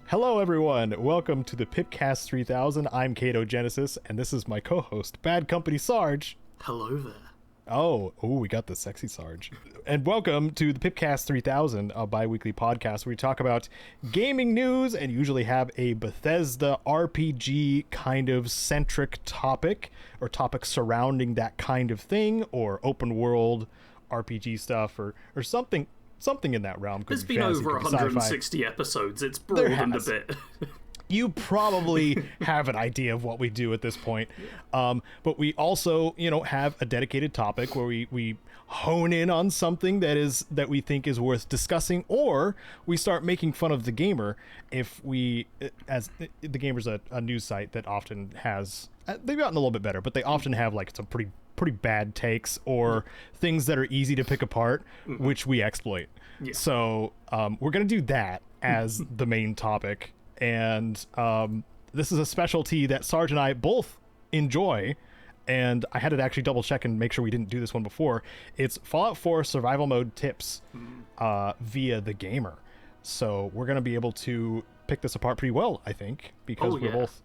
Hello everyone, welcome to the PIPCAST 3000. I'm Caedo Genesis, and this is my co-host, Bad Company Sarge. Hello there. Oh, we got the sexy Sarge. And welcome to the PIPCAST 3000, a bi-weekly podcast where we talk about gaming news and usually have a Bethesda RPG kind of centric topic, or topics surrounding that kind of thing, or open world RPG stuff, or something in that realm. There's been over 160 sci-fi. Episodes. It's broadened a bit. You probably have an idea of what we do at this point. But we also, have a dedicated topic where we hone in on something that we think is worth discussing, or we start making fun of TheGamer if we, as TheGamer's a news site that often has, they've gotten a little bit better, but they often have like some pretty bad takes or things that are easy to pick apart, which we exploit. Yeah. So we're going to do that as the main topic. And this is a specialty that Sarge and I both enjoy, and I had to actually double check and make sure we didn't do this one before. It's Fallout 4 survival mode tips via TheGamer. So we're going to be able to pick this apart pretty well, I think, because we're both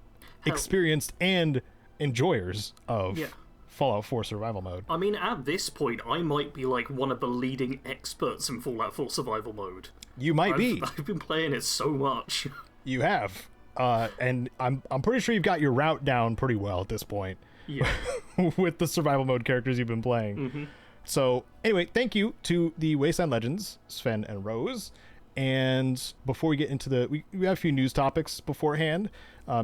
experienced and enjoyers of Fallout 4 survival mode. I mean, at this point, I might be like one of the leading experts in Fallout 4 survival mode. You might be. I've been playing it so much. You have, and I'm pretty sure you've got your route down pretty well at this point. Yeah, with the survival mode characters you've been playing. So anyway, thank you to the Wasteland Legends, Sven and Rose. And before we get into we have a few news topics beforehand,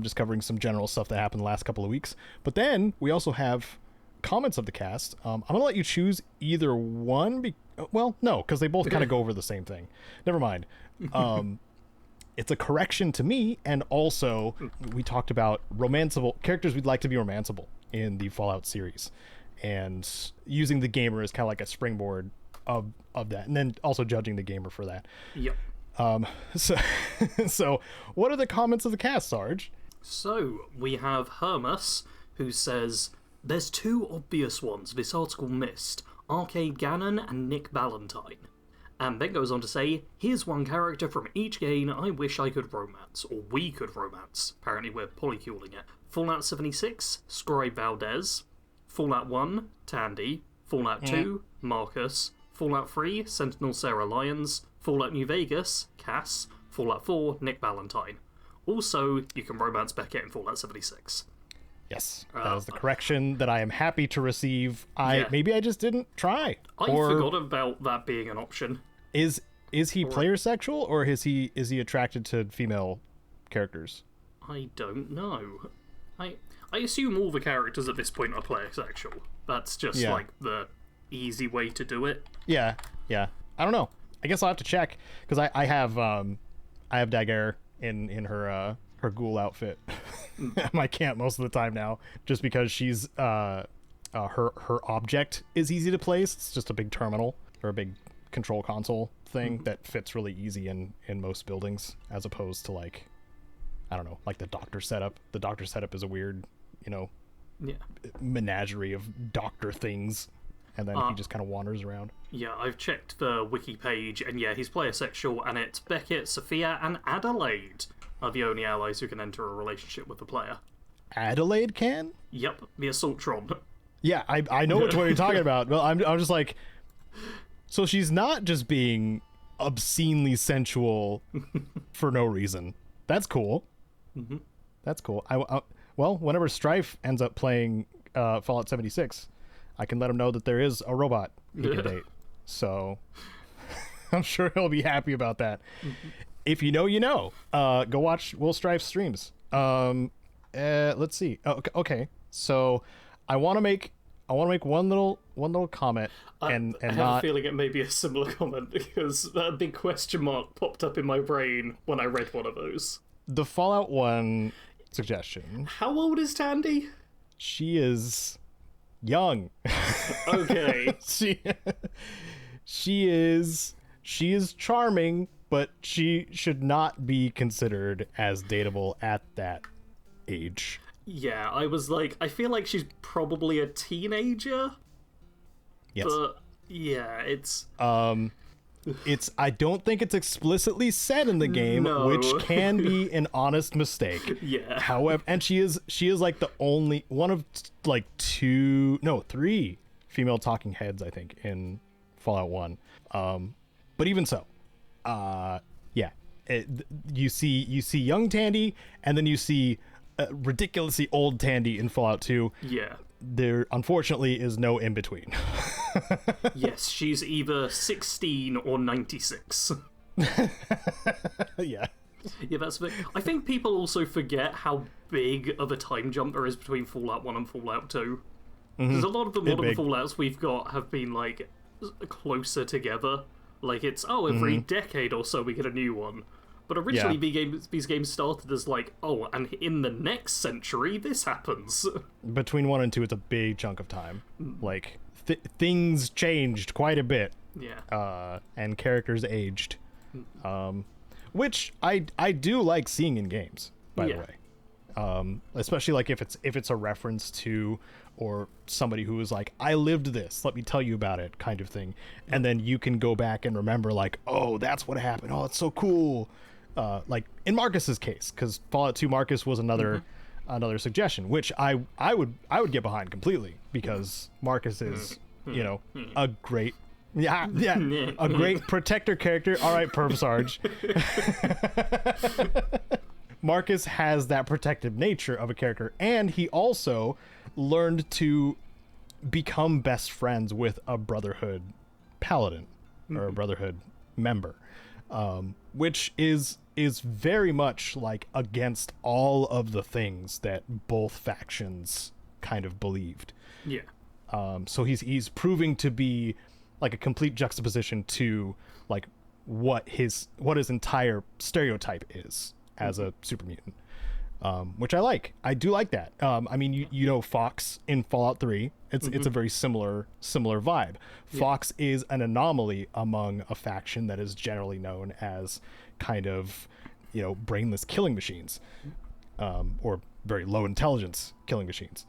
just covering some general stuff that happened the last couple of weeks. But then we also have comments of the cast. I'm gonna let you choose either one. Well, no, because they both kind of go over the same thing. Never mind. It's a correction to me, and also we talked about romanceable characters we'd like to be romanceable in the Fallout series, and using TheGamer as kind of like a springboard of that, and then also judging TheGamer for that. Yep. So what are the comments of the cast, Sarge? So we have Hermus, who says, "There's two obvious ones this article missed: Arcade Gannon and Nick Ballantyne." And then goes on to say, "Here's one character from each game I wish I could romance, or we could romance." Apparently we're polyculing it. Fallout 76, Scribe Valdez. Fallout 1, Tandy. Fallout 2, Marcus. Fallout 3, Sentinel Sarah Lyons. Fallout New Vegas, Cass. Fallout 4, Nick Ballantyne. Also, you can romance Beckett in Fallout 76. Yes, that is the correction that I am happy to receive. Maybe I just didn't try. I forgot about that being an option. Is he player sexual, or is he attracted to female characters? I don't know. I assume all the characters at this point are player sexual. That's just like the easy way to do it. Yeah. I don't know. I guess I'll have to check, because I have Daguerre in her ghoul outfit at my camp most of the time now, just because she's her object is easy to place. It's just a big terminal or a big control console thing that fits really easy in most buildings, as opposed to like, I don't know, like the doctor setup. The doctor setup is a weird, menagerie of doctor things, and then he just kind of wanders around. Yeah, I've checked the wiki page, and he's player sexual, and it's Beckett, Sophia, and Adelaide are the only allies who can enter a relationship with the player. Adelaide can? Yep, the Assaultron. Yeah, I know which one you're talking about. Well, I'm just like, so she's not just being obscenely sensual for no reason. That's cool. That's cool. Well, whenever Strife ends up playing Fallout 76, I can let him know that there is a robot he can date. So I'm sure he'll be happy about that. If you know, you know. Go watch Will Strife's streams. Let's see. Okay. So I want to make one little comment, and I have a feeling it may be a similar comment, because that big question mark popped up in my brain when I read one of those. The Fallout 1 suggestion. How old is Tandy? She is young. Okay. She is charming, but she should not be considered as dateable at that age. Yeah, I was like, I feel like she's probably a teenager. Yes. But yeah, it's I don't think it's explicitly said in the game, No. which can be an honest mistake. Yeah. However, and she is like the only one of like three female talking heads, I think, in Fallout 1. But even so, yeah, you see young Tandy, and then you see ridiculously old Tandy in Fallout 2. Yeah. There unfortunately is no in between. Yes, she's either 16 or 96. Yeah. Yeah, that's a bit... I think people also forget how big of a time jump there is between Fallout 1 and Fallout 2. Because a lot of the modern Fallouts we've got have been, like, closer together. Like, it's, every decade or so we get a new one. But originally these games started as like, and in the next century, this happens. Between 1 and 2, it's a big chunk of time. Like, things changed quite a bit. Yeah. And characters aged. Which I do like seeing in games, by the way. Especially like if it's a reference to, or somebody who is like, I lived this, let me tell you about it, kind of thing. And then you can go back and remember like, oh, that's what happened. Oh, it's so cool. Like in Marcus's case, because Fallout 2 Marcus was another suggestion, which I would get behind completely, because Marcus is a great a great protector character. All right, Perv Sarge. Marcus has that protective nature of a character, and he also learned to become best friends with a Brotherhood paladin or a Brotherhood member, which is very much like against all of the things that both factions kind of believed. Yeah. So he's proving to be like a complete juxtaposition to like what his entire stereotype is as a super mutant, which I like. I do like that. I mean, you know, Fox in Fallout 3, it's a very similar vibe. Fox is an anomaly among a faction that is generally known as kind of, brainless killing machines, or very low intelligence killing machines.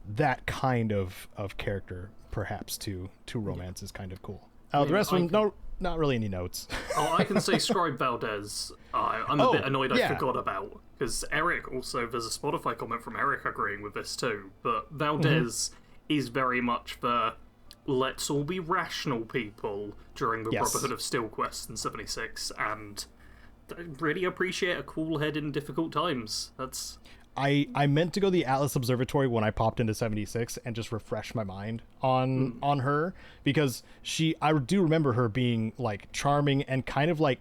That kind of character, perhaps, to romance is kind of cool. The rest of them, no, not really any notes. I can say Scribe Valdez. I'm a bit annoyed I forgot about, because Eric also, there's a Spotify comment from Eric agreeing with this too, but Valdez is very much the let's all be rational people during the Brotherhood of Steel Quest in 76, and really appreciate a cool head in difficult times. That's... I meant to go to the Atlas Observatory when I popped into 76 and just refresh my mind on her, because I do remember her being like charming and kind of like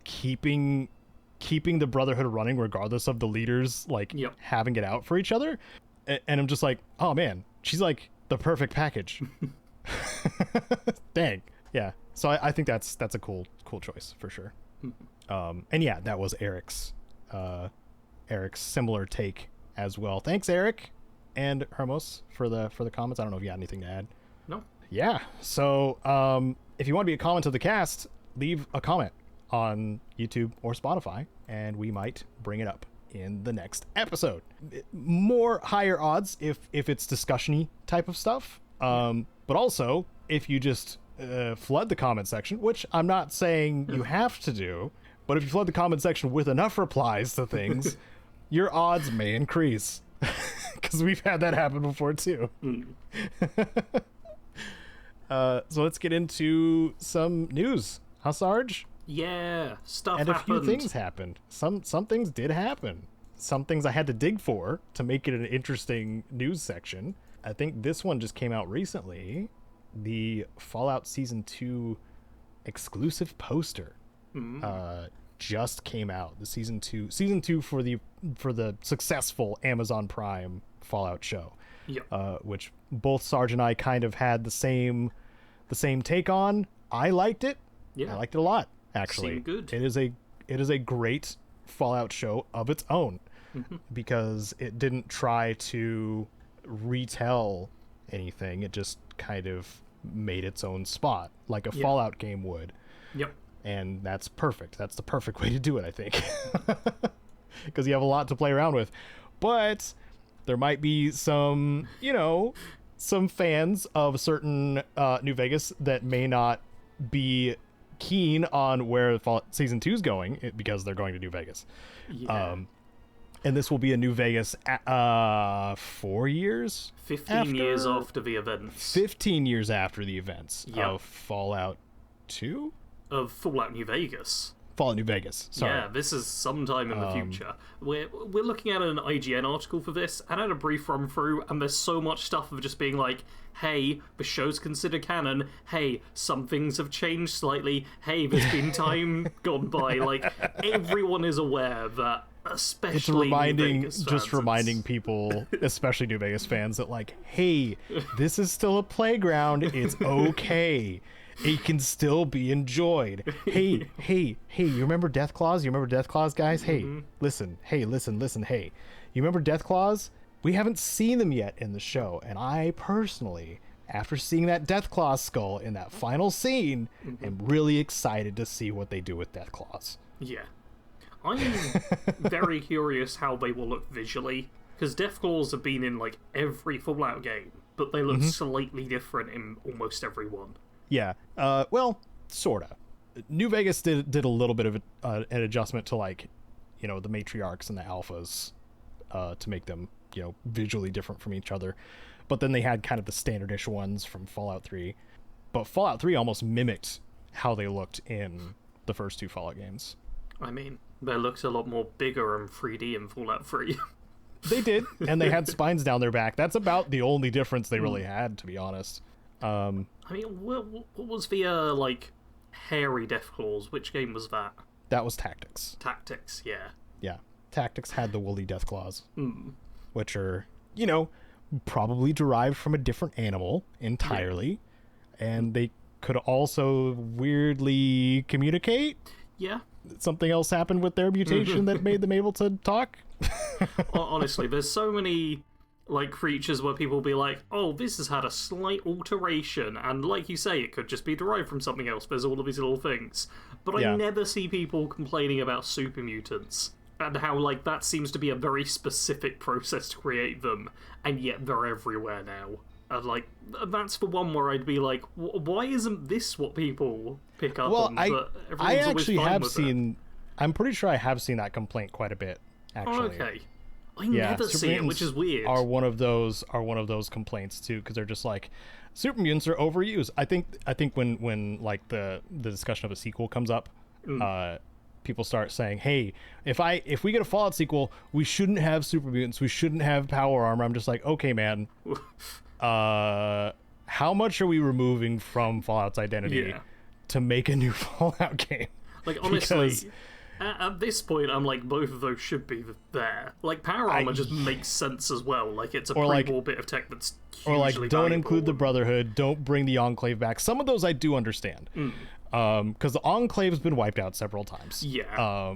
keeping the Brotherhood running regardless of the leaders like having it out for each other. And I'm just like, oh man, she's like the perfect package. Dang. Yeah. So I think that's a cool choice for sure. And yeah, that was Eric's similar take as well. Thanks, Eric and Hermos, for the comments. I don't know if you had anything to add. No. Yeah. So if you want to be a comment of the cast, leave a comment on YouTube or Spotify, and we might bring it up in the next episode. More higher odds if it's discussion-y type of stuff. But also, if you just flood the comment section, which I'm not saying you have to do, but if you flood the comment section with enough replies to things, your odds may increase. Because we've had that happen before, too. So let's get into some news. Huh, Sarge? Yeah, stuff and happened. And a few things happened. Some things did happen. Some things I had to dig for to make it an interesting news section. I think this one just came out recently. The Fallout Season 2 exclusive poster just came out. The season two for the successful Amazon Prime Fallout show. Which both Sarge and I kind of had the same take on. I liked it. I liked it a lot, actually. Seemed good. It is a great Fallout show of its own, because it didn't try to retell anything. It just kind of made its own spot, like a Fallout game would. And that's perfect. That's the perfect way to do it, I think. Because you have a lot to play around with. But there might be some fans of certain New Vegas that may not be keen on where Fallout Season 2 is going, because they're going to New Vegas. Yeah. And this will be a New Vegas 4 years? 15 years after the events. 15 years after the events Yep. of Fallout 2? Of Fallout New Vegas. Fallout New Vegas, sorry. Yeah, this is sometime in the future. We're looking at an IGN article for this, and I had a brief run through, and there's so much stuff of just being like, hey, the show's considered canon, hey, some things have changed slightly, hey, there's been time gone by, like, everyone is aware that, especially reminding people, especially New Vegas fans, that like, hey, this is still a playground, it's okay. It can still be enjoyed. Hey, you remember Death Claws? You remember Death Claws, guys? Hey, listen. Hey. You remember Death Claws? We haven't seen them yet in the show, and I personally, after seeing that Death Claws skull in that final scene, am really excited to see what they do with Death Claws. Yeah. I'm very curious how they will look visually, because Death Claws have been in, like, every Fallout game, but they look slightly different in almost every one. Yeah, well, sorta. New Vegas did a little bit of an adjustment to, like, you know, the matriarchs and the alphas to make them, you know, visually different from each other. But then they had kind of the standardish ones from Fallout 3. But Fallout 3 almost mimicked how they looked in the first two Fallout games. I mean, they looked a lot more bigger and 3D in Fallout 3. They did, and they had spines down their back. That's about the only difference they really had, to be honest. I mean, what was the, like, hairy Deathclaws? Which game was that? That was Tactics. Tactics, yeah. Yeah. Tactics had the woolly Deathclaws, which are, you know, probably derived from a different animal entirely, and they could also weirdly communicate. Yeah. Something else happened with their mutation that made them able to talk. Honestly, there's so many, like, creatures where people will be like, oh, this has had a slight alteration, and like you say, it could just be derived from something else. There's all of these little things. But I never see people complaining about super mutants, and how, like, that seems to be a very specific process to create them, and yet they're everywhere now. And, like, that's the one where I'd be like, why isn't this what people pick up on? But I actually have seen, I'm pretty sure I have seen that complaint quite a bit, actually. Oh, okay. I never see it, which is weird. Are one of those complaints too, because they're just like, super mutants are overused. I think when like the discussion of a sequel comes up, people start saying, hey, if we get a Fallout sequel, we shouldn't have super mutants, we shouldn't have power armor. I'm just like, okay, man. How much are we removing from Fallout's identity to make a new Fallout game? Like, honestly, at this point, I'm like, both of those should be there. Like, power armor just makes sense as well. Like, it's a pre-war bit of tech that's hugely valuable. Don't include the Brotherhood, don't bring the Enclave back. Some of those I do understand. Because the Enclave's been wiped out several times. Yeah.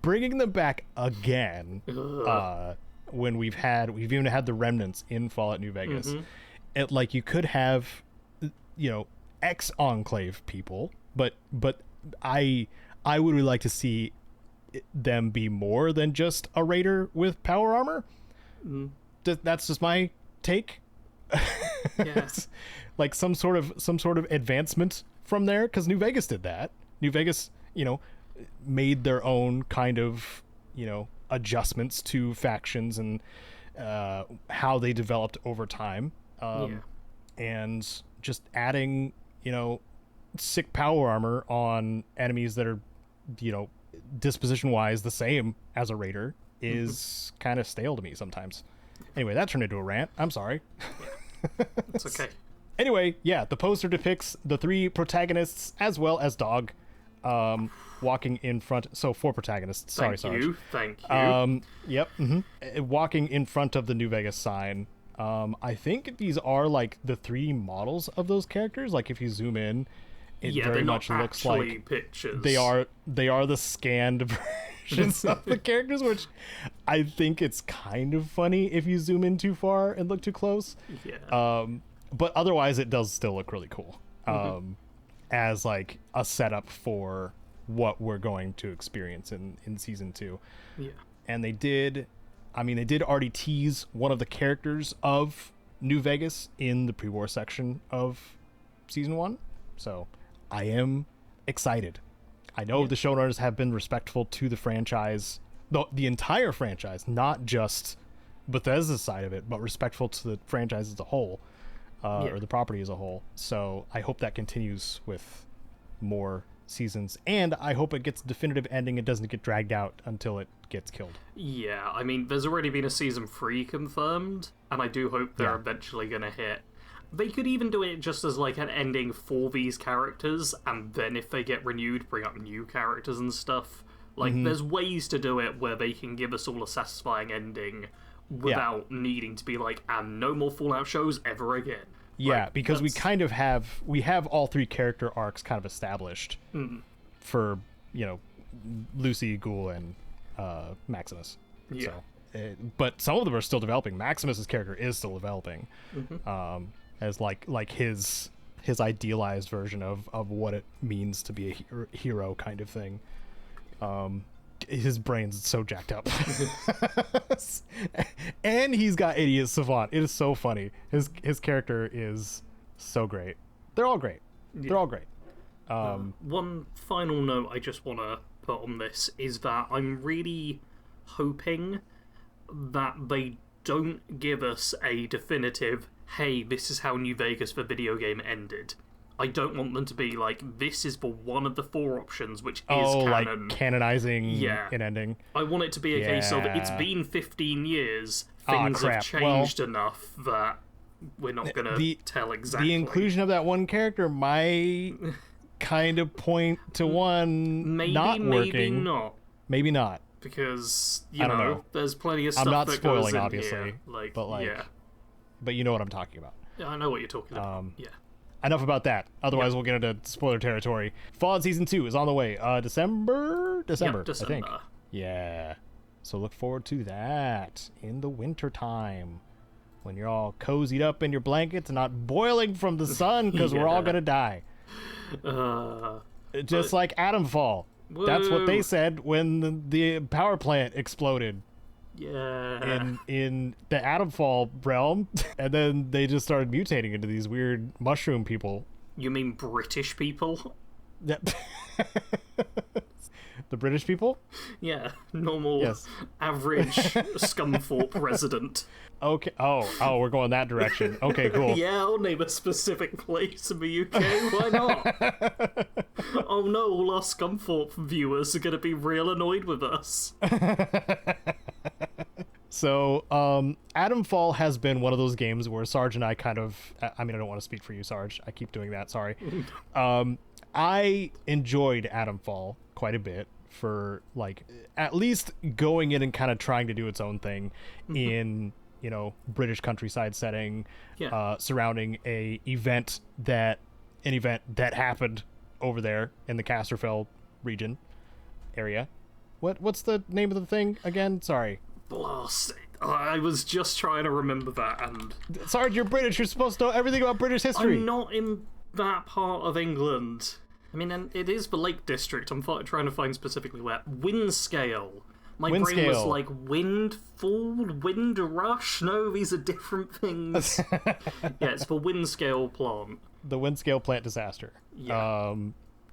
Bringing them back again, when we've even had the remnants in Fallout New Vegas, like, you could have, you know, ex-Enclave people, but I would really like to see them be more than just a raider with power armor. That's just my take. Yes. Like some sort of advancement from there, because New Vegas did that. New Vegas, you know, made their own kind of, you know, adjustments to factions and how they developed over time, and just adding, you know, sick power armor on enemies that are, you know, disposition wise the same as a raider is kind of stale to me sometimes. Anyway, that turned into a rant. I'm sorry. It's okay. Anyway, yeah, the poster depicts the three protagonists as well as Dog walking in front. So 4 protagonists. Sorry, Sarge. Thank you. Yep. Walking in front of the New Vegas sign. I think these are like the 3 models of those characters. Like, if you zoom in, it very much looks like pictures. They are the scanned versions of the characters, which I think it's kind of funny if you zoom in too far and look too close. Yeah. But otherwise, it does still look really cool. As like a setup for what we're going to experience in season 2. Yeah. And they did already tease one of the characters of New Vegas in the pre-war section of season 1. So I am excited. I know the showrunners have been respectful to the franchise, the entire franchise, not just Bethesda's side of it, but respectful to the franchise as a whole, or the property as a whole. So I hope that continues with more seasons, and I hope it gets a definitive ending. It doesn't get dragged out until it gets killed. Yeah, I mean, there's already been a season 3 confirmed, and I do hope they're eventually gonna hit. They could even do it just as like an ending for these characters, and then if they get renewed, bring up new characters and stuff. Like, there's ways to do it where they can give us all a satisfying ending without needing to be like, and no more Fallout shows ever again. Yeah, like, because we have all 3 character arcs kind of established for, Lucy, Ghoul, and Maximus. Yeah. So, but some of them are still developing. Maximus's character is still developing, as like his idealized version of what it means to be a hero kind of thing. His brain's so jacked up. And he's got idiot savant. It is so funny. His character is so great. They're all great. They're all great. One final note I just want to put on this is that I'm really hoping that they don't give us a definitive, hey, this is how New Vegas the video game ended. I don't want them to be like, this is for one of the 4 options, which is canon. Like canonizing an ending. I want it to be a case of, it's been 15 years, things have changed enough that we're not going to tell exactly. The inclusion of that one character might kind of point to one not working. Maybe not. Because, you know, there's plenty of stuff that goes in here. I'm not spoiling, obviously. But you know what I'm talking about. Yeah, I know what you're talking about. Enough about that. Otherwise, we'll get into spoiler territory. Fallout Season 2 is on the way. December, I think. Yeah. So look forward to that in the winter time, when you're all cozied up in your blankets and not boiling from the sun, because we're all gonna die. Just like Atomfall. Whoa. That's what they said when the power plant exploded. Yeah. In the Atomfall realm, and then they just started mutating into these weird mushroom people. You mean British people? The British people? Yeah, normal, average Scunthorpe resident. Okay. Oh, we're going that direction. Okay, cool. Yeah, I'll name a specific place in the UK. Why not? Oh no, all our Scunthorpe viewers are going to be real annoyed with us. So, Atomfall has been one of those games where Sarge and I I don't want to speak for you, Sarge. I keep doing that, sorry. I enjoyed Atomfall quite a bit for, like, at least going in and kind of trying to do its own thing in, British countryside setting, surrounding an event that happened over there in the Casterfell region area. What's the name of the thing again? Sorry. Blast. I was just trying to remember that, and... Sarge, you're British. You're supposed to know everything about British history. I'm not in that part of England. I mean, and it is the Lake District. I'm trying to find specifically where. Windscale. My brain was like, Windfall? Windrush? No, these are different things. Yeah, it's the Windscale plant. The Windscale plant disaster. Yeah.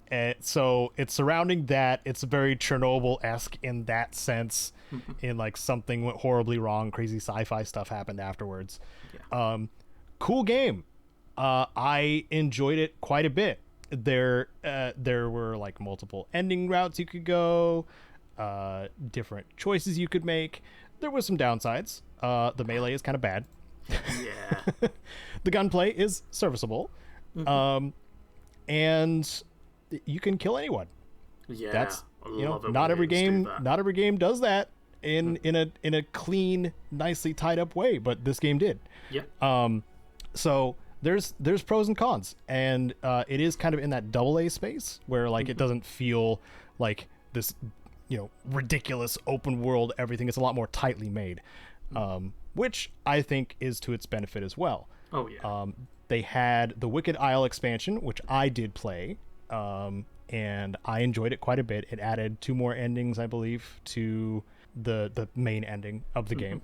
And so it's surrounding that. It's very Chernobyl-esque in that sense, in like something went horribly wrong, crazy sci-fi stuff happened afterwards. Yeah. Cool game. I enjoyed it quite a bit. There were like multiple ending routes you could go, different choices you could make. There was some downsides. The melee is kind of bad. Yeah. The gunplay is serviceable. And you can kill anyone. Yeah, that's not every game does that in a clean, nicely tied up way, but this game did. Yep. So there's pros and cons, and it is kind of in that AA space where like it doesn't feel like this ridiculous open world everything. It's a lot more tightly made, which I think is to its benefit as well. Oh yeah. They had the Wicked Isle expansion, which I did play, and I enjoyed it quite a bit. It added 2 more endings, I believe, to the main ending of the game.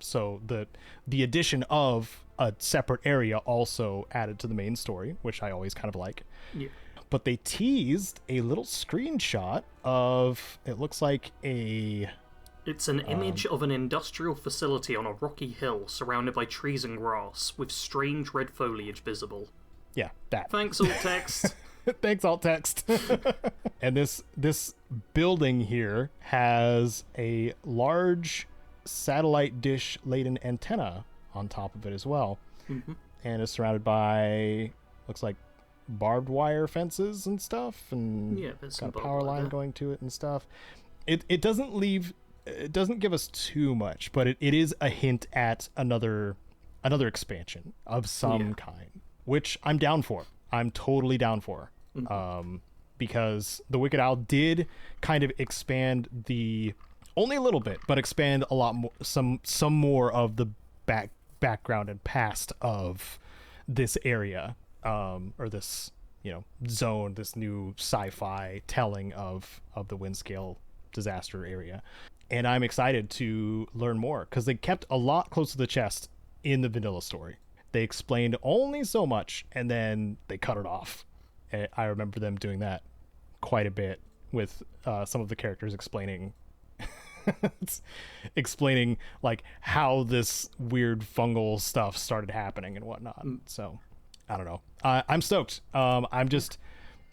So the addition of a separate area also added to the main story, which I always kind of like. Yeah. But they teased a little screenshot of, it looks like it's an image of an industrial facility on a rocky hill surrounded by trees and grass with strange red foliage visible. Yeah, that. Thanks, alt text. Thanks, alt text. And this building here has a large satellite dish laden antenna on top of it as well. Mm-hmm. And is surrounded by, looks like, barbed wire fences and stuff, and there's got a some power line going to it and stuff. It doesn't give us too much, but it is a hint at another expansion of some kind, which I'm down for. I'm totally down for. Mm-hmm. Because the Wicked Owl did kind of expand only a little bit, but expand a lot more, some more of the background and past of this area, or this, zone, this new sci-fi telling of the Windscale disaster area. And I'm excited to learn more, because they kept a lot close to the chest in the vanilla story. They explained only so much, and then they cut it off. I remember them doing that quite a bit with some of the characters explaining like how this weird fungal stuff started happening and whatnot. So I don't know. I'm stoked. I'm just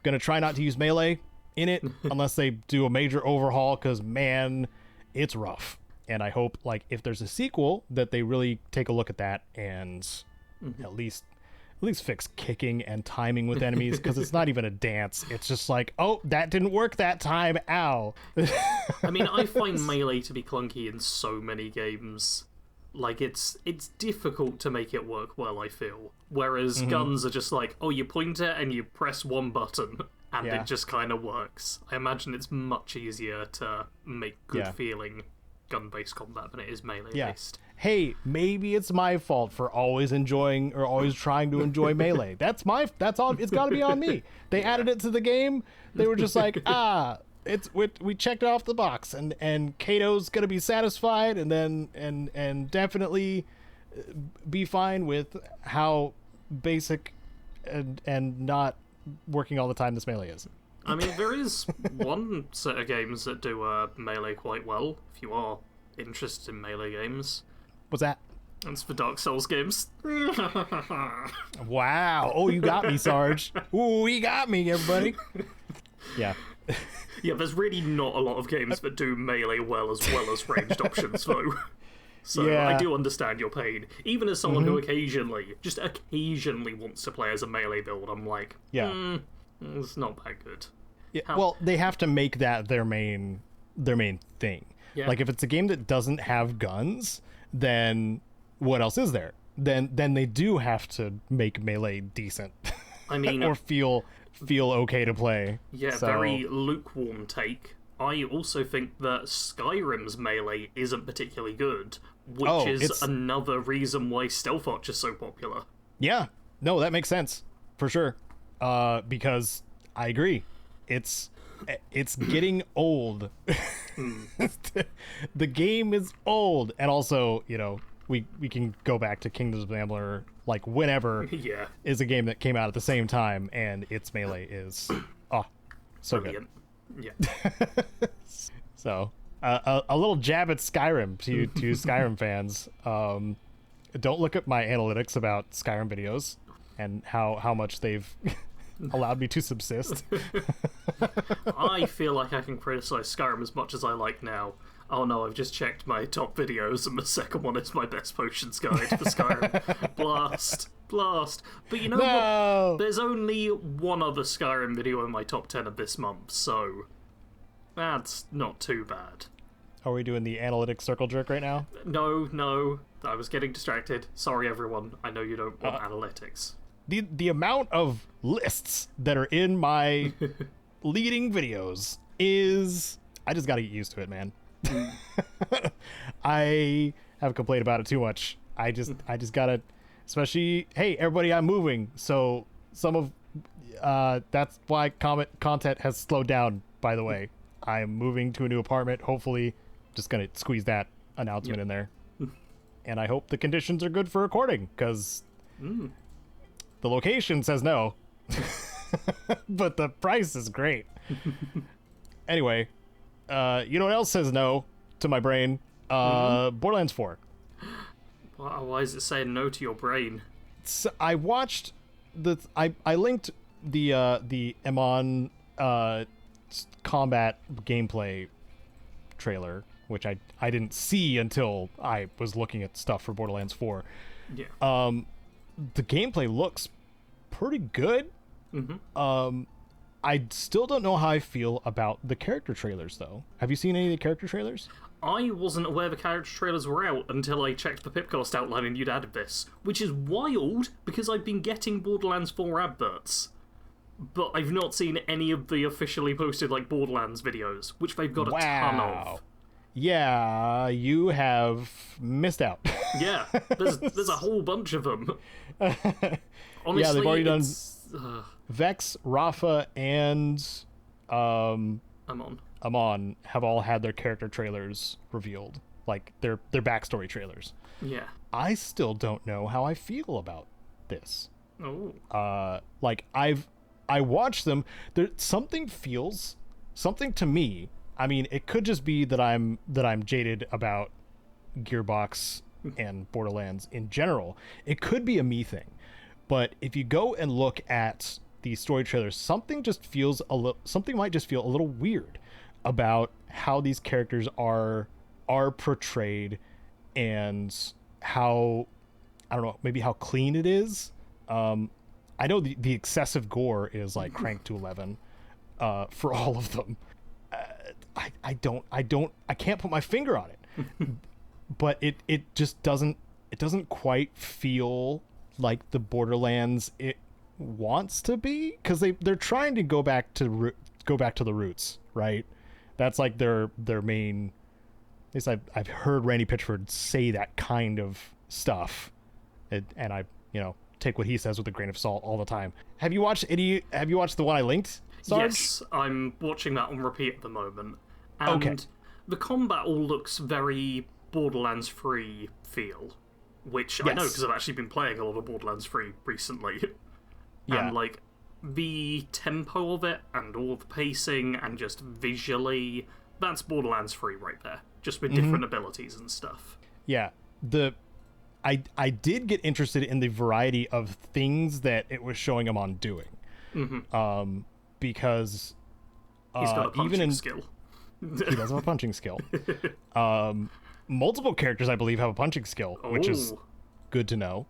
gonna try not to use melee in it unless they do a major overhaul, because man, it's rough. And I hope, like, if there's a sequel, that they really take a look at that and at least fix kicking and timing with enemies, because it's not even a dance. It's just like, oh, that didn't work that time. Ow. I mean, I find melee to be clunky in so many games. Like, it's difficult to make it work well, I feel. Whereas guns are just like, oh, you point it and you press one button, and it just kind of works. I imagine it's much easier to make good feeling gun-based combat than it is melee-based. Hey, maybe it's my fault for always enjoying or always trying to enjoy melee. That's all. It's got to be on me. They added it to the game. They were just like, we checked it off the box, and Caedo's gonna be satisfied, and then and definitely be fine with how basic and not working all the time this melee is. I mean, there is one set of games that do melee quite well, if you are interested in melee games. What's that? It's for Dark Souls games. Wow. Oh, you got me, Sarge. Ooh, you got me, everybody. Yeah. Yeah, there's really not a lot of games that do melee well as ranged options, though. So I do understand your pain. Even as someone who occasionally wants to play as a melee build, I'm like, it's not that good. Yeah, well, they have to make that their main thing. Yeah. Like, if it's a game that doesn't have guns, then what else is there? Then they do have to make melee decent. I mean, or feel okay to play. Yeah, so. Very lukewarm take. I also think that Skyrim's melee isn't particularly good, which is another reason why Stealth Arch is so popular. Yeah, no, that makes sense for sure. Because I agree, it's getting old. The game is old, and also, we can go back to Kingdoms of Amalur, like, whenever is a game that came out at the same time, and its melee is so brilliant. Good. Yeah. So a little jab at Skyrim to Skyrim fans. Don't look at my analytics about Skyrim videos and how much they've allowed me to subsist. I feel like I can criticize Skyrim as much as I like now. Oh no, I've just checked my top videos, and the second one is my best potions guide for Skyrim. Blast. But you know what? There's only one other Skyrim video in my top 10 of this month, so that's not too bad. Are we doing the analytics circle jerk right now? No. I was getting distracted. Sorry, everyone. I know you don't want analytics. The amount of lists that are in my leading videos is... I just gotta get used to it, man. I haven't complained about it too much. I just gotta... Especially, hey, everybody, I'm moving. So some of... that's why content has slowed down, by the way. I'm moving to a new apartment. Hopefully, just gonna squeeze that announcement in there. and I hope the conditions are good for recording, because the location says no, but the price is great. Anyway, you know what else says no to my brain? Borderlands 4. Why is it saying no to your brain? So I watched I linked the Amon combat gameplay trailer, which I didn't see until I was looking at stuff for Borderlands 4. Yeah. The gameplay looks pretty good. I still don't know how I feel about the character trailers, though. Have you seen any of the character trailers? I wasn't aware the character trailers were out until I checked the PIPCAST outline and you'd added this, which is wild because I've been getting Borderlands 4 adverts, but I've not seen any of the officially posted like Borderlands videos, which they've got a ton of. Yeah, you have missed out. Yeah, there's a whole bunch of them. Honestly, yeah, they've already done Vex, Rafa, and Amon have all had their character trailers revealed, like their backstory trailers. Yeah. I still don't know how I feel about this. Oh. Like I watched them. There something to me. I mean, it could just be that I'm jaded about Gearbox and Borderlands in general. It could be a me thing. But if you go and look at the story trailers, something might just feel a little weird about how these characters are portrayed, and how, I don't know, maybe how clean it is. I know the excessive gore is like cranked to 11 for all of them. I can't put my finger on it. But it just doesn't quite feel like the Borderlands it wants to be, because they're trying to go back to the roots, right? That's like their main. At least I've heard Randy Pitchford say that kind of stuff, and I take what he says with a grain of salt all the time. Have you watched the one I linked, Sarge? Yes, I'm watching that on repeat at the moment. And the combat all looks very Borderlands 3 feel, which I know because I've actually been playing a lot of Borderlands 3 recently. Yeah. And like the tempo of it and all the pacing and just visually, that's Borderlands 3 right there, just with different abilities and stuff. Yeah. I did get interested in the variety of things that it was showing him on doing. Because he's got a punching skill. He does have a punching skill. Multiple characters, I believe, have a punching skill, which is good to know.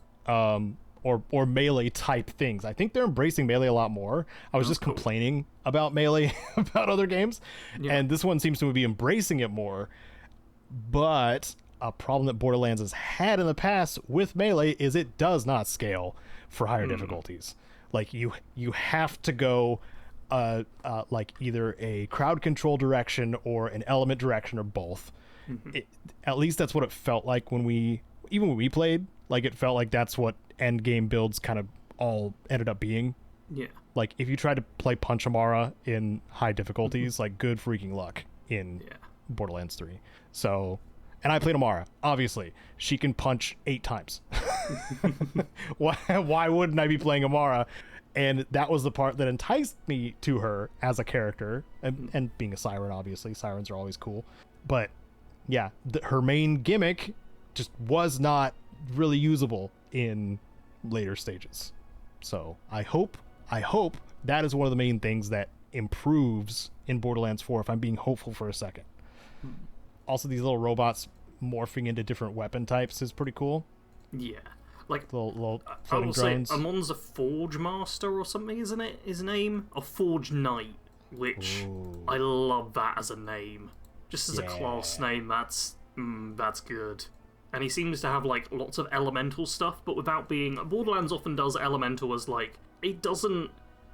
Or melee type things. I think they're embracing melee a lot more. I was just complaining about melee about other games, and this one seems to be embracing it more. But a problem that Borderlands has had in the past with melee is it does not scale for higher difficulties. Like you have to go like either a crowd control direction or an element direction or both. At least that's what it felt like when we played. Like it felt like that's what end game builds kind of all ended up being. Yeah. Like if you try to play Punch Amara in high difficulties, like good freaking luck in Borderlands 3. So, and I played Amara. Obviously, she can punch 8 times. Why wouldn't I be playing Amara? And that was the part that enticed me to her as a character, and being a siren, obviously. Sirens are always cool. But yeah, her main gimmick just was not really usable in later stages. So I hope that is one of the main things that improves in Borderlands 4, if I'm being hopeful for a second. Also, these little robots morphing into different weapon types is pretty cool. Yeah. Like, little floating drones. Amon's a Forge Master or something, isn't it? His name? A Forge Knight, which I love that as a name. Just as a class name, that's good. And he seems to have like lots of elemental stuff, but without being... Borderlands often does elemental as like, it doesn't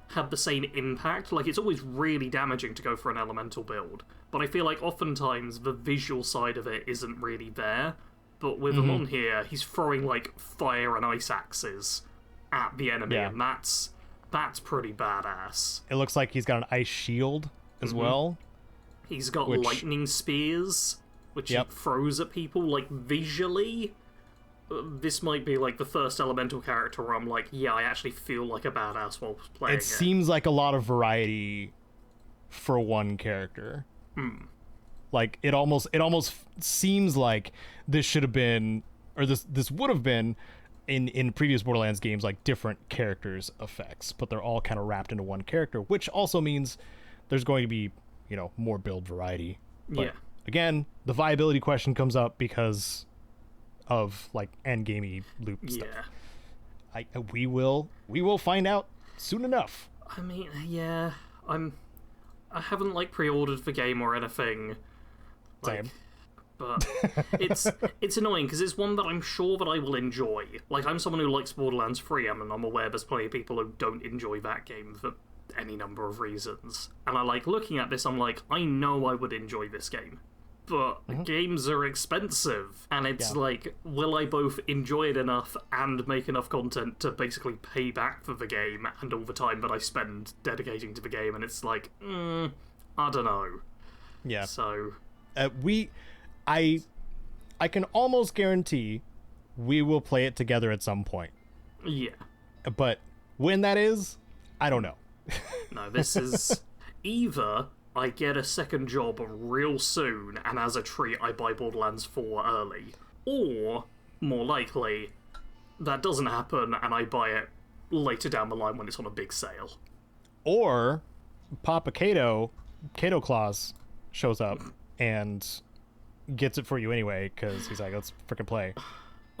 have the same impact. Like, it's always really damaging to go for an elemental build, but I feel like oftentimes the visual side of it isn't really there. But with him on here, he's throwing like fire and ice axes at the enemy, and that's pretty badass. It looks like he's got an ice shield as well. He's got lightning spears, which he throws at people. Like, visually, this might be like the first elemental character where I'm like, yeah, I actually feel like a badass while playing it. It seems like a lot of variety for one character. Like it almost seems like this should have been, or this would have been in previous Borderlands games, like different characters' effects, but they're all kind of wrapped into one character, which also means there's going to be, you know, more build variety. But yeah. Again, the viability question comes up because of like end gamey loop stuff. We will find out soon enough. I mean, yeah, I haven't like pre-ordered the game or anything. Like, Same. But it's annoying because it's one that I'm sure that I will enjoy. Like, I'm someone who likes Borderlands 3, and I'm aware there's plenty of people who don't enjoy that game for any number of reasons. And I like looking at this, I'm like, I know I would enjoy this game. But games are expensive, and it's like, will I both enjoy it enough and make enough content to basically pay back for the game and all the time that I spend dedicating to the game? And it's like, I don't know. Yeah. So I can almost guarantee we will play it together at some point. Yeah. But when that is, I don't know. No, this is either I get a second job real soon, and as a treat I buy Borderlands 4 early. Or, more likely, that doesn't happen and I buy it later down the line when it's on a big sale. Or Papa Caedo Claus shows up and gets it for you anyway, because he's like, let's freaking play.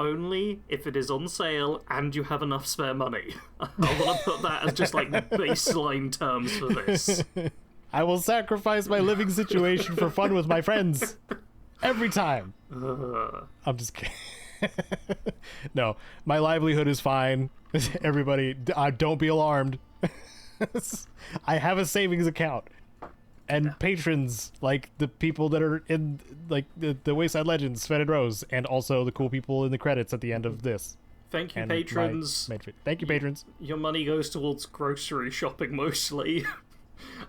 Only if it is on sale and you have enough spare money. I want to put that as just like baseline terms for this. I will sacrifice my living situation for fun with my friends. Every time. I'm just kidding. No, my livelihood is fine. Everybody, don't be alarmed. I have a savings account. And patrons, like the people that are in like the Wayside Legends, Sven and Rose, and also the cool people in the credits at the end of this. Thank you, patrons. Thank you, patrons. Your money goes towards grocery shopping mostly.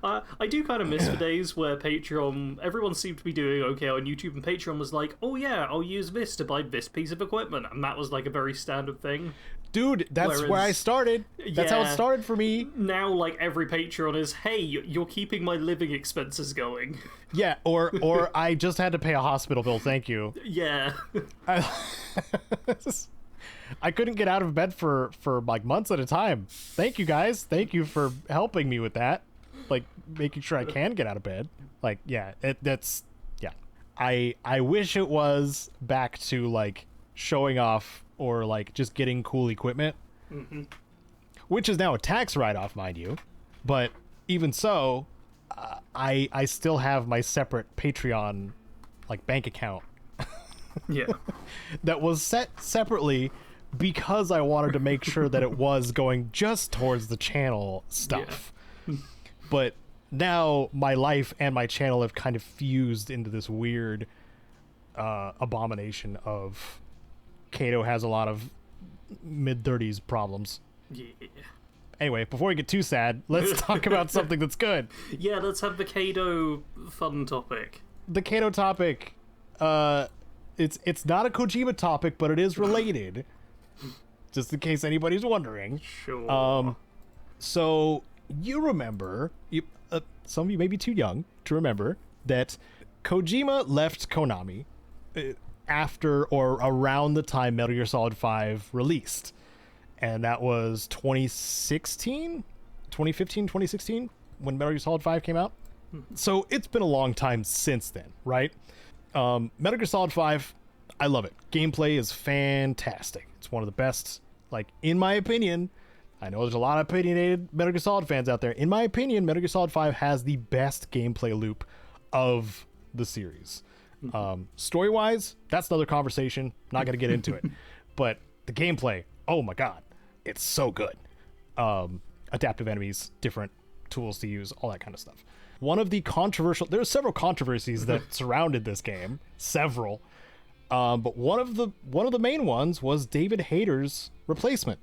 I do kind of miss the days where Patreon, everyone seemed to be doing okay on YouTube, and Patreon was like, oh yeah, I'll use this to buy this piece of equipment, and that was like a very standard thing. Dude, that's where I started. That's how it started for me. Now, like, every Patreon is, hey, you're keeping my living expenses going. Yeah, or I just had to pay a hospital bill, thank you. Yeah. I couldn't get out of bed for like months at a time. Thank you, guys. Thank you for helping me with that. Like, making sure I can get out of bed. Like, yeah, that's... Yeah. I wish it was back to, like, showing off or, like, just getting cool equipment. Which is now a tax write-off, mind you. But even so, I still have my separate Patreon, like, bank account. Yeah. That was set separately because I wanted to make sure that it was going just towards the channel stuff. Yeah. But now my life and my channel have kind of fused into this weird abomination of Caedo has a lot of mid-30s problems. Yeah. Anyway, before we get too sad, let's talk about something that's good. Yeah, let's have the Caedo fun topic. The Caedo topic, it's not a Kojima topic, but it is related. Just in case anybody's wondering. Sure. So you remember, some of you may be too young to remember, that Kojima left Konami after or around the time Metal Gear Solid 5 released. And that was 2016? 2015, 2016? When Metal Gear Solid 5 came out? So it's been a long time since then, right? Metal Gear Solid 5, I love it. Gameplay is fantastic. It's one of the best, like, in my opinion. I know there's a lot of opinionated Metal Gear Solid fans out there. In my opinion, Metal Gear Solid 5 has the best gameplay loop of the series. Story-wise, that's another conversation. Not going to get into it. But the gameplay, oh my god, it's so good. Adaptive enemies, different tools to use, all that kind of stuff. One of the there are several controversies that surrounded this game. Several. But one of the main ones was David Hayter's replacement.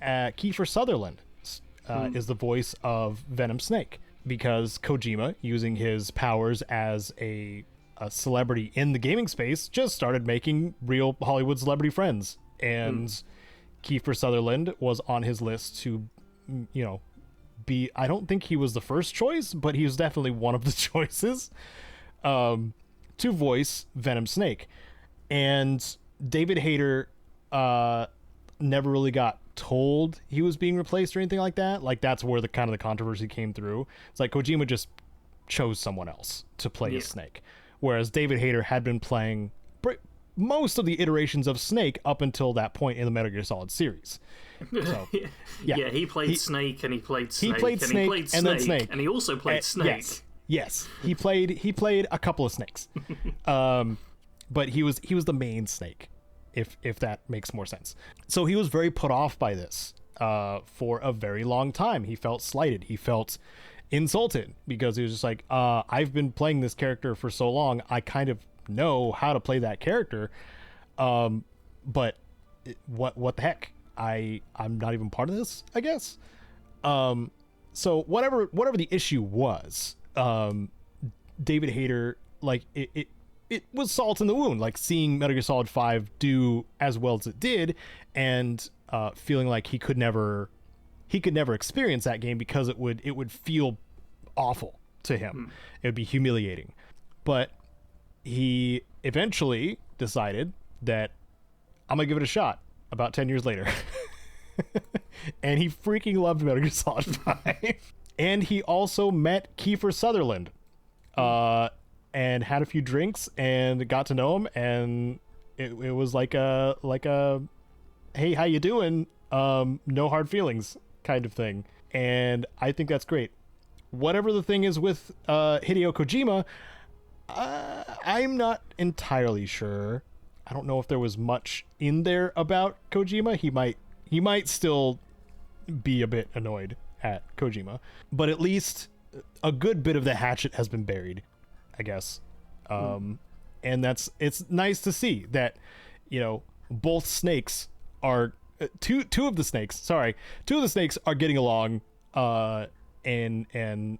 Kiefer Sutherland is the voice of Venom Snake, because Kojima, using his powers as a a celebrity in the gaming space, just started making real Hollywood celebrity friends. And Kiefer Sutherland was on his list to, you know, be, I don't think he was the first choice, but he was definitely one of the choices to voice Venom Snake. And David Hayter never really got told he was being replaced or anything like that. Like, that's where the kind of the controversy came through. It's like Kojima just chose someone else to play as Snake, whereas David Hayter had been playing most of the iterations of Snake up until that point in the Metal Gear Solid series. So, yeah, he played Snake, and he played Snake, he played Snake, and then Snake, and he also played Snake. Yes, he played a couple of Snakes, but he was the main Snake, if that makes more sense. So he was very put off by this for a very long time. He felt slighted. He felt insulted because he was just like, I've been playing this character for so long, I kind of know how to play that character, but what the heck, I'm not even part of this, I guess. So whatever the issue was, David Hayter, like, it was salt in the wound, like seeing Metal Gear Solid 5 do as well as it did, and feeling like he could never experience that game because it would feel awful to him. It would be humiliating. But he eventually decided that I'm gonna give it a shot about 10 years later. And he freaking loved Metal Gear Solid 5. And he also met Kiefer Sutherland and had a few drinks and got to know him, and it was like a hey, how you doing, no hard feelings kind of thing. And I think that's great. Whatever the thing is with Hideo Kojima, I'm not entirely sure. I don't know if there was much in there about Kojima. He might still be a bit annoyed at Kojima, but at least a good bit of the hatchet has been buried, I guess. And it's nice to see that, you know, both snakes are two of the snakes are getting along and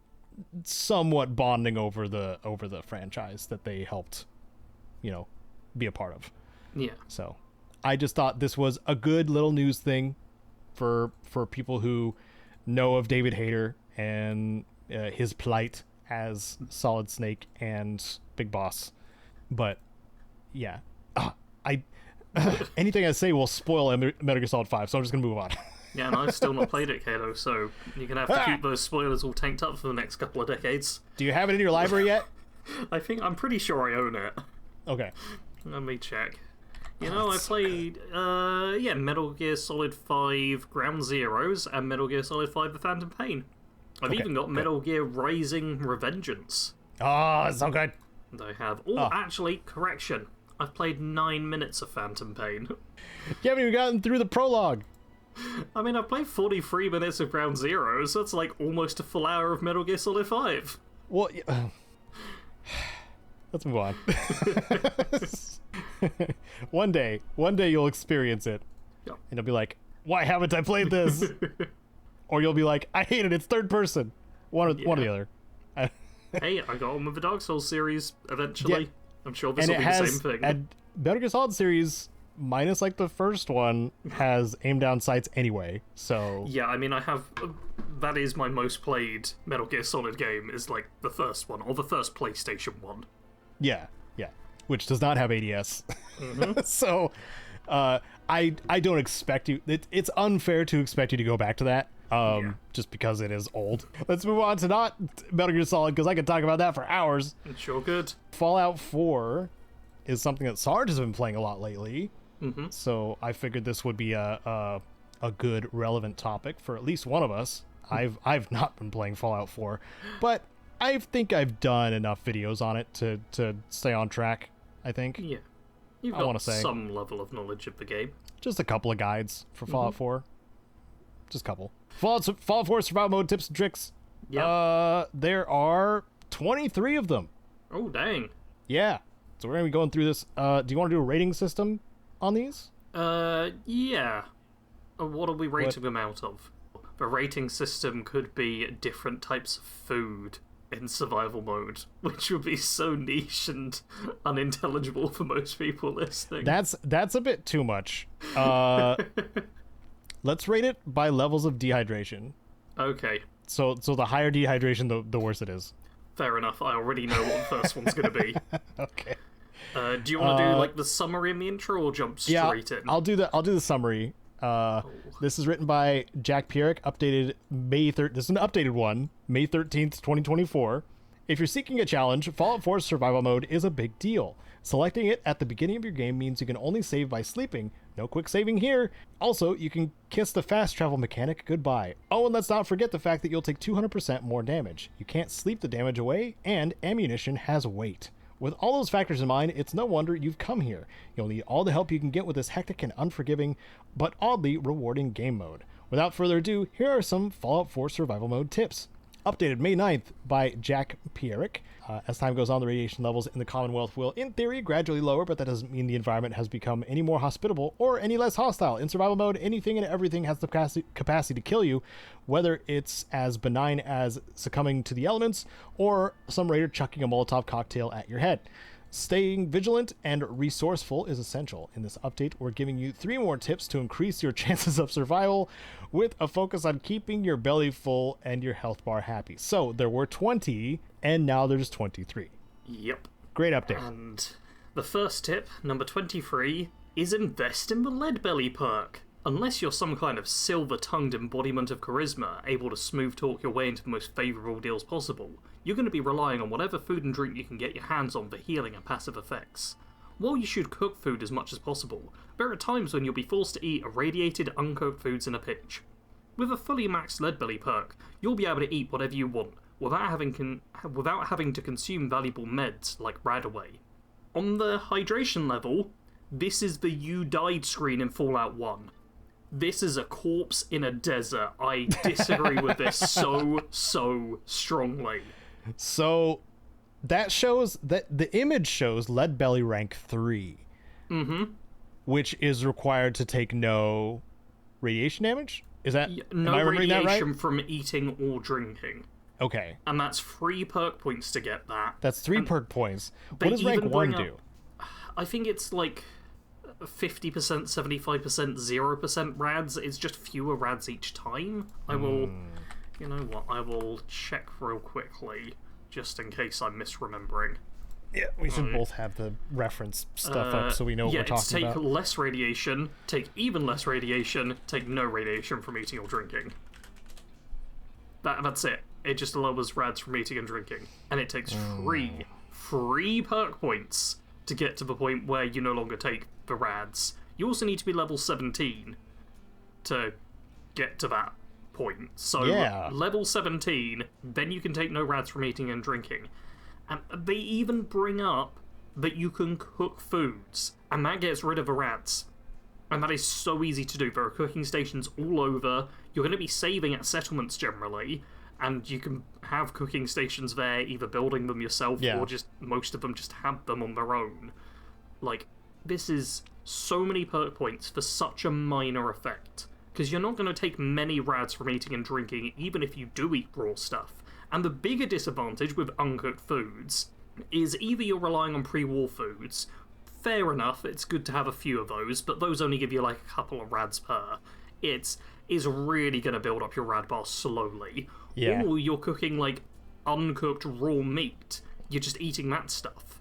somewhat bonding over the franchise that they helped, you know, be a part of. Yeah. So I just thought this was a good little news thing for people who know of David Hayter and his plight as Solid Snake and Big Boss. But yeah, anything I say will spoil Metal Gear Solid 5, so I'm just gonna move on. Yeah, and I've still not played it, Caedo, so you're gonna have to keep those spoilers all tanked up for the next couple of decades. Do you have it in your library yet? I'm pretty sure I own it. Okay. Let me check. You know, I played, Metal Gear Solid 5 Ground Zeroes and Metal Gear Solid 5 The Phantom Pain. I've even got Metal Gear Rising Revengeance. Oh, it's so good. And I have... actually, correction. I've played 9 minutes of Phantom Pain. You haven't even gotten through the prologue. I mean, I've played 43 minutes of Ground Zeroes, so that's like almost a full hour of Metal Gear Solid 5. Well, let's move on. One day you'll experience it, and you'll be like, why haven't I played this? Or you'll be like, I hate it, it's third person. One or the other. Hey, I got on with the Dark Souls series eventually. Yeah. I'm sure this will be the same thing. And Metal Gear Solid series, minus like the first one, has aim down sights anyway, so... Yeah, I mean, I have... that is my most played Metal Gear Solid game, is like the first one, or the first PlayStation one. Yeah. Which does not have ADS. So, I don't expect you... It's unfair to expect you to go back to that, just because it is old. Let's move on to not Metal Gear Solid, because I could talk about that for hours. It's sure good. Fallout 4 is something that Sarge has been playing a lot lately. So I figured this would be a good, relevant topic for at least one of us. I've not been playing Fallout 4, but I think I've done enough videos on it to stay on track, I think. Yeah. You've got some level of knowledge of the game. Just a couple of guides for Fallout 4. Just a couple. Fallout 4 survival mode tips and tricks. Yeah. There are 23 of them. Oh, dang. Yeah. So we're going to be going through this. Do you want to do a rating system on these? Yeah. What are we rating them out of? The rating system could be different types of food, in survival mode, which would be so niche and unintelligible for most people listening. That's a bit too much. Let's rate it by levels of dehydration. Okay. So the higher dehydration, the worse it is. Fair enough. I already know what the first one's going to be. Okay. Do you want to do like the summary in the intro or jump straight in? I'll do the summary. This is written by Jack Pierrick, updated May 3rd. This is an updated one, May 13th, 2024. If you're seeking a challenge, Fallout 4's survival mode is a big deal. Selecting it at the beginning of your game means you can only save by sleeping. No quick saving here. Also, you can kiss the fast travel mechanic goodbye. Oh, and let's not forget the fact that you'll take 200% more damage. You can't sleep the damage away, and ammunition has weight. With all those factors in mind, it's no wonder you've come here. You'll need all the help you can get with this hectic and unforgiving, but oddly rewarding game mode. Without further ado, here are some Fallout 4 survival mode tips. Updated May 9th by Jack Pierrick. As time goes on, the radiation levels in the Commonwealth will, in theory, gradually lower, but that doesn't mean the environment has become any more hospitable or any less hostile. In survival mode, anything and everything has the capacity to kill you, whether it's as benign as succumbing to the elements or some raider chucking a Molotov cocktail at your head. Staying vigilant and resourceful is essential. In this update, we're giving you 3 more tips to increase your chances of survival with a focus on keeping your belly full and your health bar happy. So there were 20, and now there's 23. Yep. Great update. And the first tip, number 23, is invest in the lead belly perk. Unless you're some kind of silver-tongued embodiment of charisma, able to smooth talk your way into the most favourable deals possible, you're going to be relying on whatever food and drink you can get your hands on for healing and passive effects. While you should cook food as much as possible, there are times when you'll be forced to eat irradiated, uncooked foods in a pinch. With a fully maxed lead belly perk, you'll be able to eat whatever you want, without having to consume valuable meds like Radaway. On the hydration level, this is the "you died" screen in Fallout 1. This is a corpse in a desert. I disagree with this so strongly. So that shows that the image shows lead belly rank 3. Mm-hmm. Which is required to take no radiation damage? Is that no am I remembering that right? radiation from eating or drinking. Okay. And that's 3 perk points to get that. That's 3 perk points. What does rank 1 do? I think it's like 50%, 75%, 0% rads. It's just fewer rads each time. I will... You know what? I will check real quickly, just in case I'm misremembering. Yeah, we should both have the reference stuff up so we know what we're talking about. Take less radiation, take even less radiation, take no radiation from eating or drinking. That's it. It just lowers rads from eating and drinking. And it takes free perk points to get to the point where you no longer take the rads. You also need to be level 17 to get to that point. So level 17, then you can take no rads from eating and drinking. And they even bring up that you can cook foods, and that gets rid of the rads. And that is so easy to do. There are cooking stations all over. You're going to be saving at settlements generally, and you can have cooking stations there, either building them yourself or just most of them just have them on their own. Like, this is so many perk points for such a minor effect. Because you're not going to take many rads from eating and drinking, even if you do eat raw stuff. And the bigger disadvantage with uncooked foods is either you're relying on pre-war foods. Fair enough, it's good to have a few of those, but those only give you like a couple of rads per. It is really going to build up your rad bar slowly. Yeah. Or you're cooking like uncooked raw meat. You're just eating that stuff.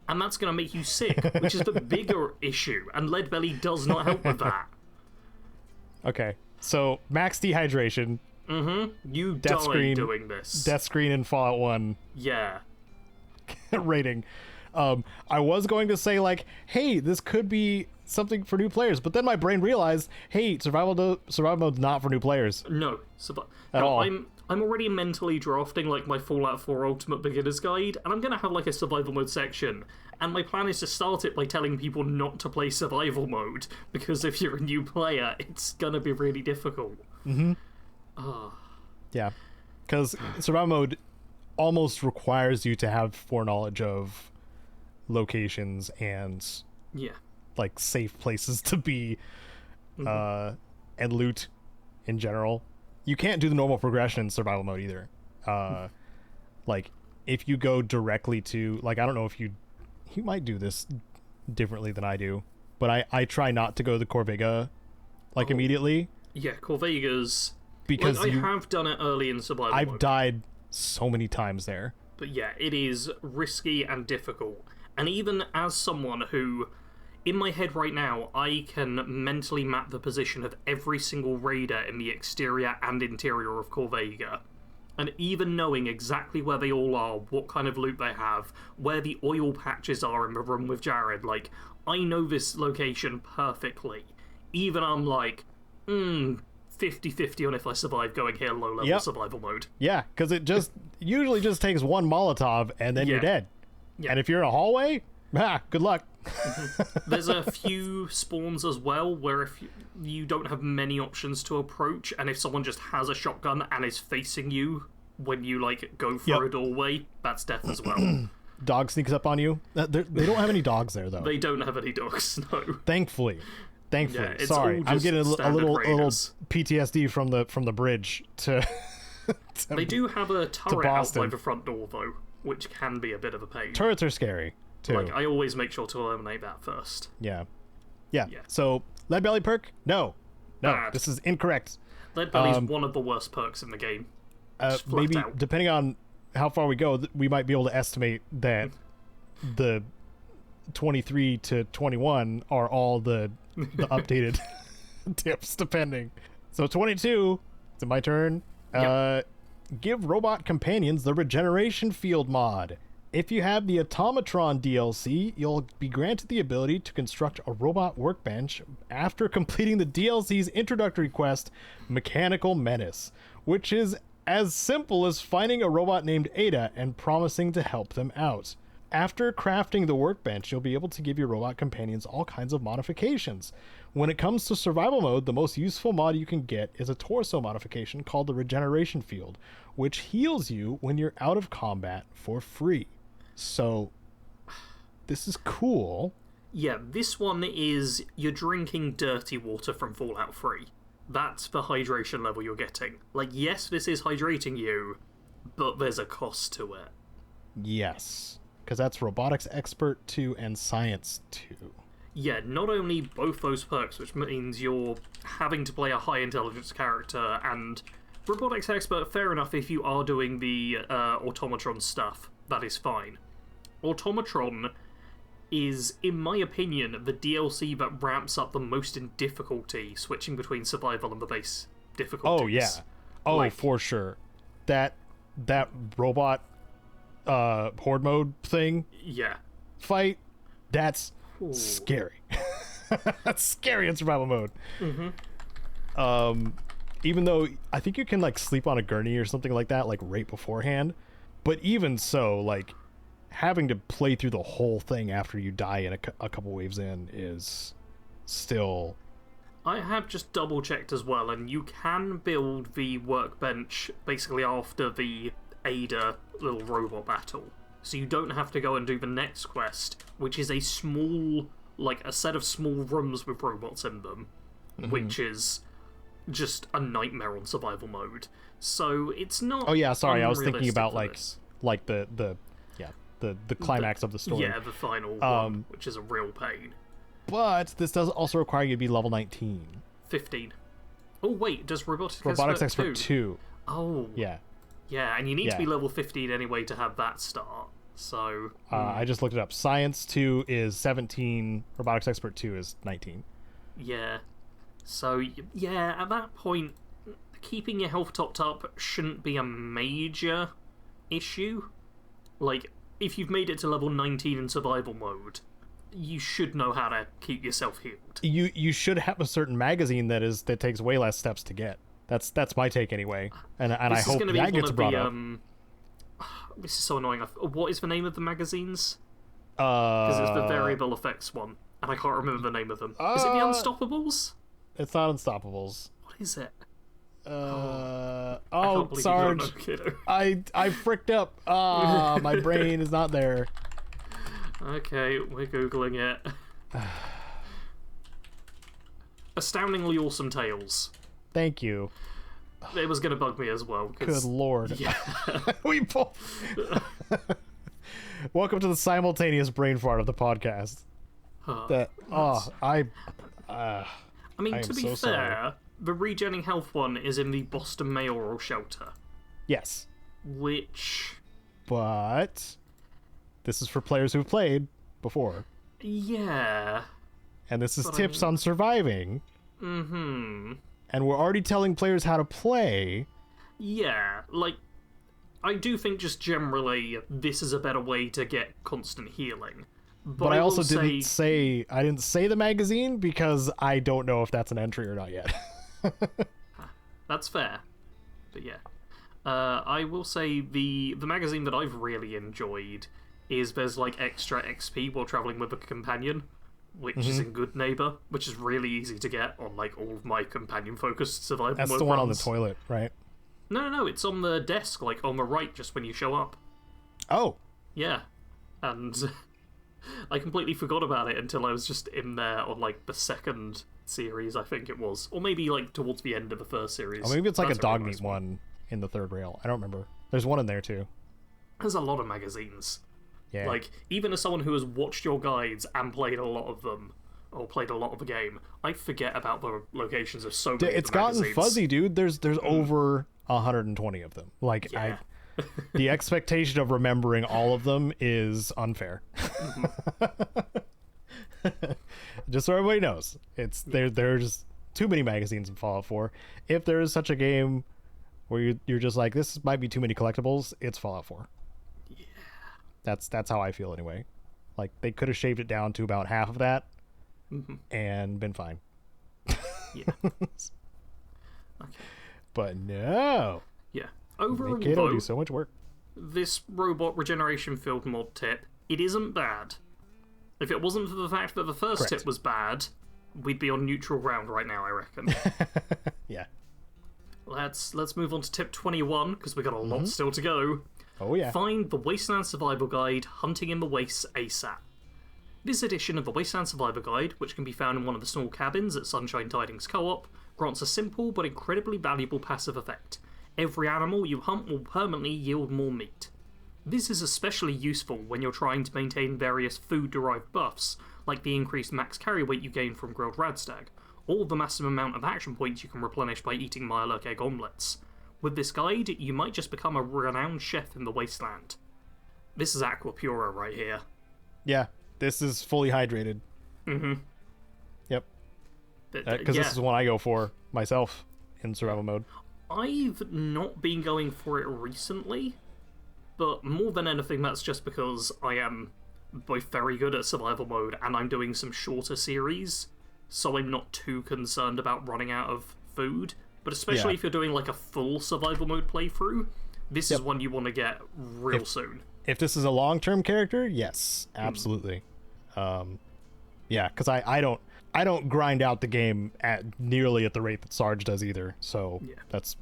And that's going to make you sick, which is the bigger issue. And lead belly does not help with that. Okay, so max dehydration. You die doing this. Death screen in Fallout 1. Yeah. Rating. I was going to say, like, hey, this could be something for new players, but then my brain realized, hey, survival mode's not for new players. No. At all. I'm already mentally drafting, like, my Fallout 4 Ultimate Beginner's Guide, and I'm going to have, like, a survival mode section. And my plan is to start it by telling people not to play survival mode, because if you're a new player, it's going to be really difficult. Yeah. Because survival mode almost requires you to have foreknowledge of locations and like safe places to be and loot in general. You can't do the normal progression in survival mode either. Like, if you go directly to, like, I don't know if you might do this differently than I do, but I try not to go to the Corvega, like, immediately. Yeah, Corvega's... Because I have done it early in survival mode. I've died so many times there. But yeah, it is risky and difficult. And even as someone who, in my head right now, I can mentally map the position of every single raider in the exterior and interior of Corvega. And even knowing exactly where they all are, what kind of loot they have, where the oil patches are in the room with Jared, like, I know this location perfectly. Even I'm like, 50-50 on if I survive going here low-level survival mode. Yeah, because it just usually just takes one Molotov and then you're dead. Yeah. And if you're in a hallway, good luck. There's a few spawns as well where if you don't have many options to approach, and if someone just has a shotgun and is facing you when you, like, go through a doorway, that's death as well. Dog sneaks up on you. They don't have any dogs there, though. They don't have any dogs, no. Thankfully. Yeah, Sorry, I'm getting a little PTSD from the bridge to they do have a turret out by the front door, though, which can be a bit of a pain. Turrets are scary, too. Like, I always make sure to eliminate that first. Yeah. So, Lead Belly perk? No. Bad. This is incorrect. Lead Belly is one of the worst perks in the game. Maybe, out. Depending on how far we go, we might be able to estimate that the 23 to 21 are all the updated tips, depending. So 22, it's my turn. Give robot companions the regeneration field mod. If you have the Automatron DLC, you'll be granted the ability to construct a robot workbench after completing the DLC's introductory quest, Mechanical Menace, which is as simple as finding a robot named Ada and promising to help them out. After crafting the workbench, you'll be able to give your robot companions all kinds of modifications. When it comes to survival mode, the most useful mod you can get is a torso modification called the Regeneration Field, which heals you when you're out of combat for free. So, this is cool. Yeah, this one is you're drinking dirty water from Fallout 3. That's the hydration level you're getting. Like, yes, this is hydrating you, but there's a cost to it. Yes. Because that's Robotics Expert 2 and Science 2. Yeah, not only both those perks, which means you're having to play a high intelligence character, and Robotics Expert, fair enough if you are doing the Automatron stuff, that is fine. Automatron is, in my opinion, the DLC that ramps up the most in difficulty, switching between survival and the base difficulties. Oh, yeah. Oh, like, for sure. That robot horde mode thing fight, that's scary. That's scary in survival mode. Even though I think you can, like, sleep on a gurney or something like that, like, right beforehand, but even so, like, having to play through the whole thing after you die in a couple waves in is still... I have just double checked as well, and you can build the workbench basically after the Ada little robot battle, so you don't have to go and do the next quest, which is a small, like, a set of small rooms with robots in them, which is just a nightmare on survival mode. So it's not... Oh yeah, sorry, I was thinking about like the climax of the story. Yeah, the final one, which is a real pain. But this does also require you to be level 19. 15. Oh wait, does Robotics Expert 2? Oh. Yeah. Yeah, and you need to be level 15 anyway to have that start. So... I just looked it up. Science 2 is 17, Robotics Expert 2 is 19. Yeah. So, yeah, at that point, keeping your health topped up shouldn't be a major issue. Like, if you've made it to level 19 in survival mode, you should know how to keep yourself healed. You should have a certain magazine that takes way less steps to get. That's my take anyway, and I hope that gets brought up. This is so annoying. What is the name of the magazines? Because it's the variable effects one, and I can't remember the name of them. Is it the Unstoppables? It's not Unstoppables. What is it? Sarge, I fricked up. My brain is not there. Okay, we're googling it. Astoundingly Awesome Tales. Thank you. It was going to bug me as well. Good lord. Yeah. We both... Welcome to the simultaneous brain fart of the podcast. I mean, to be fair, sorry. the regenning health one is in the Boston Mayoral Shelter. Yes. Which... But... This is for players who've played before. Yeah. And this is tips on surviving. Mm-hmm. And we're already telling players how to play. Yeah, like, I do think just generally this is a better way to get constant healing. But I also didn't say the magazine because I don't know if that's an entry or not yet. That's fair. But yeah. I will say the magazine that I've really enjoyed is there's like extra XP while traveling with a companion, which is in Good Neighbor, which is really easy to get on like all of my companion-focused survival mode. That's the one on the toilet, right? No, it's on the desk, like on the right, just when you show up. Oh. Yeah. And I completely forgot about it until I was just in there on like the second series, I think it was. Or maybe like towards the end of the first series. Or maybe it's like a dog meat one in the third rail. I don't remember. There's one in there too. There's a lot of magazines. Yeah. Like, even as someone who has watched your guides and played a lot of them, or played a lot of the game, I forget about the locations of so many It's of the gotten magazines. fuzzy, dude. There's over 120 of them. Like, Yeah. the expectation of remembering all of them is unfair. Just so everybody knows, there's too many magazines in Fallout 4. If there is such a game where you're just like, this might be too many collectibles, it's Fallout 4. Yeah. That's how I feel anyway. Like, they could have shaved it down to about half of that and been fine. Yeah. Okay. But no. Yeah. Overall, Caedo though, do so much work. this robot regeneration field mod tip, it isn't bad. If it wasn't for the fact that the first tip was bad, we'd be on neutral ground right now, I reckon. Yeah. Let's move on to tip 21, because we got a lot still to go. Oh yeah. Find the Wasteland Survival Guide, Hunting in the Wastes ASAP. This edition of the Wasteland Survival Guide, which can be found in one of the small cabins at Sunshine Tidings Co-op, grants a simple but incredibly valuable passive effect. Every animal you hunt will permanently yield more meat. This is especially useful when you're trying to maintain various food-derived buffs, like the increased max carry weight you gain from grilled radstag, or the massive amount of action points you can replenish by eating Mirelurk egg omelettes. With this guide, you might just become a renowned chef in the wasteland. This is Aqua Pura right here. Yeah, this is fully hydrated. Yep. Because this is one I go for myself in survival mode. I've not been going for it recently, but more than anything that's just because I am both very good at survival mode and I'm doing some shorter series, so I'm not too concerned about running out of food. But especially if you're doing like a full survival mode playthrough, this is one you want to get real soon. If this is a long-term character, yes, absolutely. Yeah, because I don't grind out the game at nearly at the rate that Sarge does either. So that's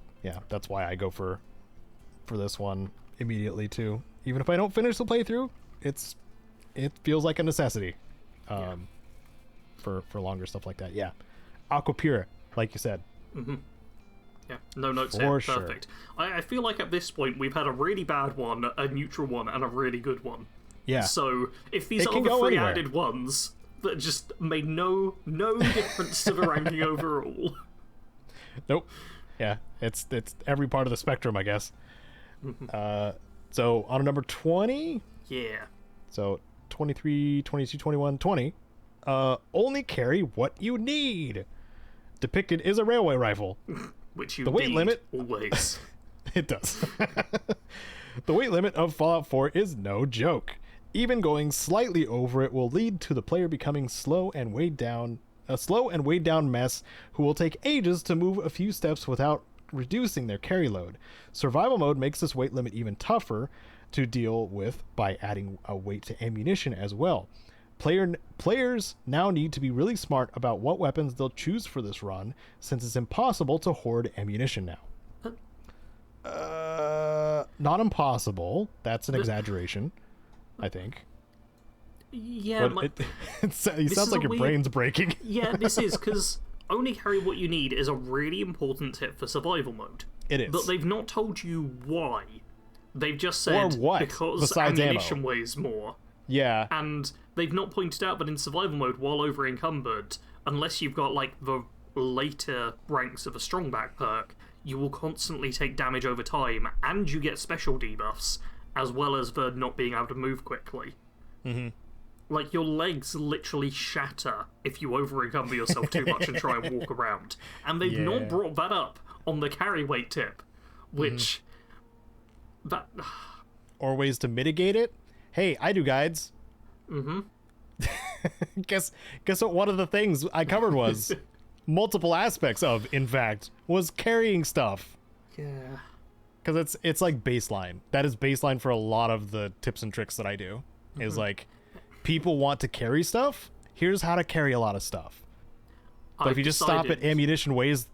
why I go for this one immediately too. Even if I don't finish the playthrough, it feels like a necessity. For longer stuff like that. Yeah, Aqua Pura, like you said. Yeah, no notes here. Perfect. I feel like at this point we've had a really bad one, a neutral one, and a really good one. Yeah. So if these are the three added ones that just made no difference to the ranking overall. Nope. Yeah, it's every part of the spectrum, I guess. So on number 20. Yeah. So 23, 22, 21, 20. Only carry what you need. Depicted is a railway rifle. Which you the weight limit always. It does. The weight limit of Fallout 4 is no joke. Even going slightly over it will lead to the player becoming a slow and weighed down mess who will take ages to move a few steps without reducing their carry load. Survival mode makes this weight limit even tougher to deal with by adding a weight to ammunition as well. Players now need to be really smart about what weapons they'll choose for this run, since it's impossible to hoard ammunition now. Not impossible. That's an exaggeration, I think. Yeah, it sounds like your brain's breaking. Yeah, this is because only carry what you need is a really important tip for survival mode. It is. But they've not told you why. They've just said, or what, because besides ammunition ammo. weighs more. Yeah. And they've not pointed out that in survival mode, while over encumbered, unless you've got like the later ranks of a strongback perk, you will constantly take damage over time, and you get special debuffs, as well as the not being able to move quickly. Mm-hmm. Like, your legs literally shatter if you over encumber yourself too much and try and walk around. And they've not brought that up on the carry weight tip, which... that... or ways to mitigate it. Hey, I do guides. Mm-hmm. Guess what one of the things I covered was? Multiple aspects of, in fact, was carrying stuff. Yeah. Because it's like baseline. That is baseline for a lot of the tips and tricks that I do. Is like, people want to carry stuff. Here's how to carry a lot of stuff. But if you just stop at ammunition weighs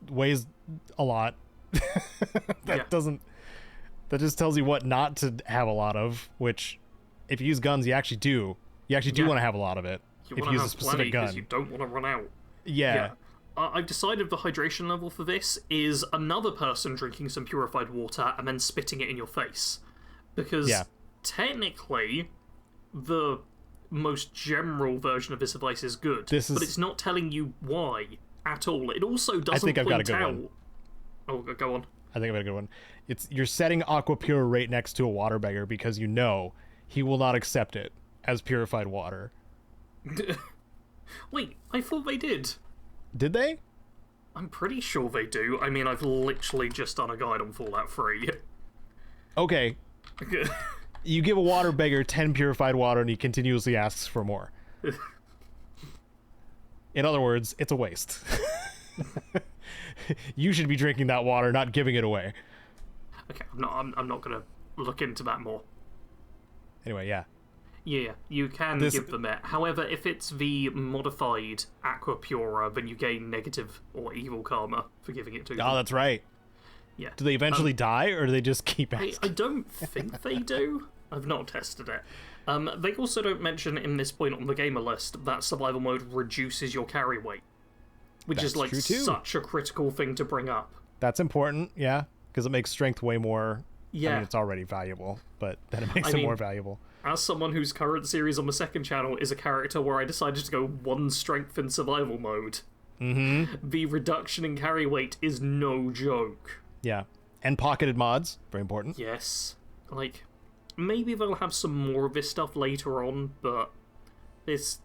a lot, that just tells you what not to have a lot of. Which, if you use guns, you actually do want to have a lot of it. You if you use a specific gun, you don't want to run out. Yeah. I've decided the hydration level for this is another person drinking some purified water and then spitting it in your face. Because technically, the most general version of this advice is good, but it's not telling you why at all. It also doesn't I think I've got a good out... one. Oh, go on. I think I've got a good one. You're setting Aqua Pure right next to a water beggar because you know he will not accept it as purified water. Wait, I thought they did. Did they? I'm pretty sure they do. I mean, I've literally just done a guide on Fallout 3. Okay. You give a water beggar 10 purified water and he continuously asks for more. In other words, it's a waste. You should be drinking that water, not giving it away. Okay, I'm not gonna look into that more. Anyway, yeah. Yeah, you can give them it. However, if it's the modified Aqua Pura, then you gain negative or evil karma for giving it to them. Oh, that's right. Yeah. Do they eventually die, or do they just keep asking? I don't think they do. I've not tested it. They also don't mention in this point on the gamer list that survival mode reduces your carry weight, which is like such a critical thing to bring up. That's important, yeah, because it makes strength way more. Yeah, I mean, it's already valuable, but then it makes it more valuable. As someone whose current series on the second channel is a character where I decided to go 1 strength in survival mode, the reduction in carry weight is no joke. Yeah, and pocketed mods, very important. Yes, like, maybe they'll have some more of this stuff later on, but this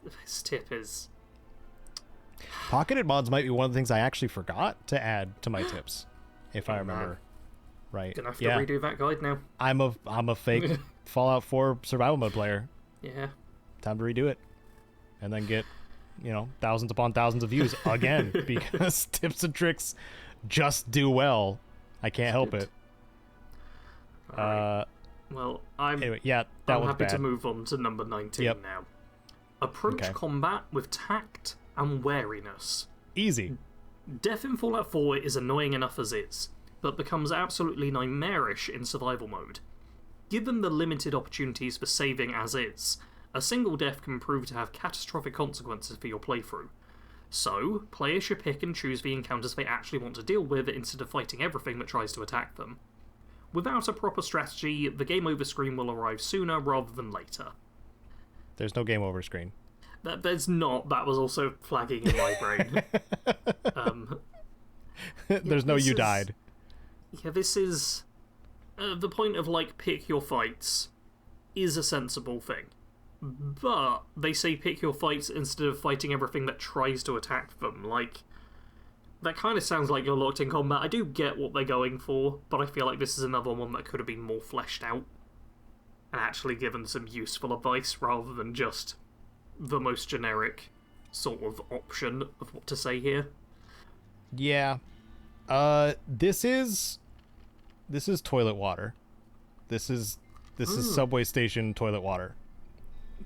tip is... Pocketed mods might be one of the things I actually forgot to add to my tips, if I remember right. Gonna have to redo that guide now. I'm a fake Fallout 4 survival mode player. Yeah. Time to redo it. And then get, thousands upon thousands of views again, because tips and tricks just do well. I can't help it. Right. Well, I'm happy to move on to number 19 now. Approach combat with tact and wariness. Easy. Death in Fallout 4 is annoying enough as is, but becomes absolutely nightmarish in survival mode. Given the limited opportunities for saving as is, a single death can prove to have catastrophic consequences for your playthrough. So, players should pick and choose the encounters they actually want to deal with instead of fighting everything that tries to attack them. Without a proper strategy, the game over screen will arrive sooner rather than later. There's no game over screen. There's not. That was also flagging in my brain. There's no you died. Yeah, this is... the point of, pick your fights is a sensible thing. But they say pick your fights instead of fighting everything that tries to attack them. That kind of sounds like you're locked in combat. I do get what they're going for, but I feel like this is another one that could have been more fleshed out and actually given some useful advice rather than just the most generic sort of option of what to say here. Yeah. This is toilet water. This is subway station toilet water.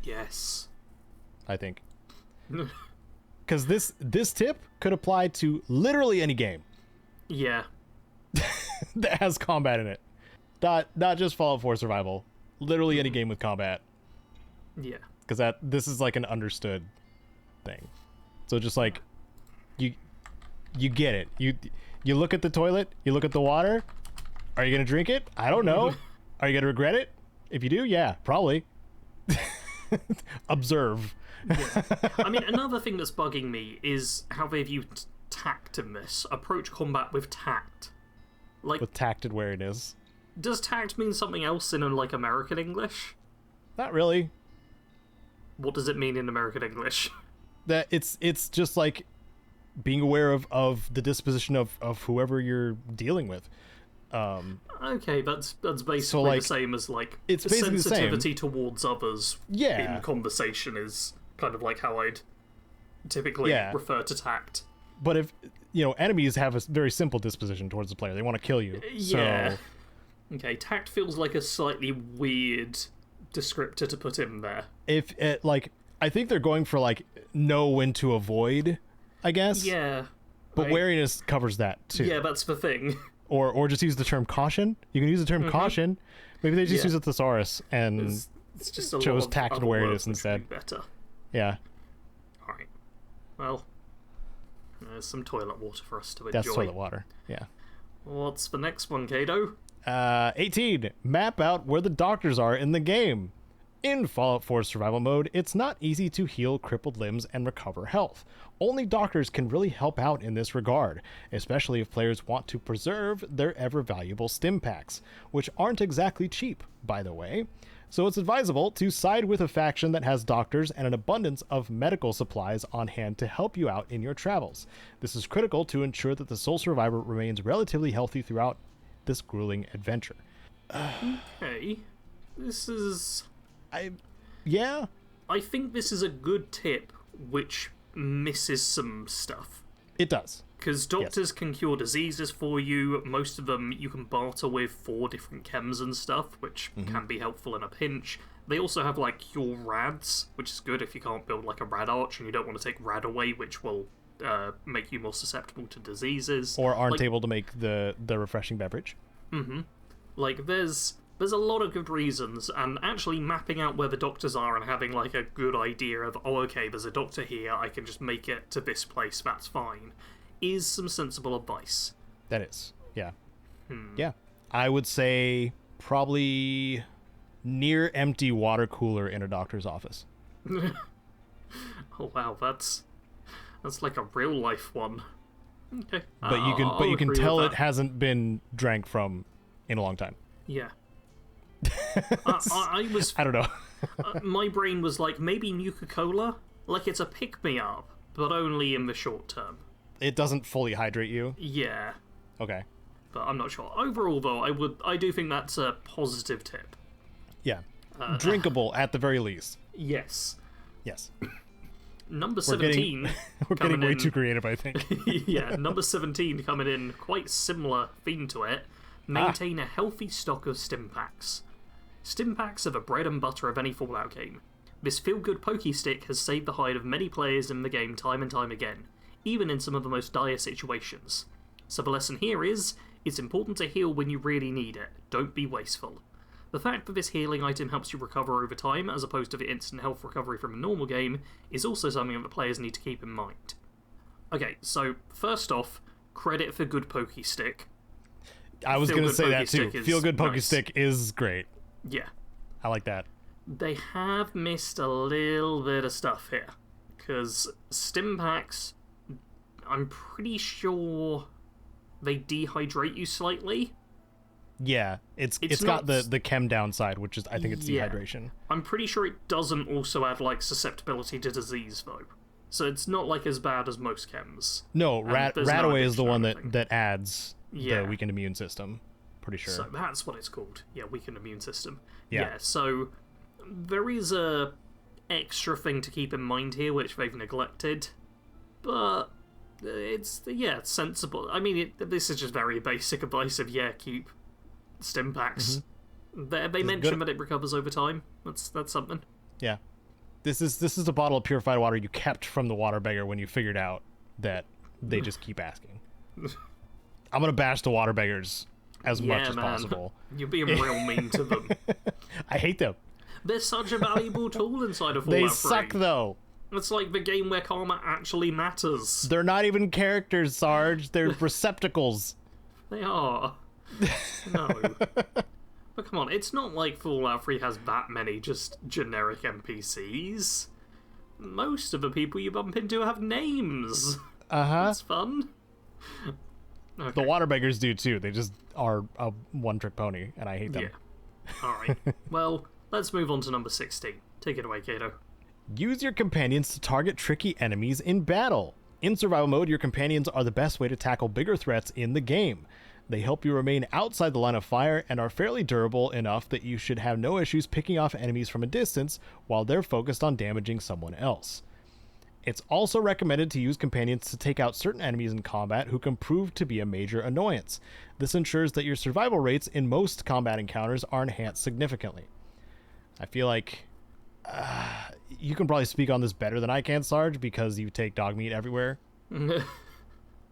Yes. I think. Because this tip could apply to literally any game. Yeah. That has combat in it. Not just Fallout 4 survival. Literally any game with combat. Yeah. Because this is like an understood thing. So just you you get it. You look at the toilet, you look at the water. Are you gonna drink it? I don't know. Are you gonna regret it? If you do, yeah, probably. Observe. Yeah. I mean, another thing that's bugging me is how they've used tact in this. Approach combat with tact. Like, with tact and wariness. Does tact mean something else in like American English? Not really. What does it mean in American English? That it's just like being aware of the disposition of whoever you're dealing with. Okay, that's basically so, like, the same as like it's basically sensitivity the same. Towards others Yeah. in conversation is kind of like how I'd typically refer to tact. But if enemies have a very simple disposition towards the player, they want to kill you. Yeah. So, okay, tact feels like a slightly weird descriptor to put in there. If it, like, I think they're going for like know when to avoid, I guess. Yeah. But wariness covers that too. Yeah, that's the thing. Or just use the term caution. You can use the term caution. Maybe they just use a thesaurus and it's just a chose lot of tact and other wariness words instead. Better. Yeah. All right. Well, there's some toilet water for us to enjoy. That's toilet water. Yeah. What's the next one, Caedo? 18. Map out where the doctors are in the game. In Fallout 4 survival mode, it's not easy to heal crippled limbs and recover health. Only doctors can really help out in this regard, especially if players want to preserve their ever-valuable stim packs, which aren't exactly cheap, by the way. So it's advisable to side with a faction that has doctors and an abundance of medical supplies on hand to help you out in your travels. This is critical to ensure that the sole survivor remains relatively healthy throughout this grueling adventure. Okay. This is... I think this is a good tip, which misses some stuff. It does. Because doctors can cure diseases for you. Most of them you can barter with for different chems and stuff, which can be helpful in a pinch. They also have, like, cure rads, which is good if you can't build, like, a rad arch and you don't want to take rad away, which will make you more susceptible to diseases. Or aren't able to make the refreshing beverage. Like, there's a lot of good reasons, and actually mapping out where the doctors are and having, like, a good idea of, oh, okay, there's a doctor here, I can just make it to this place, that's fine, is some sensible advice. That is, yeah. Yeah. I would say probably near empty water cooler in a doctor's office. Oh, wow, that's like a real life one. Okay. But you can tell it hasn't been drank from in a long time. Yeah. I don't know. My brain was like, maybe Nuka-Cola? Like, it's a pick-me-up, but only in the short term. It doesn't fully hydrate you? Yeah. Okay. But I'm not sure. Overall, though, I do think that's a positive tip. Yeah. Drinkable, at the very least. Yes. Yes. Number 17... We're getting way too creative, I think. Yeah, number 17 coming in quite similar theme to it. Maintain a healthy stock of stim packs. Stim packs are the bread and butter of any Fallout game. This feel-good pokey stick has saved the hide of many players in the game time and time again, even in some of the most dire situations. So the lesson here is, it's important to heal when you really need it. Don't be wasteful. The fact that this healing item helps you recover over time, as opposed to the instant health recovery from a normal game, is also something that players need to keep in mind. Okay, so first off, credit for good pokey stick. I was going to say that too. Feel good pokey stick is great. Yeah. I like that. They have missed a little bit of stuff here. Because stim packs, I'm pretty sure they dehydrate you slightly. Yeah, it's got the chem downside, which is, I think it's dehydration. I'm pretty sure it doesn't also add, like, susceptibility to disease, though. So it's not, like, as bad as most chems. No, Radaway is the one that adds the weakened immune system. Pretty sure. So that's what it's called. Yeah, weakened immune system. Yeah, so there is a extra thing to keep in mind here, which they've neglected. But it's sensible. I mean, this is just very basic advice of, keep stim packs. They mention that it recovers over time. That's something. Yeah. This is a bottle of purified water you kept from the water beggar when you figured out that they just keep asking. I'm gonna bash the water beggars as much as possible. You're being real mean to them. I hate them. They're such a valuable tool inside of Fallout 3. They suck, though. It's like the game where karma actually matters. They're not even characters, Sarge. They're receptacles. They are. No. But come on, it's not like Fallout 3 has that many just generic NPCs. Most of the people you bump into have names. It's fun. Okay. The water beggars do too. They just are a one-trick pony, and I hate them. Yeah. Alright. Well, let's move on to number 16. Take it away, Caedo. Use your companions to target tricky enemies in battle. In survival mode, your companions are the best way to tackle bigger threats in the game. They help you remain outside the line of fire and are fairly durable enough that you should have no issues picking off enemies from a distance while they're focused on damaging someone else. It's also recommended to use companions to take out certain enemies in combat who can prove to be a major annoyance. This ensures that your survival rates in most combat encounters are enhanced significantly. I feel like you can probably speak on this better than I can, Sarge, because you take dog meat everywhere.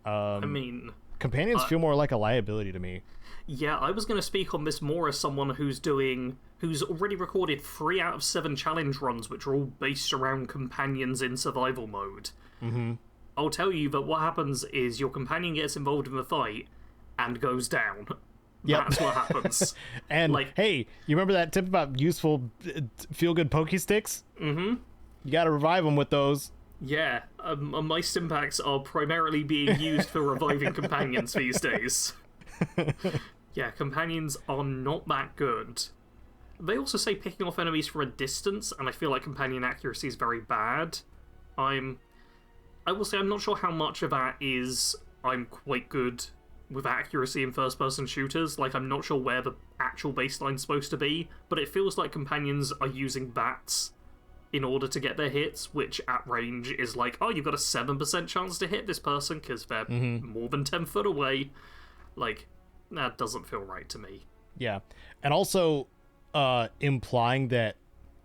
I mean... Companions feel more like a liability to me. Yeah, I was going to speak on this more as someone who's already recorded 3 out of 7 challenge runs, which are all based around companions in survival mode. Mm-hmm. I'll tell you that what happens is your companion gets involved in the fight and goes down. Yep. That's what happens. And, hey, you remember that tip about useful feel-good Poke Sticks? Mm-hmm. You gotta revive them with those. Yeah, my Stimpaks are primarily being used for reviving companions these days. Yeah, companions are not that good. They also say picking off enemies from a distance, and I feel like companion accuracy is very bad. I will say I'm not sure how much of that is I'm quite good with accuracy in first-person shooters. Like, I'm not sure where the actual baseline's supposed to be, but it feels like companions are using bats in order to get their hits, which at range is like, oh, you've got a 7% chance to hit this person because they're more than 10 foot away. Like, that doesn't feel right to me. Yeah. And also implying that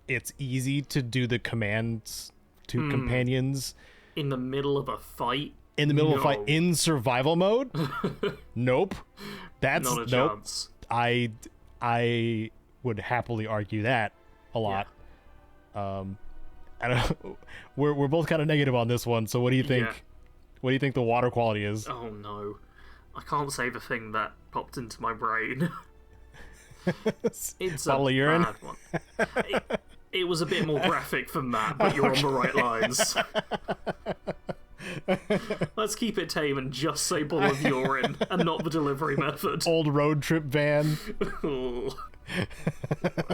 it's easy to do the commands to companions in the middle of a fight. In the middle of a fight in survival mode? Nope. That's not a chance. I would happily argue that a lot. Yeah. I don't. We're both kind of negative on this one. So what do you think? Yeah. What do you think the water quality is? Oh no, I can't say the thing that popped into my brain. It's bottle a of urine? Bad one. It was a bit more graphic than that, but you're on the right lines. Let's keep it tame and just say bottle of urine and not the delivery method. Old road trip van.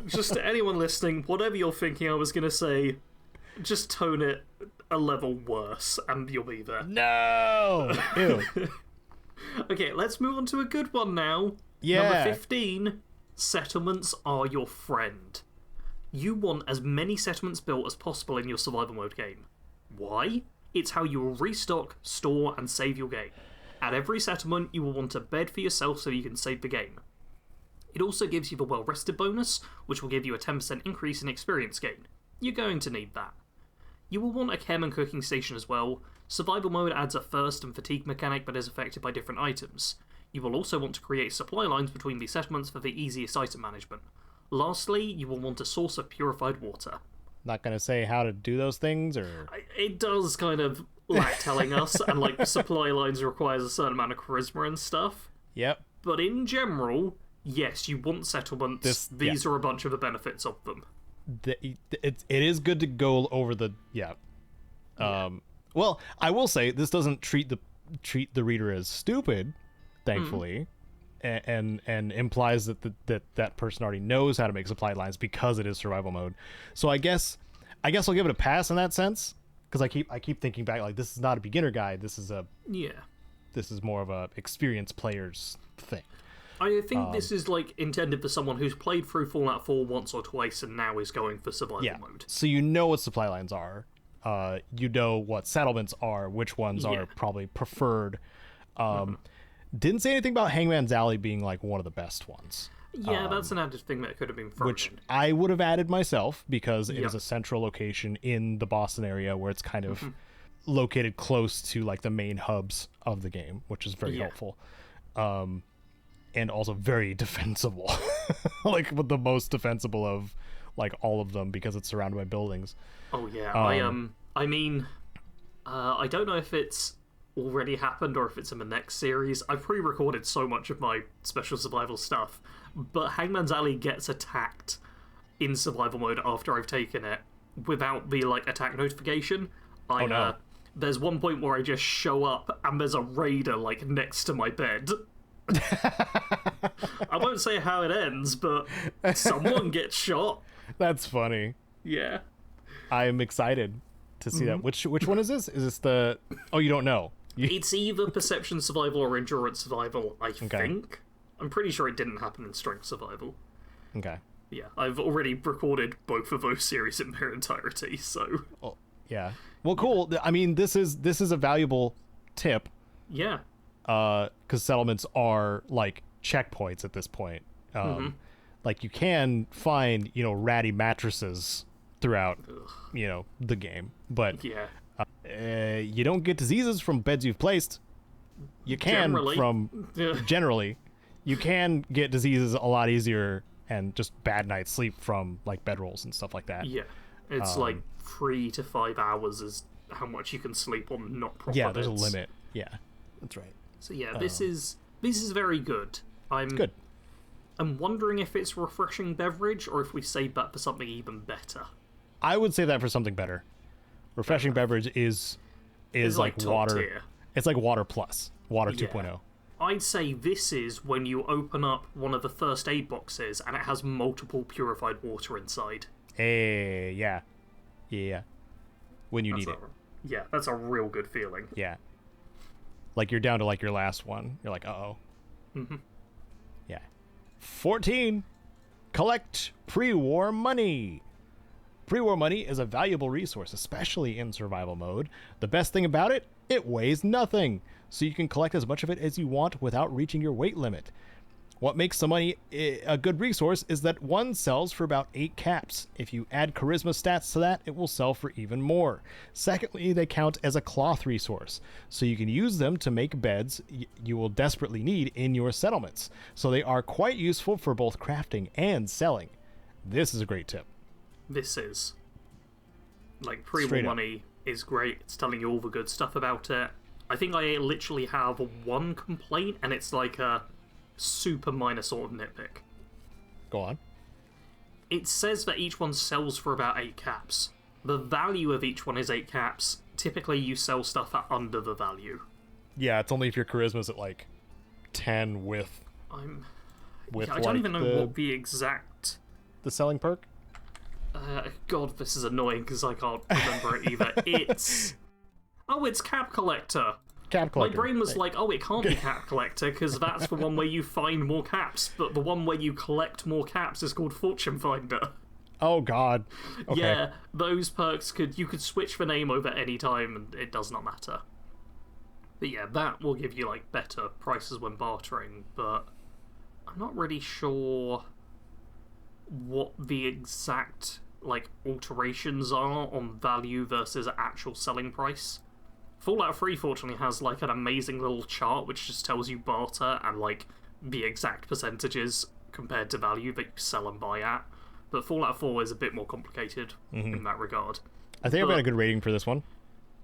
Just to anyone listening, whatever you're thinking I was going to say, just tone it a level worse and you'll be there. No! Ew. Okay, let's move on to a good one now. Yeah. Number 15, settlements are your friend. You want as many settlements built as possible in your survival mode game. Why? It's how you will restock, store, and save your game. At every settlement, you will want a bed for yourself so you can save the game. It also gives you the well-rested bonus, which will give you a 10% increase in experience gain. You're going to need that. You will want a chem and cooking station as well. Survival mode adds a thirst and fatigue mechanic but is affected by different items. You will also want to create supply lines between these settlements for the easiest item management. Lastly, you will want a source of purified water. Not going to say how to do those things, or... It does kind of lack telling us, and like supply lines requires a certain amount of charisma and stuff. Yep. But in general, yes, you want settlements. These are a bunch of the benefits of them. It is good to go over the... Yeah. Well, I will say, this doesn't treat the reader as stupid, thankfully. And implies that person already knows how to make supply lines because it is survival mode. So I guess I'll give it a pass in that sense, because I keep thinking back, like, this is not a beginner guide. This is more of a experienced player's thing. I think this is like intended for someone who's played through Fallout 4 once or twice and now is going for survival mode. So you know what supply lines are. You know what settlements are, which ones are probably preferred. Didn't say anything about Hangman's Alley being like one of the best ones. Yeah, that's an added thing that could have been thrown which in. I would have added myself because it is a central location in the Boston area where it's kind of located close to like the main hubs of the game, which is very helpful. And also very defensible. Like the most defensible of like all of them because it's surrounded by buildings. Oh yeah, I mean, I don't know if it's already happened or if it's in the next series. I've pre-recorded so much of my special survival stuff, but Hangman's Alley gets attacked in survival mode after I've taken it without the attack notification. Oh no. There's one point where I just show up and there's a raider next to my bed. I won't say how it ends, but someone gets shot. That's funny. Yeah. I'm excited to see that. Which one is this? Is this the... Oh, you don't know. It's either perception survival or endurance survival, I think. I'm pretty sure it didn't happen in strength survival. Okay. Yeah, I've already recorded both of those series in their entirety, so... Oh, yeah. Well, cool. I mean, this is a valuable tip. Yeah. Because settlements are, checkpoints at this point. You can find, ratty mattresses throughout, the game. But... Yeah. You don't get diseases from beds you've placed. You can generally. You can get diseases a lot easier and just bad night's sleep from bedrolls and stuff like that. Yeah, it's 3 to 5 hours is how much you can sleep on not proper Yeah, beds. there's a limit. Yeah, that's right. So yeah, this is very good. Good. I'm wondering if it's refreshing beverage or if we save that for something even better. I would save that for something better. Refreshing beverage is like water. Tier. It's like water plus. Water 2.0. I'd say this is when you open up one of the first aid boxes and it has multiple purified water inside. Hey, yeah. When you need it. Yeah, that's a real good feeling. Yeah. You're down to your last one. You're like, uh-oh. Mm-hmm. Yeah. 14. Collect pre-war money. Pre-war money is a valuable resource, especially in survival mode. The best thing about it, it weighs nothing, so you can collect as much of it as you want without reaching your weight limit. What makes the money a good resource is that one sells for about 8 caps. If you add charisma stats to that, it will sell for even more. Secondly, they count as a cloth resource, so you can use them to make beds you will desperately need in your settlements. So they are quite useful for both crafting and selling. This is a great tip. This is. Pre-war money is great. It's telling you all the good stuff about it. I think I literally have one complaint, and it's a super minor sort of nitpick. Go on. It says that each one sells for about 8 caps. The value of each one is 8 caps. Typically, you sell stuff at under the value. Yeah, it's only if your charisma's at 10 with... I don't even know what the exact... The selling perk? God, this is annoying because I can't remember it either. It's Cap Collector. Cap Collector. My brain was it can't be Cap Collector because that's the one where you find more caps, but the one where you collect more caps is called Fortune Finder. Oh God. Okay. Yeah, those perks you could switch the name over any time and it does not matter. But yeah, that will give you better prices when bartering, but I'm not really sure what the exact alterations are on value versus actual selling price. Fallout 3 fortunately has an amazing little chart which just tells you barter and the exact percentages compared to value that you sell and buy at. But Fallout 4 is a bit more complicated in that regard. I think I've got a good rating for this one.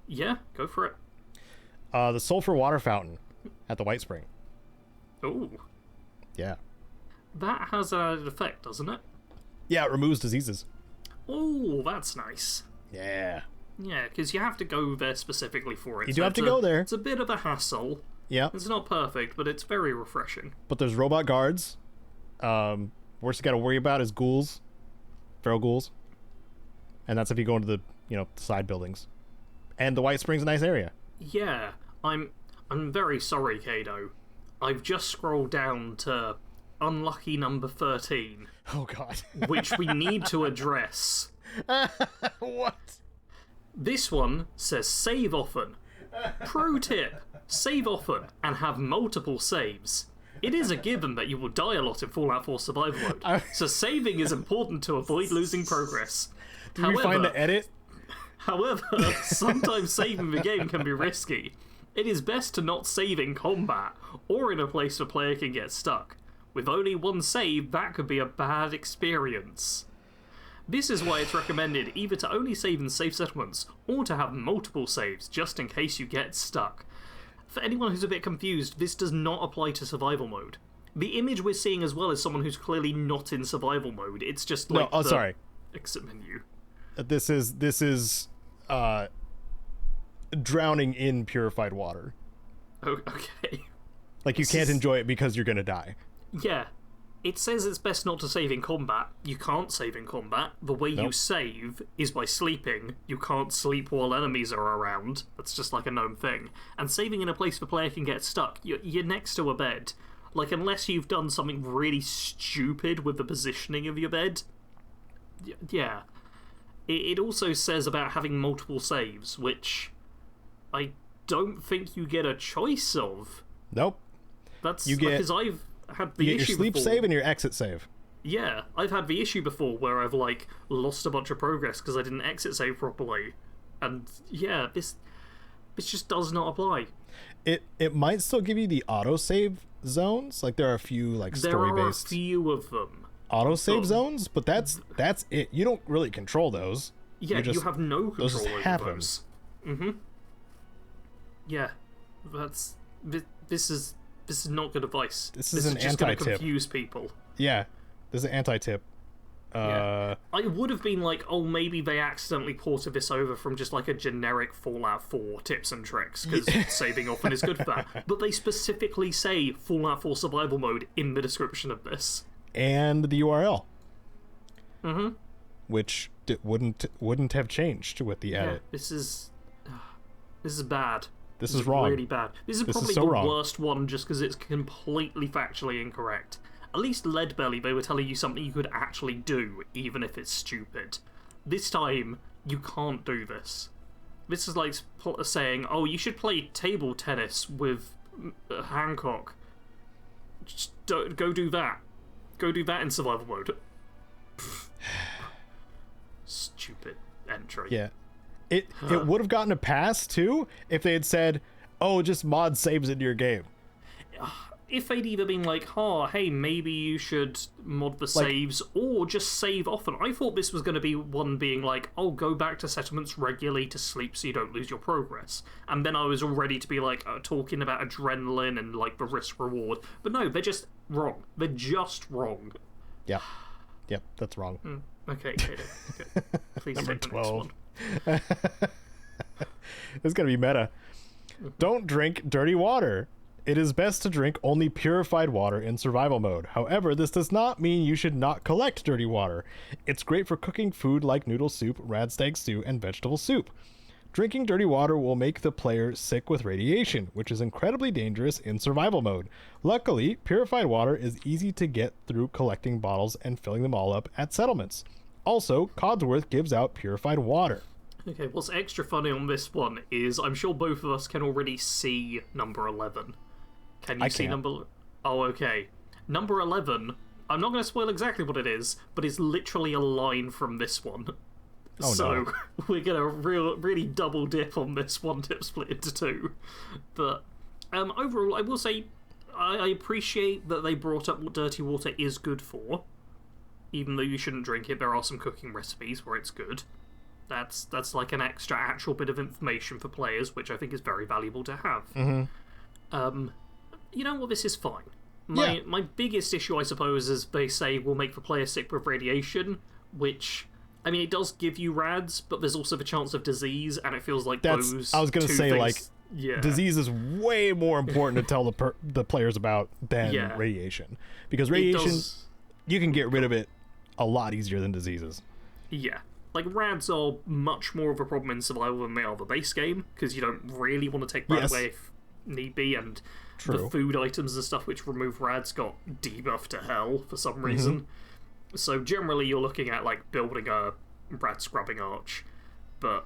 Yeah, go for it. The sulfur water fountain at the White Spring. Ooh. Yeah. That has an added effect, doesn't it? Yeah, it removes diseases. Oh, that's nice. Yeah. Yeah, because you have to go there specifically for it. You do have to go there. It's a bit of a hassle. Yeah. It's not perfect, but it's very refreshing. But there's robot guards. Worst you got to worry about is ghouls. Feral ghouls. And that's if you go into the, side buildings. And the White Spring's a nice area. Yeah. I'm very sorry, Caedo. I've just scrolled down to unlucky number 13. Oh, God. Which we need to address. What? This one says save often. Pro tip, save often and have multiple saves. It is a given that you will die a lot in Fallout 4 survival mode, so saving is important to avoid losing progress. Did we find the edit? However, sometimes saving the game can be risky. It is best to not save in combat, or in a place the player can get stuck. With only one save, that could be a bad experience. This is why it's recommended either to only save in safe settlements, or to have multiple saves, just in case you get stuck. For anyone who's a bit confused, this does not apply to survival mode. The image we're seeing as well is someone who's clearly not in survival mode. It's just like sorry. Exit menu. This is drowning in purified water. Oh, okay. Like, you can't enjoy it because you're gonna die. Yeah. It says it's best not to save in combat. You can't save in combat. The way you save is by sleeping. You can't sleep while enemies are around. That's just like a known thing. And saving in a place the player can get stuck, you're next to a bed. Like, unless you've done something really stupid with the positioning of your bed. Yeah. It also says about having multiple saves, which don't think you get a choice of. Nope. That's because I've had the issue your sleep before. save and your exit save. Yeah, I've had the issue before where I've lost a bunch of progress because I didn't exit save properly, and yeah, this just does not apply. It might still give you the autosave zones. Like, there are a few story based. There are a few of them. Autosave zones, but that's it. You don't really control those. Yeah, you have no control over those. Mm-hmm. Yeah, this is not good advice. This is an just going anti-tip. to confuse people. Yeah, this is an anti-tip. I would have been like, oh, maybe they accidentally ported this over from just like a generic Fallout 4 tips and tricks, because saving often is good for that. But they specifically say Fallout 4 survival mode in the description of this. And the URL. Mm-hmm. Which wouldn't have changed with the edit. This is bad. This is wrong. Really bad. This is probably the worst one just because it's completely factually incorrect. At least Leadbelly, they were telling you something you could actually do, even if it's stupid. This time, you can't do this. This is like saying, oh, you should play table tennis with Hancock. Just go do that. Go do that in survival mode. Stupid entry. Yeah. It would have gotten a pass, too, if they had said, oh, just mod saves into your game. If they'd either been like, oh, hey, maybe you should mod the saves, or just save often. I thought this was going to be one being like, oh, go back to settlements regularly to sleep so you don't lose your progress. And then I was all ready to be like, talking about adrenaline and like the risk reward. But no, they're just wrong. They're just wrong. Yeah. Yep, that's wrong. Okay, Caedo. Okay. Please Number take the 12. next one. It's gonna be meta. Don't drink dirty water. It is best to drink only purified water in survival mode. However, this does not mean you should not collect dirty water. It's great for cooking food like noodle soup, radstag stew, and vegetable soup. Drinking dirty water will make the player sick with radiation, which is incredibly dangerous in survival mode. Luckily, purified water is easy to get through collecting bottles and filling them all up at settlements. Also, Codsworth gives out purified water. Okay, what's extra funny on this one is I'm sure both of us can already see number 11. Can you see number... Oh, okay. Number 11, I'm not going to spoil exactly what it is, but it's literally a line from this one. Oh, so, no. we're going to really double dip on this one tip split into two. But overall, I will say I appreciate that they brought up what dirty water is good for. Even though you shouldn't drink it, there are some cooking recipes where it's good. That's like an extra actual bit of information for players, which I think is very valuable to have. Mm-hmm. You know what? This is fine. My biggest issue, I suppose, is they say will make the player sick with radiation, which, I mean, it does give you rads, but there's also the chance of disease, and it feels like those. I was going to say, things, like, disease is way more important to tell the players about than radiation, because radiation, you can get rid of it a lot easier than diseases. Yeah. Like, rads are much more of a problem in survival than they are the base game, because you don't really want to take rad away if need be, and the food items and stuff which remove rads got debuffed to hell for some reason. So generally you're looking at, like, building a rad scrubbing arch, but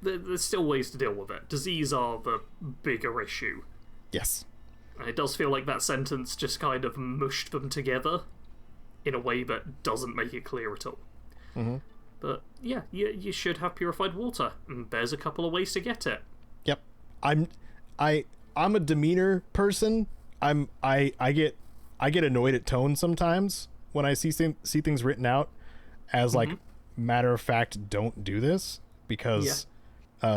there's still ways to deal with it. Disease are the bigger issue. Yes. And it does feel like that sentence just kind of mushed them together in a way that doesn't make it clear at all. But yeah, you should have purified water, and there's a couple of ways to get it. Yep. I'm a demeanor person. I get annoyed at tone sometimes when I see things written out as like matter of fact don't do this, because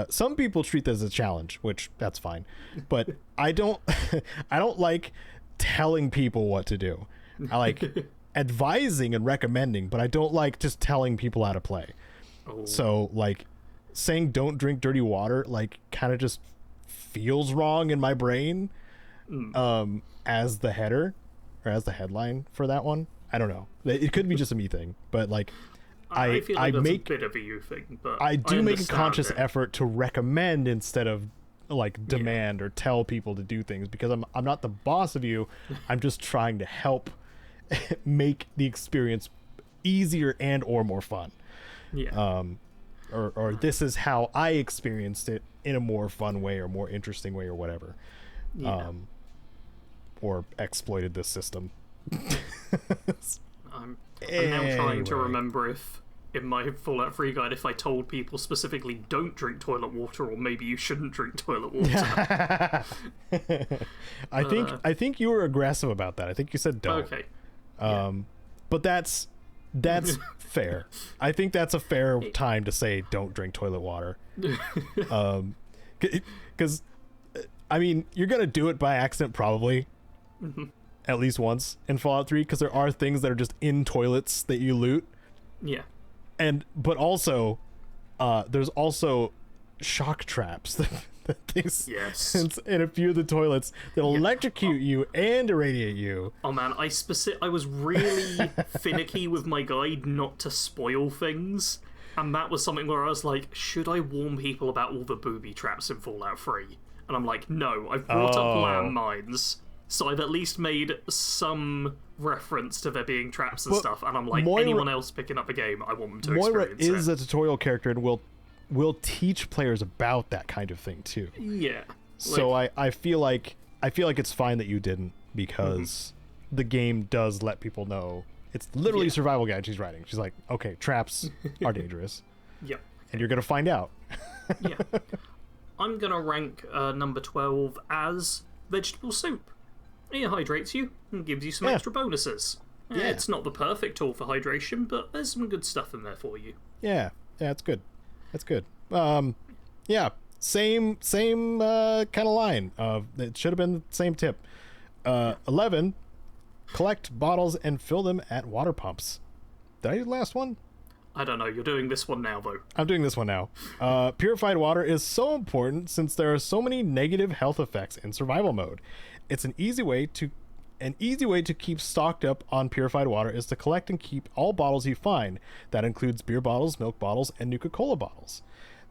some people treat this as a challenge, which that's fine, but I don't I don't like telling people what to do. I like advising and recommending, but I don't like just telling people how to play. So like saying don't drink dirty water like kind of just feels wrong in my brain as the header or as the headline for that one. I don't know, it could be just a me thing, but like I feel like that's a bit of a you thing, but I do make a conscious effort to recommend instead of like demand or tell people to do things, because I'm not the boss of you. I'm just trying to help make the experience easier and or more fun. Or this is how I experienced it in a more fun way or more interesting way or whatever. Or exploited this system. I'm now trying to remember if in my Fallout 3 guide if I told people specifically don't drink toilet water, or maybe you shouldn't drink toilet water. I think you were aggressive about that. I think you said don't. Okay. But that's fair. I think that's a fair time to say don't drink toilet water. Because I mean, you're gonna do it by accident probably. At least once in Fallout 3, because there are things that are just in toilets that you loot. But also there's also shock traps that things in a few of the toilets that'll electrocute you and irradiate you. Oh man, I was really finicky with my guide not to spoil things, and that was something where I was like, should I warn people about all the booby traps in Fallout 3? And I'm like, no, I've brought up landmines, so I've at least made some reference to there being traps and stuff, and I'm like, anyone else picking up a game, I want them to Moira experience it. Moira is a tutorial character and will teach players about that kind of thing too. So I feel like it's fine that you didn't, because the game does let people know. It's literally a survival guide she's writing. She's like, okay, traps are dangerous. And you're gonna find out. I'm gonna rank number 12 as vegetable soup. It hydrates you and gives you some extra bonuses. It's not the perfect tool for hydration, but there's some good stuff in there for you. Yeah, it's good. That's good. Same kind of line. It should have been the same tip. 11, collect bottles and fill them at water pumps. Did I do the last one? I don't know. You're doing this one now, though. I'm doing this one now. Purified water is so important since there are so many negative health effects in survival mode. It's an easy way to keep stocked up on purified water is to collect and keep all bottles you find. That includes beer bottles, milk bottles, and Nuka-Cola bottles.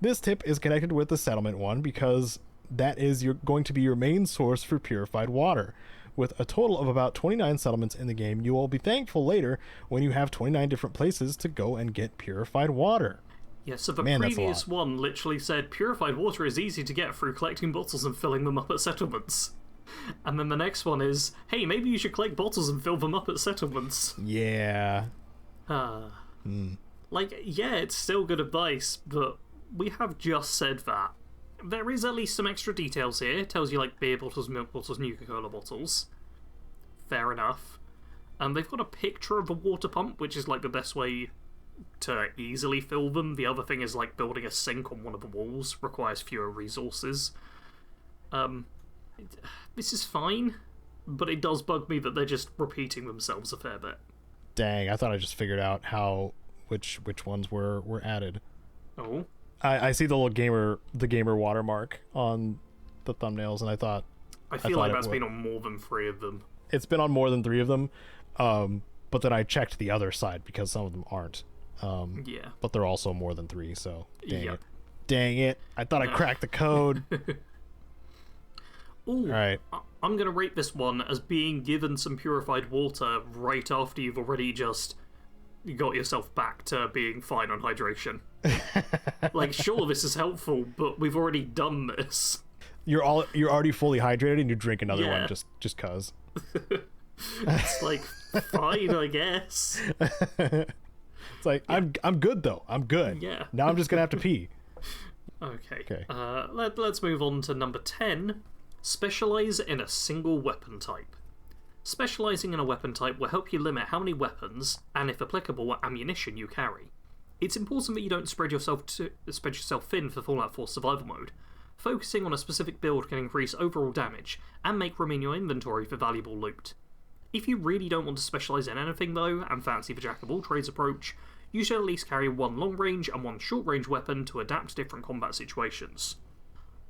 This tip is connected with the settlement one because that is going to be your main source for purified water. With a total of about 29 settlements in the game, you will be thankful later when you have 29 different places to go and get purified water. Yeah, so the previous one literally said purified water is easy to get through collecting bottles and filling them up at settlements. And then the next one is, hey, maybe you should collect bottles and fill them up at settlements. Yeah. It's still good advice, but we have just said that. There is at least some extra details here. It tells you, like, beer bottles, milk bottles, Nuka-Cola bottles. Fair enough. They've got a picture of a water pump, which is, like, the best way to easily fill them. The other thing is, like, building a sink on one of the walls requires fewer resources. This is fine, but it does bug me that they're just repeating themselves a fair bit. Dang, I thought I just figured out which ones were added. Oh. I see the little gamer watermark on the thumbnails, and I feel like that's been on more than 3 of them. It's been on more than 3 of them, but then I checked the other side because some of them aren't. But they're also more than 3, so dang it. I thought I cracked the code. Ooh, right. I'm going to rate this one as being given some purified water right after you've already just got yourself back to being fine on hydration. Like, sure, this is helpful, but we've already done this. You're already fully hydrated and you drink another one just cuz. It's like, fine, I guess. It's like, I'm good though. I'm good. Yeah. Now I'm just going to have to pee. Okay. Let's move on to number 10. Specialize in a single weapon type. Specializing in a weapon type will help you limit how many weapons, and if applicable, ammunition you carry. It's important that you don't spread yourself thin for Fallout 4 survival mode. Focusing on a specific build can increase overall damage, and make room in your inventory for valuable loot. If you really don't want to specialise in anything though, and fancy the jack-of-all-trades approach, you should at least carry one long-range and one short-range weapon to adapt to different combat situations.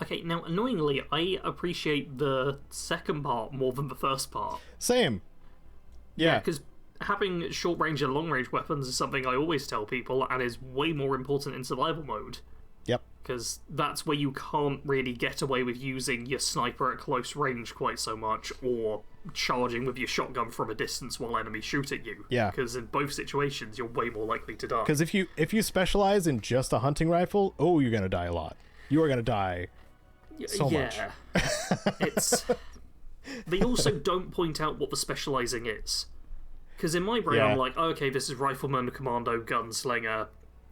Okay, now annoyingly, I appreciate the second part more than the first part. Same. Yeah, because having short-range and long-range weapons is something I always tell people, and is way more important in survival mode. Yep. Because that's where you can't really get away with using your sniper at close range quite so much, or charging with your shotgun from a distance while enemies shoot at you. Yeah. Because in both situations, you're way more likely to die. Because if you specialize in just a hunting rifle, oh, you're gonna die a lot. You are gonna die so much. It's... They also don't point out what the specializing is. Because in my brain, I'm like, oh, okay, this is rifleman, commando, gunslinger,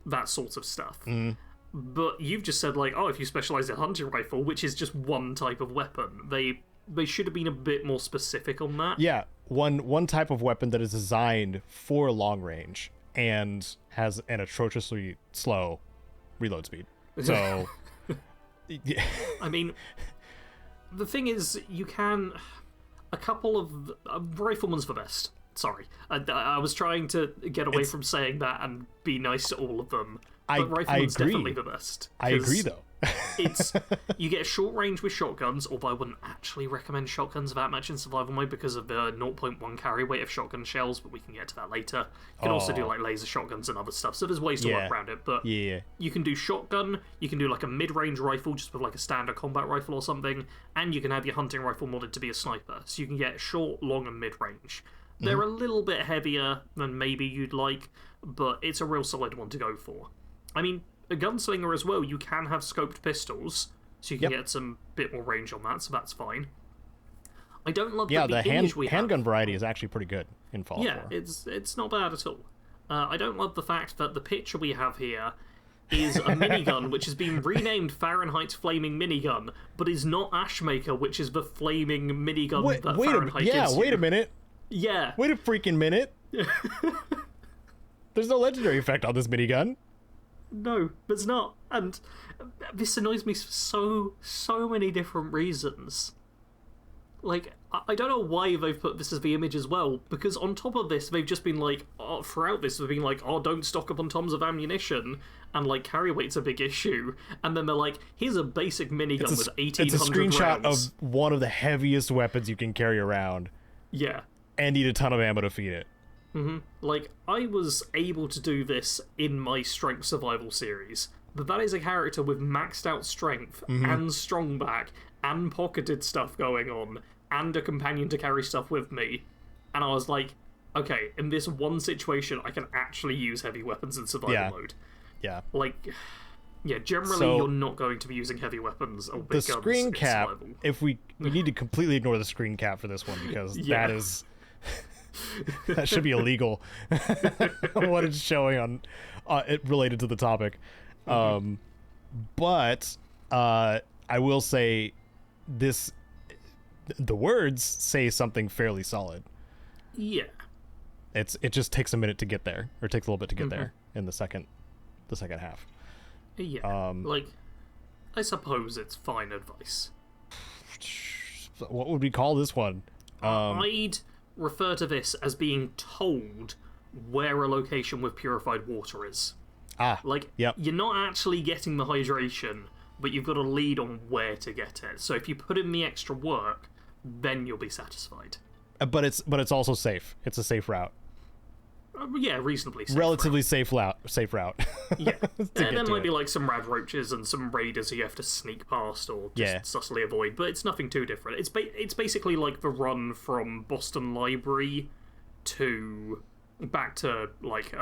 that sort of stuff. But you've just said, like, oh, if you specialize in hunting rifle, which is just one type of weapon. They should have been a bit more specific on that. Yeah, one type of weapon that is designed for long range and has an atrociously slow reload speed. So, yeah. I mean, the thing is, you can... A couple of... Rifleman's the best. Sorry. I was trying to get away from saying that and be nice to all of them. But Rifleman's definitely the best. I agree, though. You get short range with shotguns, although I wouldn't actually recommend shotguns that much in survival mode because of the 0.1 carry weight of shotgun shells, but we can get to that later. You can also do like laser shotguns and other stuff, so there's ways to work around it. But you can do shotgun, you can do like a mid-range rifle just with like a standard combat rifle or something, and you can have your hunting rifle modded to be a sniper, so you can get short, long, and mid-range. They're a little bit heavier than maybe you'd like, but it's a real solid one to go for. I mean, a gunslinger as well, you can have scoped pistols, so you can get some bit more range on that, so that's fine. I don't love that the handgun variety is actually pretty good in Fallout 4. Yeah, it's not bad at all. I don't love the fact that the picture we have here is a minigun which has been renamed Fahrenheit's Flaming Minigun, but is not Ashmaker, which is the flaming minigun that Fahrenheit gives you. Wait a minute. Yeah. Wait a freaking minute. There's no legendary effect on this minigun. No, there's not. And this annoys me for so many different reasons. Like, I don't know why they've put this as the image as well, because on top of this, they've just been like, throughout this, they've been like, oh, don't stock up on tons of ammunition, and like, carry weight's a big issue. And then they're like, here's a basic minigun with 1,800 rounds. It's a screenshot of one of the heaviest weapons you can carry around. Yeah. And need a ton of ammo to feed it. Like, I was able to do this in my Strength Survival series, but that is a character with maxed out strength, and strong back, and pocketed stuff going on, and a companion to carry stuff with me. And I was like, okay, in this one situation, I can actually use heavy weapons in survival mode. Yeah. Like, yeah, generally you're not going to be using heavy weapons or big guns in survival. The screen cap, if we need to completely ignore the screen cap for this one, because that is... that should be illegal. What it's showing on it related to the topic. But I will say this: the words say something fairly solid. Yeah. It just takes a minute to get there, or it takes a little bit to get there in the second half. Yeah. Like, I suppose it's fine advice. What would we call this one? I'd refer to this as being told where a location with purified water is. You're not actually getting the hydration, but you've got a lead on where to get it. So if you put in the extra work, then you'll be satisfied. But it's also safe. It's a safe route. Yeah, reasonably safe. Relatively safe route. Yeah. And there might be like some rad roaches and some raiders who you have to sneak past or just subtly avoid, but it's nothing too different. It's basically like the run from Boston Library back to like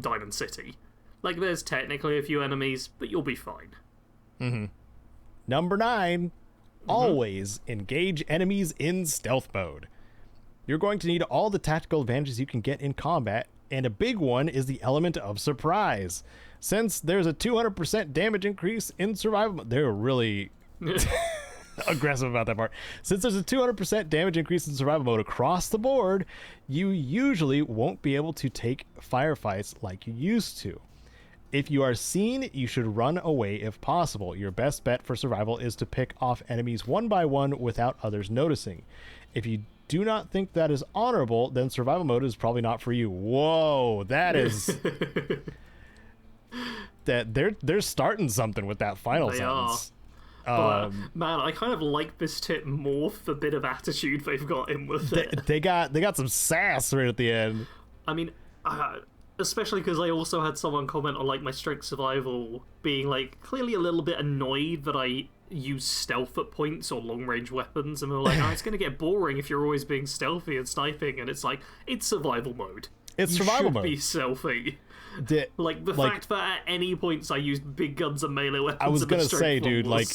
Diamond City. Like, there's technically a few enemies, but you'll be fine. Number 9, always engage enemies in stealth mode. You're going to need all the tactical advantages you can get in combat, and a big one is the element of surprise. Since there's a 200% damage increase in survival mode, they're really aggressive about that part. Since there's a 200% damage increase in survival mode across the board, you usually won't be able to take firefights like you used to. If you are seen, you should run away if possible. Your best bet for survival is to pick off enemies one by one without others noticing. If you do not think that is honorable, then survival mode is probably not for you. Whoa, that is... that they're starting something with that final sentence. But, man, I kind of like this tip more for the bit of attitude they've got in with it. They got some sass right at the end. I mean, especially because I also had someone comment on, like, my strength survival being, like, clearly a little bit annoyed that I use stealth at points or long-range weapons, and they're like, it's going to get boring if you're always being stealthy and sniping, and it's like, it's survival mode. It's survival mode. You should be stealthy. Like, the fact that at any points I use big guns and melee weapons... I was going to say, dude, like,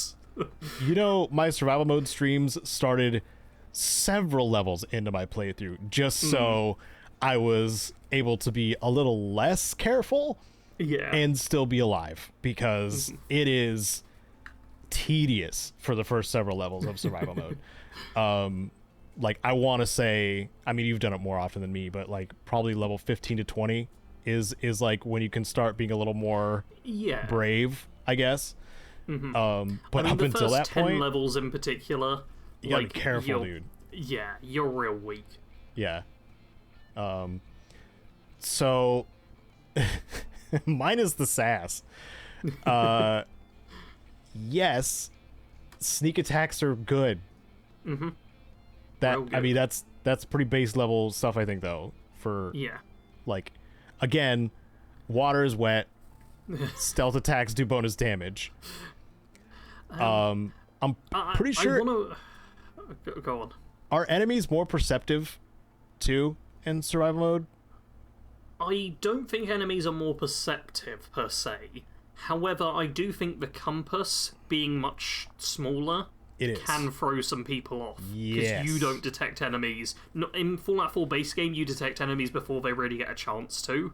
you know, my survival mode streams started several levels into my playthrough, just so I was able to be a little less careful and still be alive, because it is tedious for the first several levels of survival mode. Like, I want to say, I mean, you've done it more often than me, but like probably level 15 to 20 is like when you can start being a little more brave, I guess. But I mean, up until that 10 point, levels in particular, you gotta be careful, dude. Yeah, you're real weak. Yeah. So minus the sass. Yes, sneak attacks are good. That I mean, that's pretty base level stuff, I think, though. For like, again, water is wet. Stealth attacks do bonus damage. I'm pretty sure. Go on. Are enemies more perceptive too in survival mode? I don't think enemies are more perceptive per se. However, I do think the compass being much smaller can throw some people off. Because you don't detect enemies. In Fallout 4 base game, you detect enemies before they really get a chance to.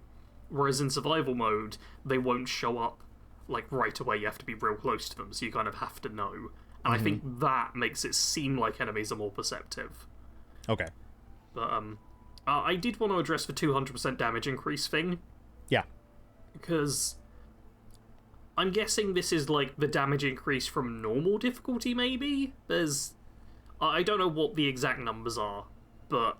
Whereas in survival mode, they won't show up like right away. You have to be real close to them, so you kind of have to know. And I think that makes it seem like enemies are more perceptive. Okay. But I did want to address the 200% damage increase thing. Yeah. Because I'm guessing this is like the damage increase from normal difficulty, maybe? I don't know what the exact numbers are, but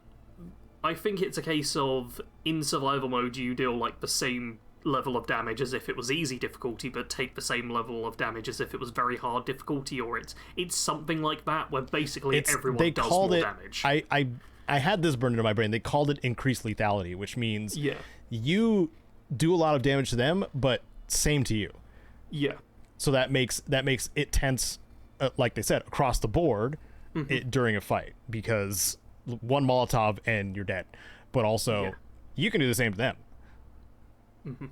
I think it's a case of, in survival mode, you deal like the same level of damage as if it was easy difficulty, but take the same level of damage as if it was very hard difficulty, or it's something like that, where basically everyone does more damage. I had this burned into my brain. They called it increased lethality, which means you do a lot of damage to them, but same to you. Yeah. So that makes it tense, like they said, across the board during a fight, because one Molotov and you're dead. But also, you can do the same to them.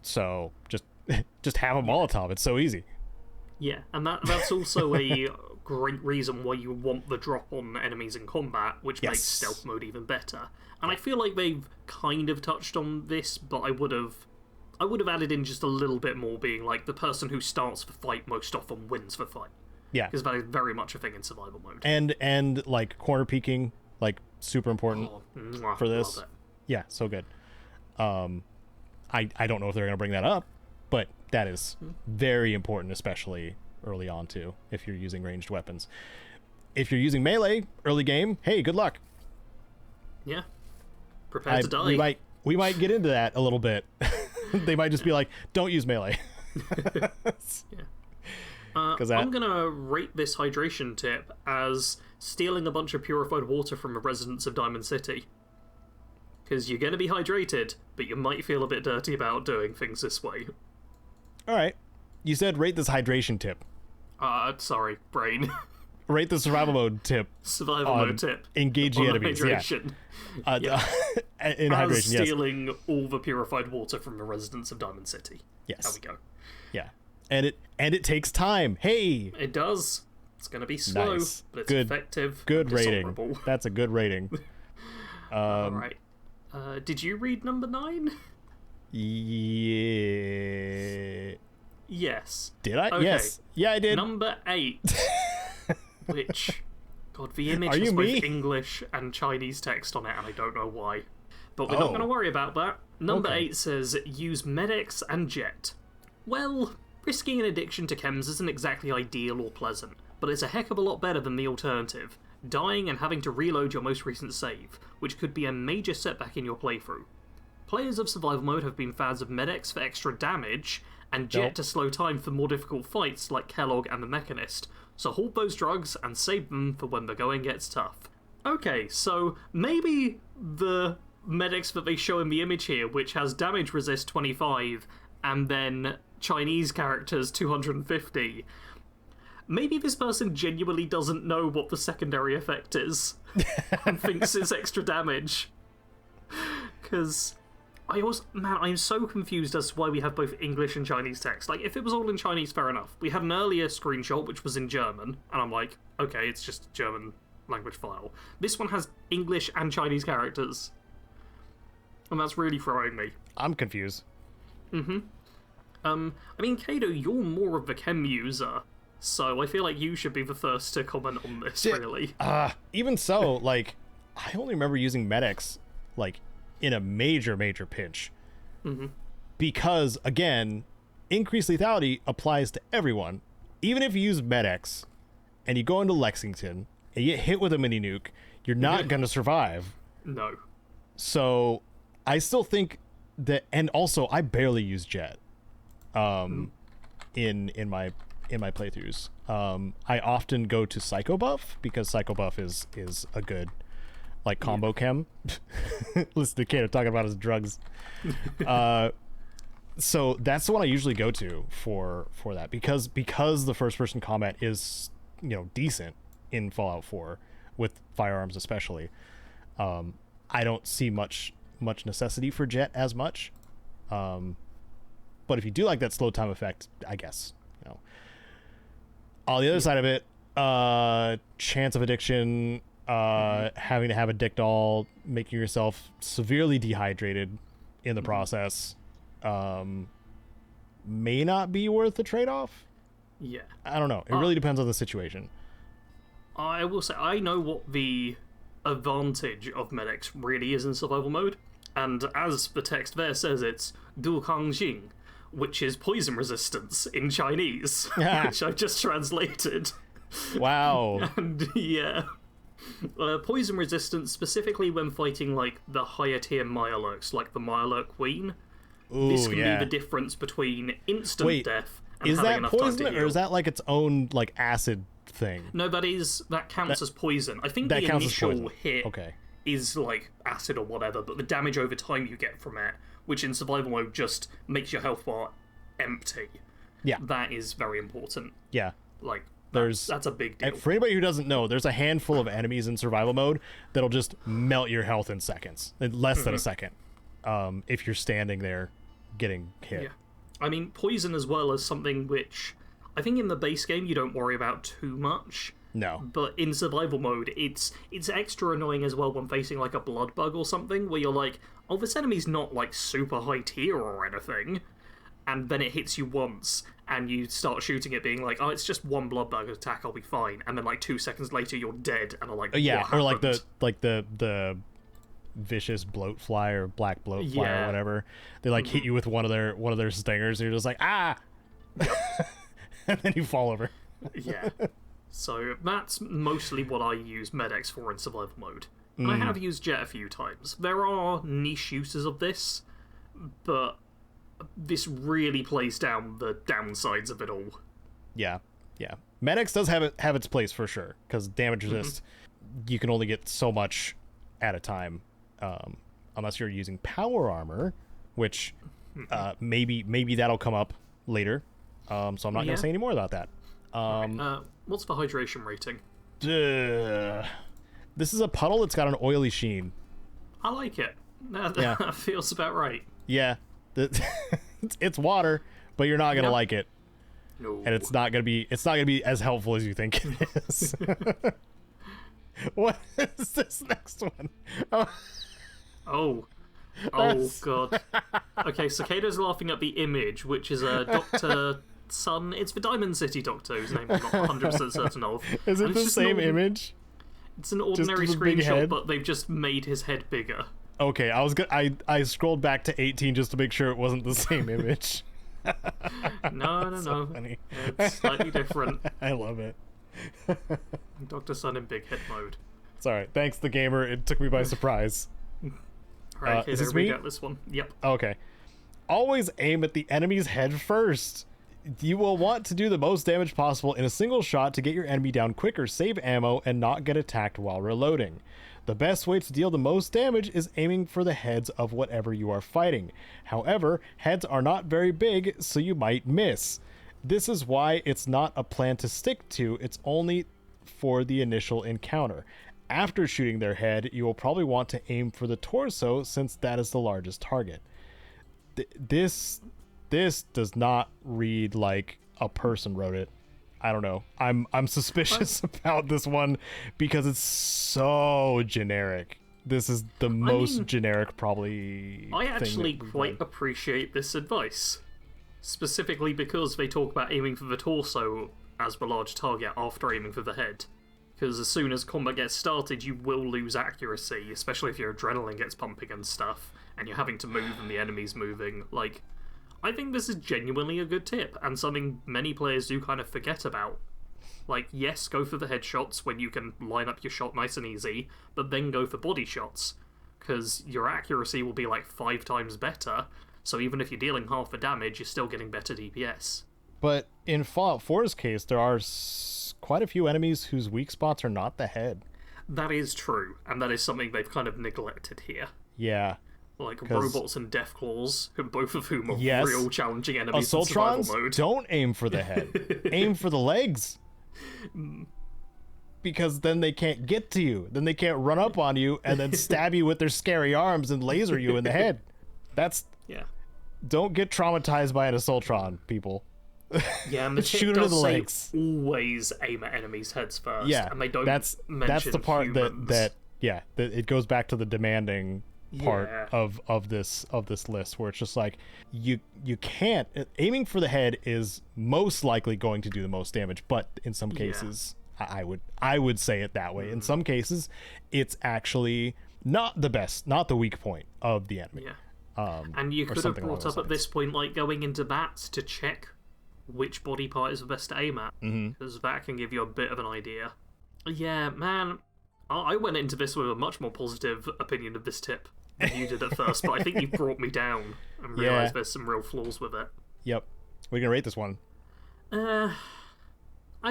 So just have a Molotov. It's so easy. Yeah, and that's also a great reason why you want the drop on enemies in combat, which makes stealth mode even better. And I feel like they've kind of touched on this, but I would have added in just a little bit more, being like the person who starts the fight most often wins the fight. Yeah, because that is very much a thing in survival mode. And like corner peeking, like super important for this. Love it. Yeah, so good. I don't know if they're going to bring that up, but that is very important, especially early on too, if you're using ranged weapons. If you're using melee early game, hey, good luck. Yeah. Prepare to die. We might get into that a little bit. They might just be like, don't use melee. I'm going to rate this hydration tip as stealing a bunch of purified water from the residents of Diamond City. Because you're going to be hydrated, but you might feel a bit dirty about doing things this way. Alright. You said rate this hydration tip. Sorry, brain. Rate the survival mode tip. Survival mode tip. Engaging enemies, hydration. In hydration, yes. Stealing all the purified water from the residents of Diamond City. Yes. There we go. Yeah. And it takes time. Hey! It does. It's going to be slow, but it's effective. Good rating. That's a good rating. Alright. Did you read number 9? Yeah. Yes. Did I? Okay. Yes. Yeah, I did. Number 8. Which, God, the image has both English and Chinese text on it, and I don't know why. But we're not going to worry about that. Number 8 says, use medics and jet. Well, risking an addiction to chems isn't exactly ideal or pleasant, but it's a heck of a lot better than the alternative, dying and having to reload your most recent save, which could be a major setback in your playthrough. Players of survival mode have been fans of medics for extra damage, and Jet to slow time for more difficult fights like Kellogg and the Mechanist, so hold those drugs and save them for when the going gets tough. Okay, so maybe the medics that they show in the image here, which has damage resist 25, and then Chinese characters 250, maybe this person genuinely doesn't know what the secondary effect is, and thinks it's extra damage. Because I'm so confused as to why we have both English and Chinese text. Like, if it was all in Chinese, fair enough. We had an earlier screenshot which was in German, and I'm like, okay, it's just a German language file. This one has English and Chinese characters, and that's really throwing me. I'm confused. I mean, Caedo, you're more of the chem user, so I feel like you should be the first to comment on this, really. Even so, like, I only remember using medics, like, in a major pinch. Because, again, increased lethality applies to everyone. Even if you use medics, and you go into Lexington, and you get hit with a mini nuke, you're not going to survive. No. So, I still think that, and also, I barely use Jet. In my playthroughs, I often go to Psycho Buff because Psycho Buff is a good like combo chem. Listen to Caedo talking about his drugs. So that's the one I usually go to for that because the first person combat is decent in Fallout 4 with firearms especially. I don't see much necessity for Jet as much. But if you do like that slow time effect, I guess, on the other side of it, chance of addiction, having to have a dick doll, making yourself severely dehydrated in the process, may not be worth the trade-off. Yeah. I don't know. It really depends on the situation. I will say, I know what the advantage of medics really is in survival mode, and as the text there says, it's Du Kang Jing, which is poison resistance in Chinese, which I've just translated. Wow. And yeah. Poison resistance, specifically when fighting like the higher tier Mirelurks, like the Mirelurk Queen. Ooh, this can be the difference between instant death and is having that enough poison, time to heal. or is that like its own like acid thing? No, that counts as poison. I think that the initial hit is like acid or whatever, but the damage over time you get from it, which in survival mode just makes your health bar empty. Yeah. That is very important. Yeah. Like, that's a big deal. For anybody who doesn't know, there's a handful of enemies in survival mode that'll just melt your health in seconds. In less than a second. If you're standing there getting hit. Yeah. I mean, poison as well is something which I think in the base game you don't worry about too much. No. But in survival mode, it's extra annoying as well when facing like a blood bug or something, where you're like, oh, this enemy's not like super high tier or anything. And then it hits you once, and you start shooting it, being like, oh, it's just one blood bug attack, I'll be fine. And then like 2 seconds later, you're dead, and I'm like, yeah, what or happened? like the vicious bloat fly or black bloat fly or whatever. They like hit you with one of their stingers, and you're just like, ah, and then you fall over. Yeah. So that's mostly what I use medics for in survival mode. I have used Jet a few times. There are niche uses of this, but this really plays down the downsides of it all. Yeah. Medics does have its place for sure, because damage resist, you can only get so much at a time, unless you're using power armor, which maybe that'll come up later. So I'm not going to say any more about that. What's the hydration rating? This is a puddle that's got an oily sheen. I like it. That feels about right. Yeah. It's water, but you're not gonna like it. No. And it's not gonna be as helpful as you think it is. What is this next one? Oh god. Okay, so Caedo's laughing at the image, which is a Dr. Sun. It's the Diamond City Doctor, whose name I'm not 100% certain of. Is it the same image? It's an ordinary screenshot, but they've just made his head bigger. Okay, I scrolled back to 18 just to make sure it wasn't the same image. No. Funny. It's slightly different. I love it. Dr. Sun in big hit mode. It's alright. Thanks, the gamer. It took me by surprise. Alright, is this we me? got this one. Yep. Okay. Always aim at the enemy's head first. You will want to do the most damage possible in a single shot to get your enemy down quicker, save ammo, and not get attacked while reloading. The best way to deal the most damage is aiming for the heads of whatever you are fighting. However, heads are not very big, so you might miss. This is why it's not a plan to stick to, it's only for the initial encounter. After shooting their head, you will probably want to aim for the torso since that is the largest target. This does not read like a person wrote it. I don't know. I'm suspicious about this one because it's so generic. This is the most generic probably. I actually quite appreciate this advice. Specifically because they talk about aiming for the torso as the large target after aiming for the head. Because as soon as combat gets started, you will lose accuracy, especially if your adrenaline gets pumping and stuff, and you're having to move and the enemy's moving. Like, I think this is genuinely a good tip, and something many players do kind of forget about. Like, yes, go for the headshots when you can line up your shot nice and easy, but then go for body shots, because your accuracy will be like 5 times better, so even if you're dealing half the damage, you're still getting better DPS. But in Fallout 4's case, there are quite a few enemies whose weak spots are not the head. That is true, and that is something they've kind of neglected here. Yeah. Like robots and Deathclaws, both of whom are real challenging enemies in survival mode. Don't aim for the head. Aim for the legs. Because then they can't get to you. Then they can't run up on you and then stab you with their scary arms and laser you in the head. That's... Yeah. Don't get traumatized by an Assaultron, people. Yeah, and the tip does say legs. Always aim at enemies' heads first. Yeah, and they don't that's the part humans. that it goes back to the demanding part of this list, where it's just like you can't aiming for the head is most likely going to do the most damage, but in some cases I would say it that way. In some cases it's actually not the best, not the weak point of the enemy. And you could have brought up at this point, like, going into bats to check which body part is the best to aim at, because that can give you a bit of an idea. Yeah, man, I went into this with a much more positive opinion of this tip than you did at first, but I think you brought me down and realised there's some real flaws with it. Yep. We're gonna rate this one. I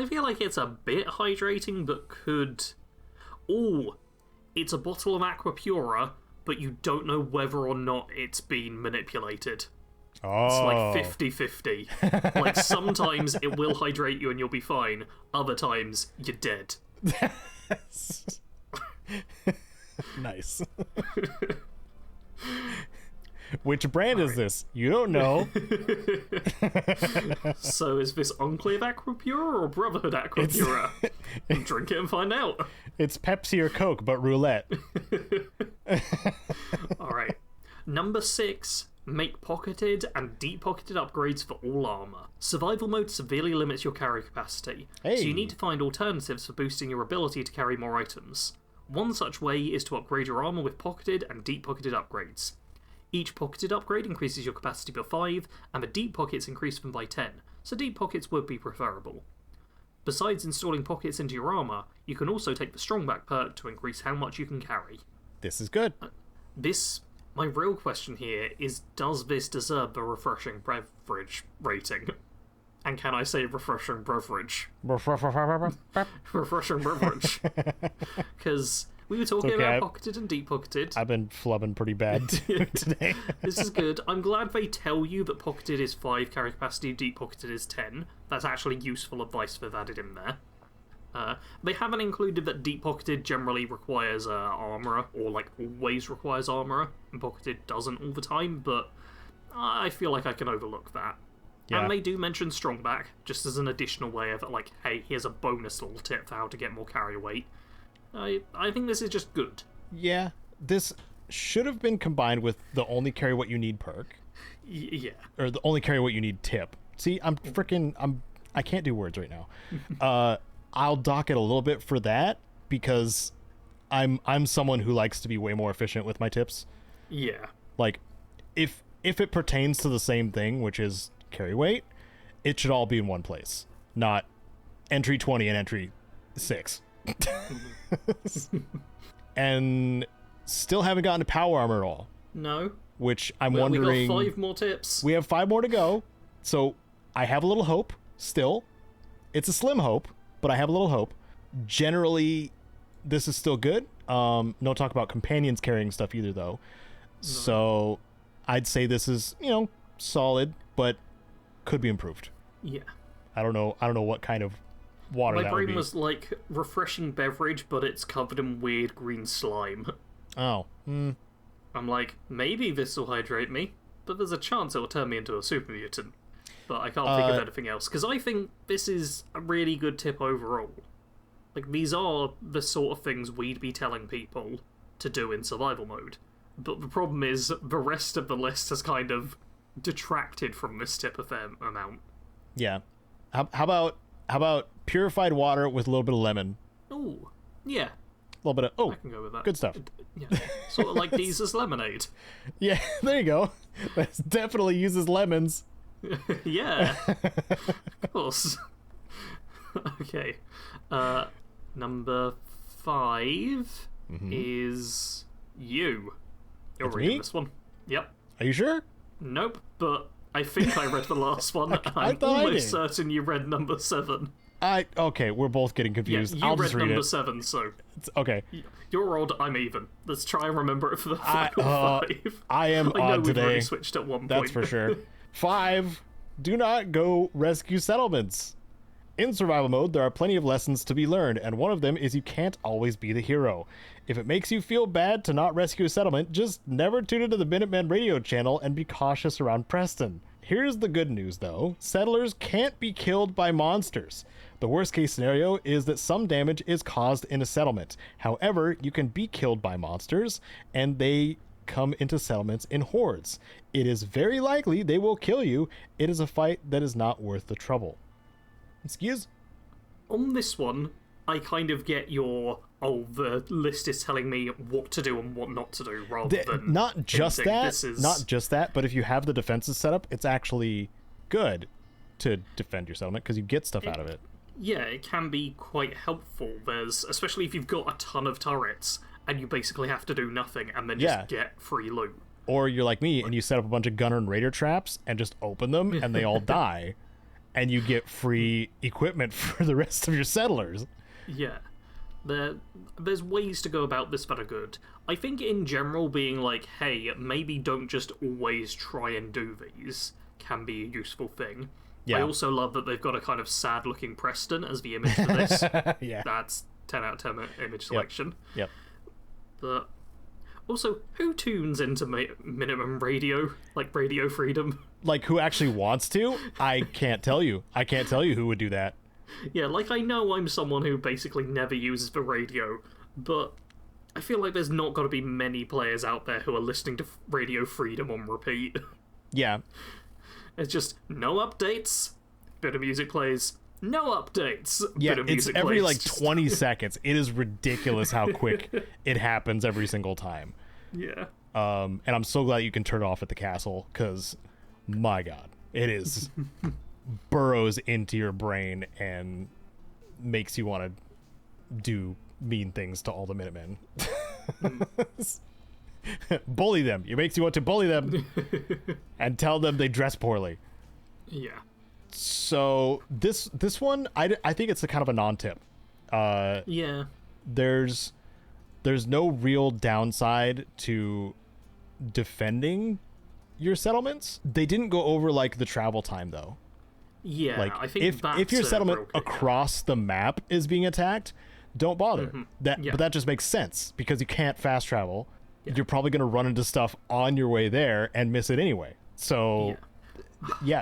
feel like it's a bit hydrating, but could... Oh, it's a bottle of Aqua Pura, but you don't know whether or not it's been manipulated. Oh. It's like 50-50. Like, sometimes it will hydrate you and you'll be fine. Other times, you're dead. Nice. Which brand is this? You don't know. So is this Enclave Aqua Pura or Brotherhood Aqua Pura? Drink it and find out. It's Pepsi or Coke, but roulette. Alright. Number 6. Make pocketed and deep-pocketed upgrades for all armor. Survival mode severely limits your carry capacity, so you need to find alternatives for boosting your ability to carry more items. One such way is to upgrade your armor with pocketed and deep-pocketed upgrades. Each pocketed upgrade increases your capacity by 5, and the deep pockets increase them by 10, so deep pockets would be preferable. Besides installing pockets into your armor, you can also take the Strongback perk to increase how much you can carry. This is good. My real question here is, does this deserve the refreshing beverage rating? And can I say refreshing beverage? Refreshing beverage. Because we were talking about pocketed and deep pocketed. I've been flubbing pretty bad today. This is good. I'm glad they tell you that pocketed is 5 carry capacity, deep pocketed is 10. That's actually useful advice they've added in there. They haven't included that deep pocketed generally requires armourer, or like always requires armourer, and pocketed doesn't all the time, but I feel like I can overlook that. Yeah. And they do mention Strongback, just as an additional way of, like, hey, here's a bonus little tip for how to get more carry weight. I think this is just good. Yeah, this should have been combined with the only carry what you need perk. Yeah. Or the only carry what you need tip. See, I can't do words right now. I'll dock it a little bit for that because I'm someone who likes to be way more efficient with my tips. Yeah. Like, if it pertains to the same thing, which is carry weight, it should all be in one place, not entry 20 and entry 6. And still haven't gotten to power armor at all. No. Which I'm wondering... We got 5 more tips. We have 5 more to go, so I have a little hope still. It's a slim hope, but I have a little hope. Generally, this is still good. No talk about companions carrying stuff either, though. No. So I'd say this is, solid, but could be improved. Yeah. I don't know what kind of water that would be. My brain was like refreshing beverage, but it's covered in weird green slime. Oh. I'm like, maybe this will hydrate me, but there's a chance it will turn me into a super mutant. But I can't think of anything else, because I think this is a really good tip overall. Like, these are the sort of things we'd be telling people to do in survival mode. But the problem is, the rest of the list has kind of detracted from this tip a fair amount. Yeah. How about purified water with a little bit of lemon? Ooh, yeah. A little bit of, I can go with that. Good stuff. Yeah, sort of like these as lemonade. Yeah, there you go. That definitely uses lemons. Yeah, of course. Okay, number 5 is you. You're It's reading me? this one. Yep. Are you sure? Nope, but I think I read the last one. I'm almost certain you read number 7. Okay, we're both getting confused. Yeah, you I'll read just read number it. 7, so Okay. you're odd, I'm even. Let's try and remember it for the final 5. I am I know odd we've today. already switched at one point. That's for sure. 5. Do not go rescue settlements. In survival mode, there are plenty of lessons to be learned, and one of them is you can't always be the hero. If it makes you feel bad to not rescue a settlement, just never tune into the Minuteman radio channel and be cautious around Preston. Here's the good news, though. Settlers can't be killed by monsters. The worst case scenario is that some damage is caused in a settlement. However, you can be killed by monsters, and they come into settlements in hordes. It is very likely they will kill you. It is a fight that is not worth the trouble. Excuse? On this one, I kind of get your, the list is telling me what to do and what not to do, rather than not just that, this is... not just that, but if you have the defenses set up, it's actually good to defend your settlement because you get stuff out of it. Yeah, it can be quite helpful. There's, especially if you've got a ton of turrets and you basically have to do nothing and then just get free loot. Or you're like me and you set up a bunch of gunner and raider traps and just open them and they all die. And you get free equipment for the rest of your settlers. Yeah. There's ways to go about this that are good. I think in general being like, hey, maybe don't just always try and do these can be a useful thing. Yeah. I also love that they've got a kind of sad-looking Preston as the image for this. Yeah. That's 10 out of 10 image selection. Yep. But also, who tunes into minimum radio? Like Radio Freedom? Like, who actually wants to? I can't tell you. I can't tell you who would do that. Yeah, like, I know I'm someone who basically never uses the radio, but I feel like there's not got to be many players out there who are listening to Radio Freedom on repeat. Yeah. It's just, no updates, bit of music plays, no updates, yeah, bit of music it's every, plays. like, 20 seconds. It is ridiculous how quick it happens every single time. Yeah. And I'm so glad you can turn it off at the castle, because, my God, it is burrows into your brain and makes you want to do mean things to all the Minutemen. Bully them. It makes you want to bully them and tell them they dress poorly. Yeah. So this one, I think it's a kind of a non-tip. Yeah. There's no real downside to defending your settlements. They didn't go over like the travel time though. Yeah, like I think if your settlement across the map is being attacked, don't bother. Mm-hmm. But that just makes sense because you can't fast travel. Yeah. You're probably going to run into stuff on your way there and miss it anyway. So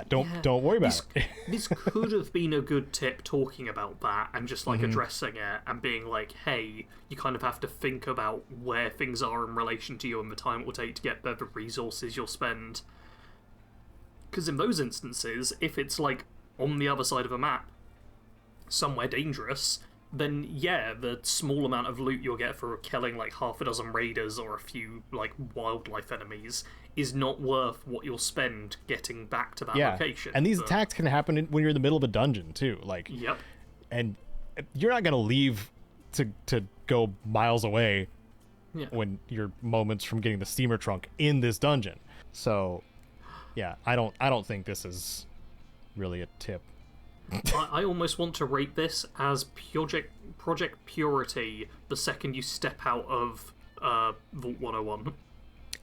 don't worry about it. This could have been a good tip talking about that and just like addressing it and being like, hey, you kind of have to think about where things are in relation to you and the time it will take to get there, the resources you'll spend. Because in those instances, if it's like on the other side of a map, somewhere dangerous, then yeah, the small amount of loot you'll get for killing like half a dozen raiders or a few like wildlife enemies is not worth what you'll spend getting back to that location. And these attacks can happen when you're in the middle of a dungeon too. Like, yep. And you're not gonna leave to go miles away when you're moments from getting the steamer trunk in this dungeon. So, yeah, I don't think this is really a tip. I almost want to rate this as Project Purity the second you step out of Vault 101.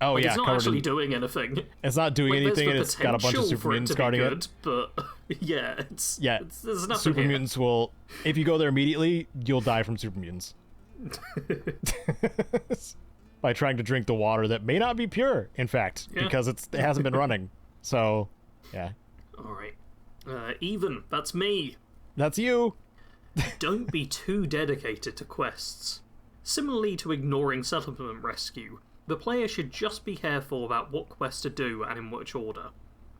Oh, like, yeah. It's not actually doing anything. It's not doing anything, and it's got a bunch of super mutants guarding it. But, yeah, there's nothing super here. Mutants will... If you go there immediately, you'll die from super mutants. By trying to drink the water that may not be pure, in fact, because it hasn't been running. So, yeah. Alright. Even, that's me. That's you. Don't be too dedicated to quests. Similarly to ignoring settlement rescue, the player should just be careful about what quests to do and in which order.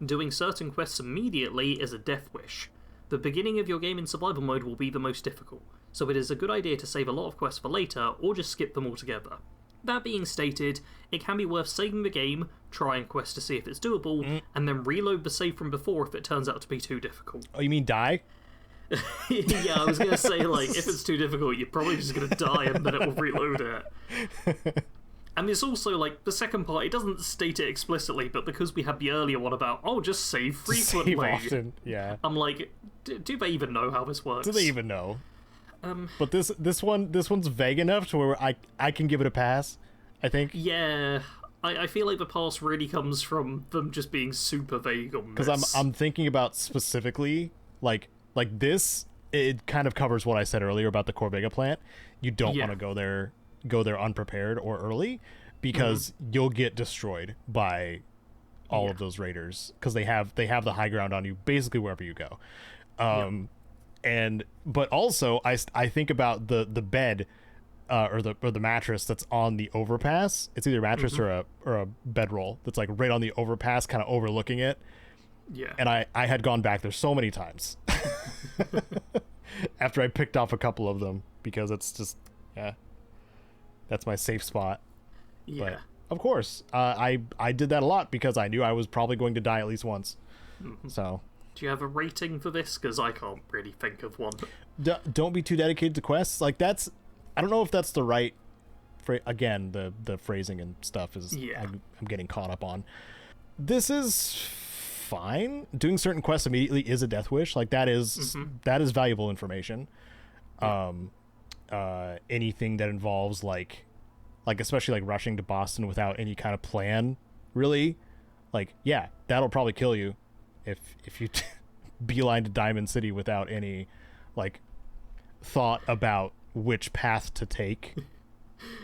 Doing certain quests immediately is a death wish. The beginning of your game in survival mode will be the most difficult, so it is a good idea to save a lot of quests for later or just skip them altogether. That being stated, it can be worth saving the game, trying a quest to see if it's doable, and then reload the save from before if it turns out to be too difficult. Oh, you mean die? Yeah, I was going to say, like, if it's too difficult, you're probably just going to die and then it will reload it. And it's also, like, the second part, it doesn't state it explicitly, but because we had the earlier one about, just save frequently. Save often, yeah. I'm like, do they even know how this works? Do they even know? But this one's vague enough to where I can give it a pass, I think. Yeah, I feel like the pass really comes from them just being super vague on this. Because I'm thinking about specifically, like this, it kind of covers what I said earlier about the Corvega plant. You don't want to go there unprepared or early, because you'll get destroyed by all of those raiders, because they have the high ground on you basically wherever you go. But also I think about the bed or the mattress that's on the overpass. It's either a mattress or a bedroll that's like right on the overpass, kind of overlooking it. Yeah. And I had gone back there so many times after I picked off a couple of them, because it's just that's my safe spot. Yeah. But of course, I did that a lot because I knew I was probably going to die at least once. So. Do you have a rating for this? Because I can't really think of one. Don't be too dedicated to quests. Like, that's... I don't know if that's the right... Again, the phrasing and stuff is... I'm getting caught up on. This is fine. Doing certain quests immediately is a death wish. Like, that is valuable information. Anything that involves, like especially, like, rushing to Boston without any kind of plan, really, like, yeah, that'll probably kill you. If you beeline to Diamond City without any, like, thought about which path to take,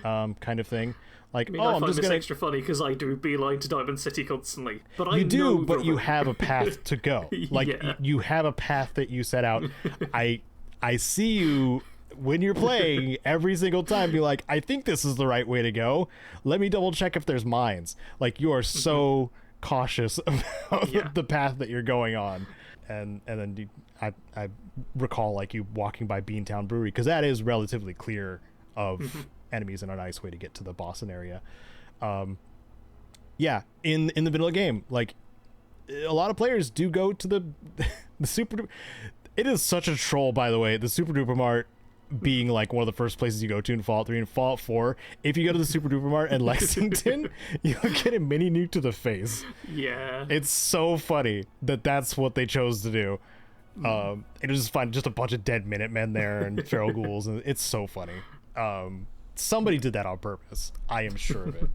kind of thing. Like, I find this extra funny because I do beeline to Diamond City constantly. But I do, but you have a path to go. Like, you have a path that you set out. I see you when you're playing every single time. Be like, I think this is the right way to go. Let me double check if there's mines. Like, you are so cautious about the path that you're going on, and then I recall, like, you walking by Beantown Brewery, because that is relatively clear of enemies and a nice way to get to the Boston area. In the middle of the game, like, a lot of players do go to the super. It is such a troll, by the way, the Super Duper Mart being like one of the first places you go to in Fallout 3 and Fallout 4. If you go to the Super Duper Mart in Lexington, you'll get a mini nuke to the face. Yeah. It's so funny that that's what they chose to do. It was just fun, just a bunch of dead Minutemen there and feral ghouls, and it's so funny. Somebody did that on purpose. I am sure of it.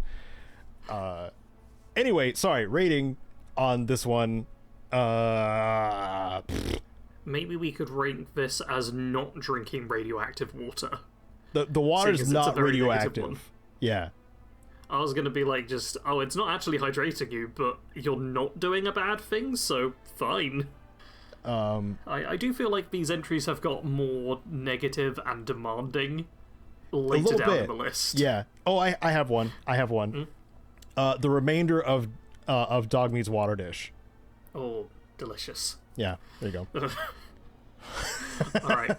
Anyway, sorry, rating on this one. Maybe we could rank this as not drinking radioactive water. The water's not radioactive. Yeah. I was going to be like, just, it's not actually hydrating you, but you're not doing a bad thing, so fine. I do feel like these entries have got more negative and demanding later down in the list. Yeah. Oh, I have one. The remainder of Dog Meat's water dish. Oh, delicious. Yeah, there you go. Alright.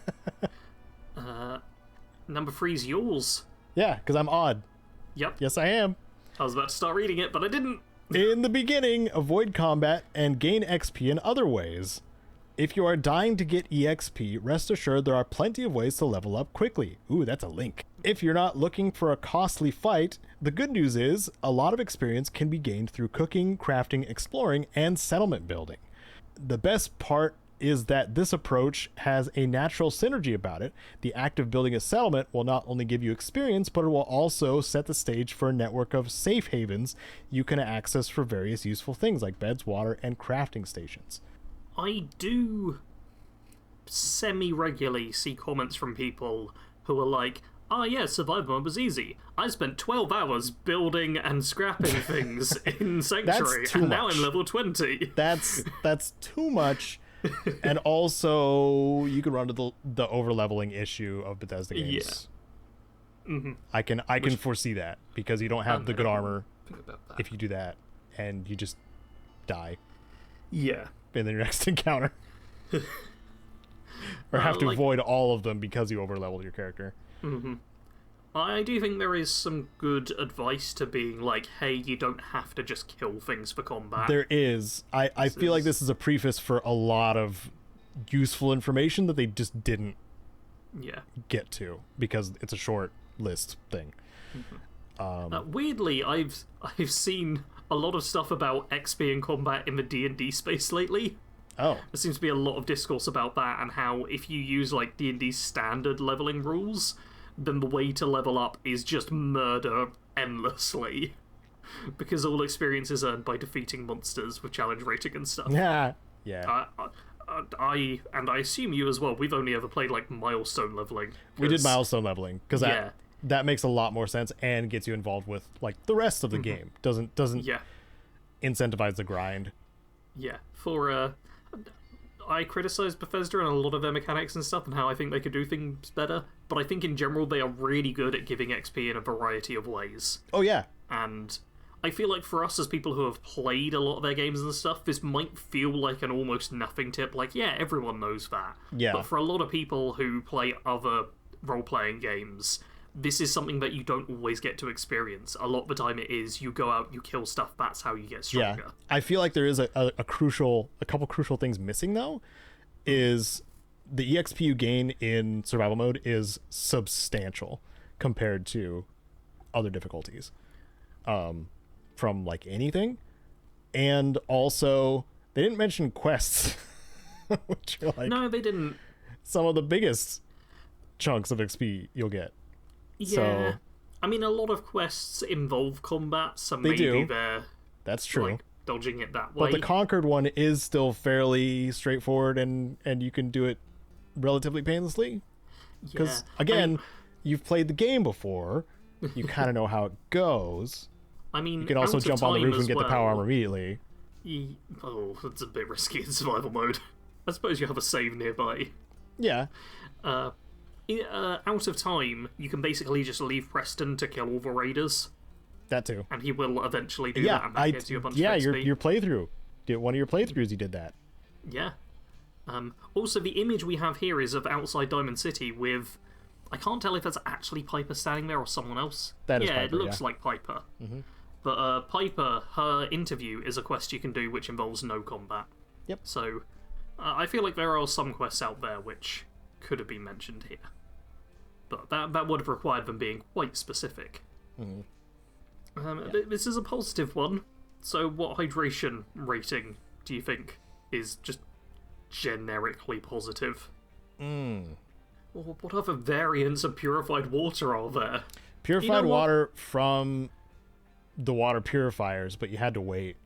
Number 3's yours. Yeah, because I'm odd. Yep. Yes, I am. I was about to start reading it, but I didn't. In the beginning, avoid combat and gain XP in other ways. If you are dying to get EXP, rest assured there are plenty of ways to level up quickly. Ooh, that's a link. If you're not looking for a costly fight, the good news is a lot of experience can be gained through cooking, crafting, exploring, and settlement building. The best part is that this approach has a natural synergy about it. The act of building a settlement will not only give you experience, but it will also set the stage for a network of safe havens you can access for various useful things like beds, water, and crafting stations. I do semi-regularly see comments from people who are like, yeah, survival mode was easy. I spent 12 hours building and scrapping things in Sanctuary, and now I'm level 20. That's too much. And also, you can run into the over-leveling issue of Bethesda games. Yeah. Mm-hmm. I can foresee that, because you don't have the good armor if you do that, and you just die. Yeah. In the next encounter. Or have to avoid all of them because you over-leveled your character. Mm-hmm. I do think there is some good advice to being like, hey, you don't have to just kill things for combat. There is. I feel like this is a preface for a lot of useful information that they just didn't get to, because it's a short list thing. Mm-hmm. Weirdly, I've seen a lot of stuff about XP and combat in the D&D space lately. Oh. There seems to be a lot of discourse about that, and how if you use like D&D's standard leveling rules, then the way to level up is just murder endlessly. Because all experience is earned by defeating monsters with challenge rating and stuff. Yeah. I assume you as well, we've only ever played like milestone leveling. We did milestone leveling, because that makes a lot more sense and gets you involved with like the rest of the game. Doesn't incentivize the grind. Yeah. I criticize Bethesda and a lot of their mechanics and stuff and how I think they could do things better, but I think in general they are really good at giving XP in a variety of ways. Oh yeah. And I feel like for us as people who have played a lot of their games and stuff, this might feel like an almost nothing tip, like, yeah, everyone knows that. Yeah. But for a lot of people who play other role-playing games, this is something that you don't always get to experience. A lot of the time it is, you go out, you kill stuff, that's how you get stronger. Yeah. I feel like there is a couple crucial things missing, though, is the EXP you gain in survival mode is substantial compared to other difficulties. From like anything. And also, they didn't mention quests, which are like... No, they didn't. Some of the biggest chunks of XP you'll get. Yeah. So, I mean, a lot of quests involve combat, so they maybe do. They're... That's true. Like, dodging it that way. But the Conquered one is still fairly straightforward, and you can do it relatively painlessly. Because, again, you've played the game before. You kind of know how it goes. I mean, you can also jump on the roof and get the power armor immediately. Oh, that's a bit risky in survival mode. I suppose you have a save nearby. Yeah. Out of time, you can basically just leave Preston to kill all the raiders. That too. And he will eventually do that, and that gets you a bunch of XP. your playthrough. One of your playthroughs, you did that. Yeah. Also, the image we have here is of outside Diamond City with... I can't tell if that's actually Piper standing there or someone else. That is Piper, it looks like Piper. Mm-hmm. But Piper, her interview is a quest you can do which involves no combat. Yep. So, I feel like there are some quests out there which could have been mentioned here. But that would have required them being quite specific. Mm-hmm. This is a positive one. So what hydration rating do you think is just generically positive? Well, what other variants of purified water are there? Purified water from the water purifiers, but you had to wait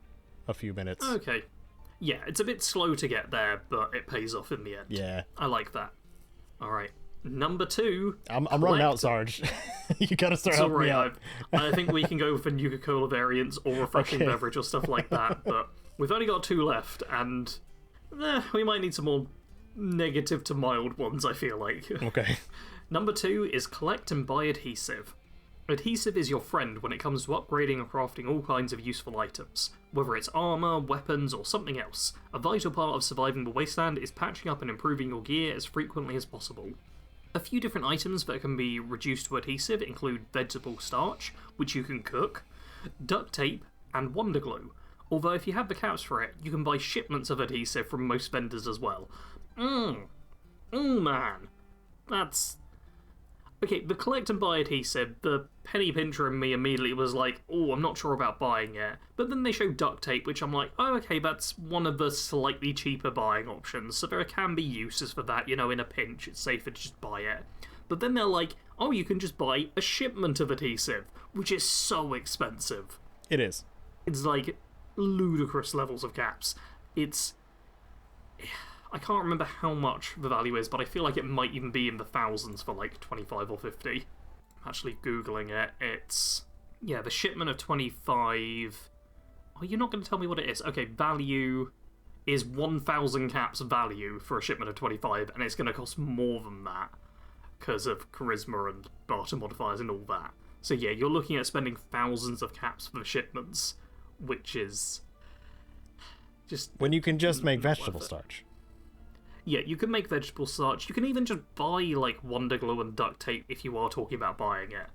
a few minutes. Okay. Yeah, it's a bit slow to get there, but it pays off in the end. Yeah. I like that. Alright. Number 2. I'm running out, Sarge. You gotta start helping me out. I think we can go for Nuka-Cola variants or refreshing beverage or stuff like that, but we've only got 2 left, and we might need some more negative to mild ones, I feel like. Okay. Number 2 is collect and buy adhesive. Adhesive is your friend when it comes to upgrading and crafting all kinds of useful items. Whether it's armor, weapons, or something else, a vital part of surviving the wasteland is patching up and improving your gear as frequently as possible. A few different items that can be reduced to adhesive include vegetable starch, which you can cook, duct tape, and Wonder Glue. Although if you have the caps for it, you can buy shipments of adhesive from most vendors as well. Man. That's... Okay, the collect and buy adhesive, the penny pincher in me immediately was like, oh, I'm not sure about buying it. But then they show duct tape, which I'm like, oh, okay, that's one of the slightly cheaper buying options, so there can be uses for that, in a pinch, it's safer to just buy it. But then they're like, oh, you can just buy a shipment of adhesive, which is so expensive. It is. It's like ludicrous levels of caps. I can't remember how much the value is, but I feel like it might even be in the thousands for like 25 or 50. I'm actually Googling it. It's... Yeah, the shipment of 25... Oh, you're not going to tell me what it is. Okay, value is 1,000 caps value for a shipment of 25, and it's going to cost more than that because of charisma and barter modifiers and all that. So yeah, you're looking at spending thousands of caps for the shipments, which is... just... When you can just make vegetable starch. Yeah, you can make vegetable starch. You can even just buy, like, Wonder Glue and duct tape if you are talking about buying it.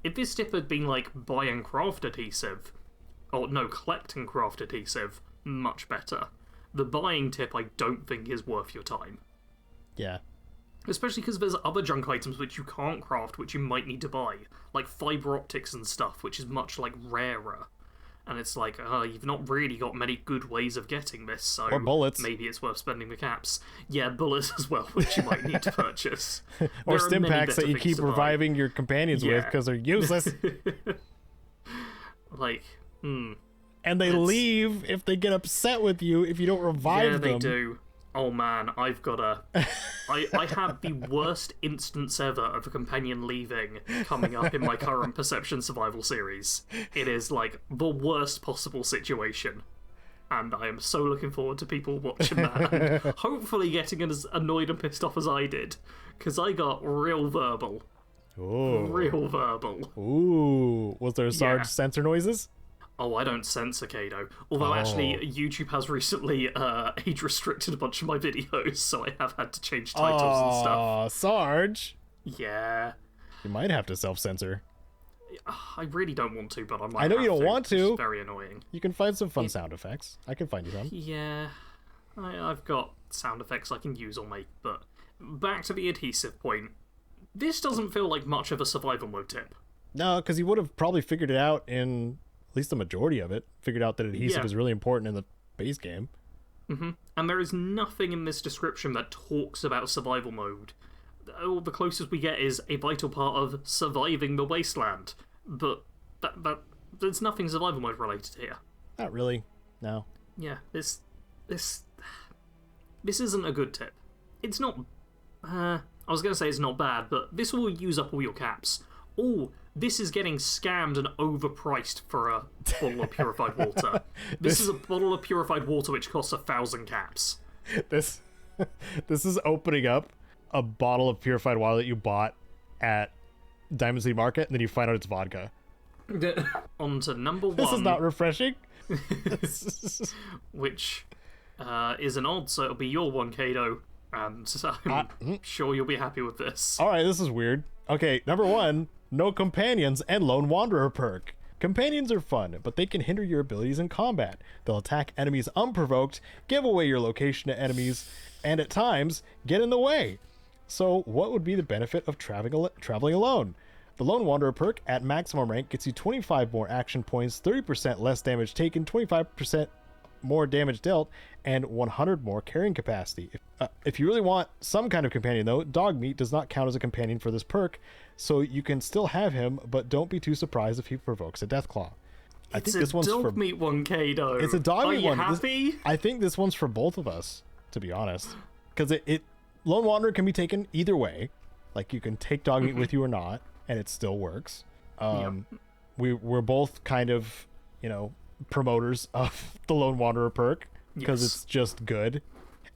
If this tip had been, like, buy and craft adhesive, or no, collect and craft adhesive, much better. The buying tip I don't think is worth your time. Yeah. Especially because there's other junk items which you can't craft, which you might need to buy. Like fiber optics and stuff, which is much, like, rarer. And it's like, you've not really got many good ways of getting this, so... Or bullets. Maybe it's worth spending the caps. Yeah, bullets as well, which you might need to purchase. Or stim packs that you keep reviving your companions with, because they're useless. Like, And they leave if they get upset with you if you don't revive them. Yeah, they do. Oh man, I've got a... I have the worst instance ever of a companion leaving coming up in my current Perception Survival series. It is, like, the worst possible situation. And I am so looking forward to people watching that and hopefully getting as annoyed and pissed off as I did. Because I got real verbal. Ooh. Real verbal. Ooh. Was there Sarge censor noises? Oh, I don't censor Caedo. Although, actually, YouTube has recently age-restricted a bunch of my videos, so I have had to change titles and stuff. Oh, Sarge! Yeah. You might have to self-censor. I really don't want to, but I might. I know you don't want to. It's very annoying. You can find some fun sound effects. I can find you some. Yeah. I've got sound effects I can use or make, but back to the adhesive point. This doesn't feel like much of a survival mode tip. No, because he would have probably figured it out in... at least the majority of it, figured out that adhesive is really important in the base game. And there is nothing in this description that talks about survival mode. Oh, the closest we get is a vital part of surviving the wasteland. But there's nothing survival mode related here. Not really, no. Yeah, this isn't a good tip. It's not... I was going to say it's not bad, but this will use up all your caps. Oh, this is getting scammed and overpriced for a bottle of purified water. This is a bottle of purified water which costs 1,000 caps. This is opening up a bottle of purified water that you bought at Diamond City Market, and then you find out it's vodka. On to number one. This is not refreshing. Which is an odd, so it'll be your one, Caedo. And I'm sure you'll be happy with this. Alright, this is weird. Okay, number one, no companions and lone wanderer perk. Companions are fun, but they can hinder your abilities in combat. They'll attack enemies unprovoked, give away your location to enemies, and at times, get in the way. So what would be the benefit of traveling alone? The Lone Wanderer perk at maximum rank gets you 25 more action points, 30% less damage taken, 25% more damage dealt, and 100 more carrying capacity. If you really want some kind of companion though, dog meat does not count as a companion for this perk, so you can still have him, but don't be too surprised if he provokes a Deathclaw. I think this one's for dog meat one, Caedo. It's a dog meat one. Are you happy? I think this one's for both of us, to be honest, because it Lone Wanderer can be taken either way. Like you can take dog meat with you or not, and it still works. We're both kind of, promoters of the Lone Wanderer perk because it's just good.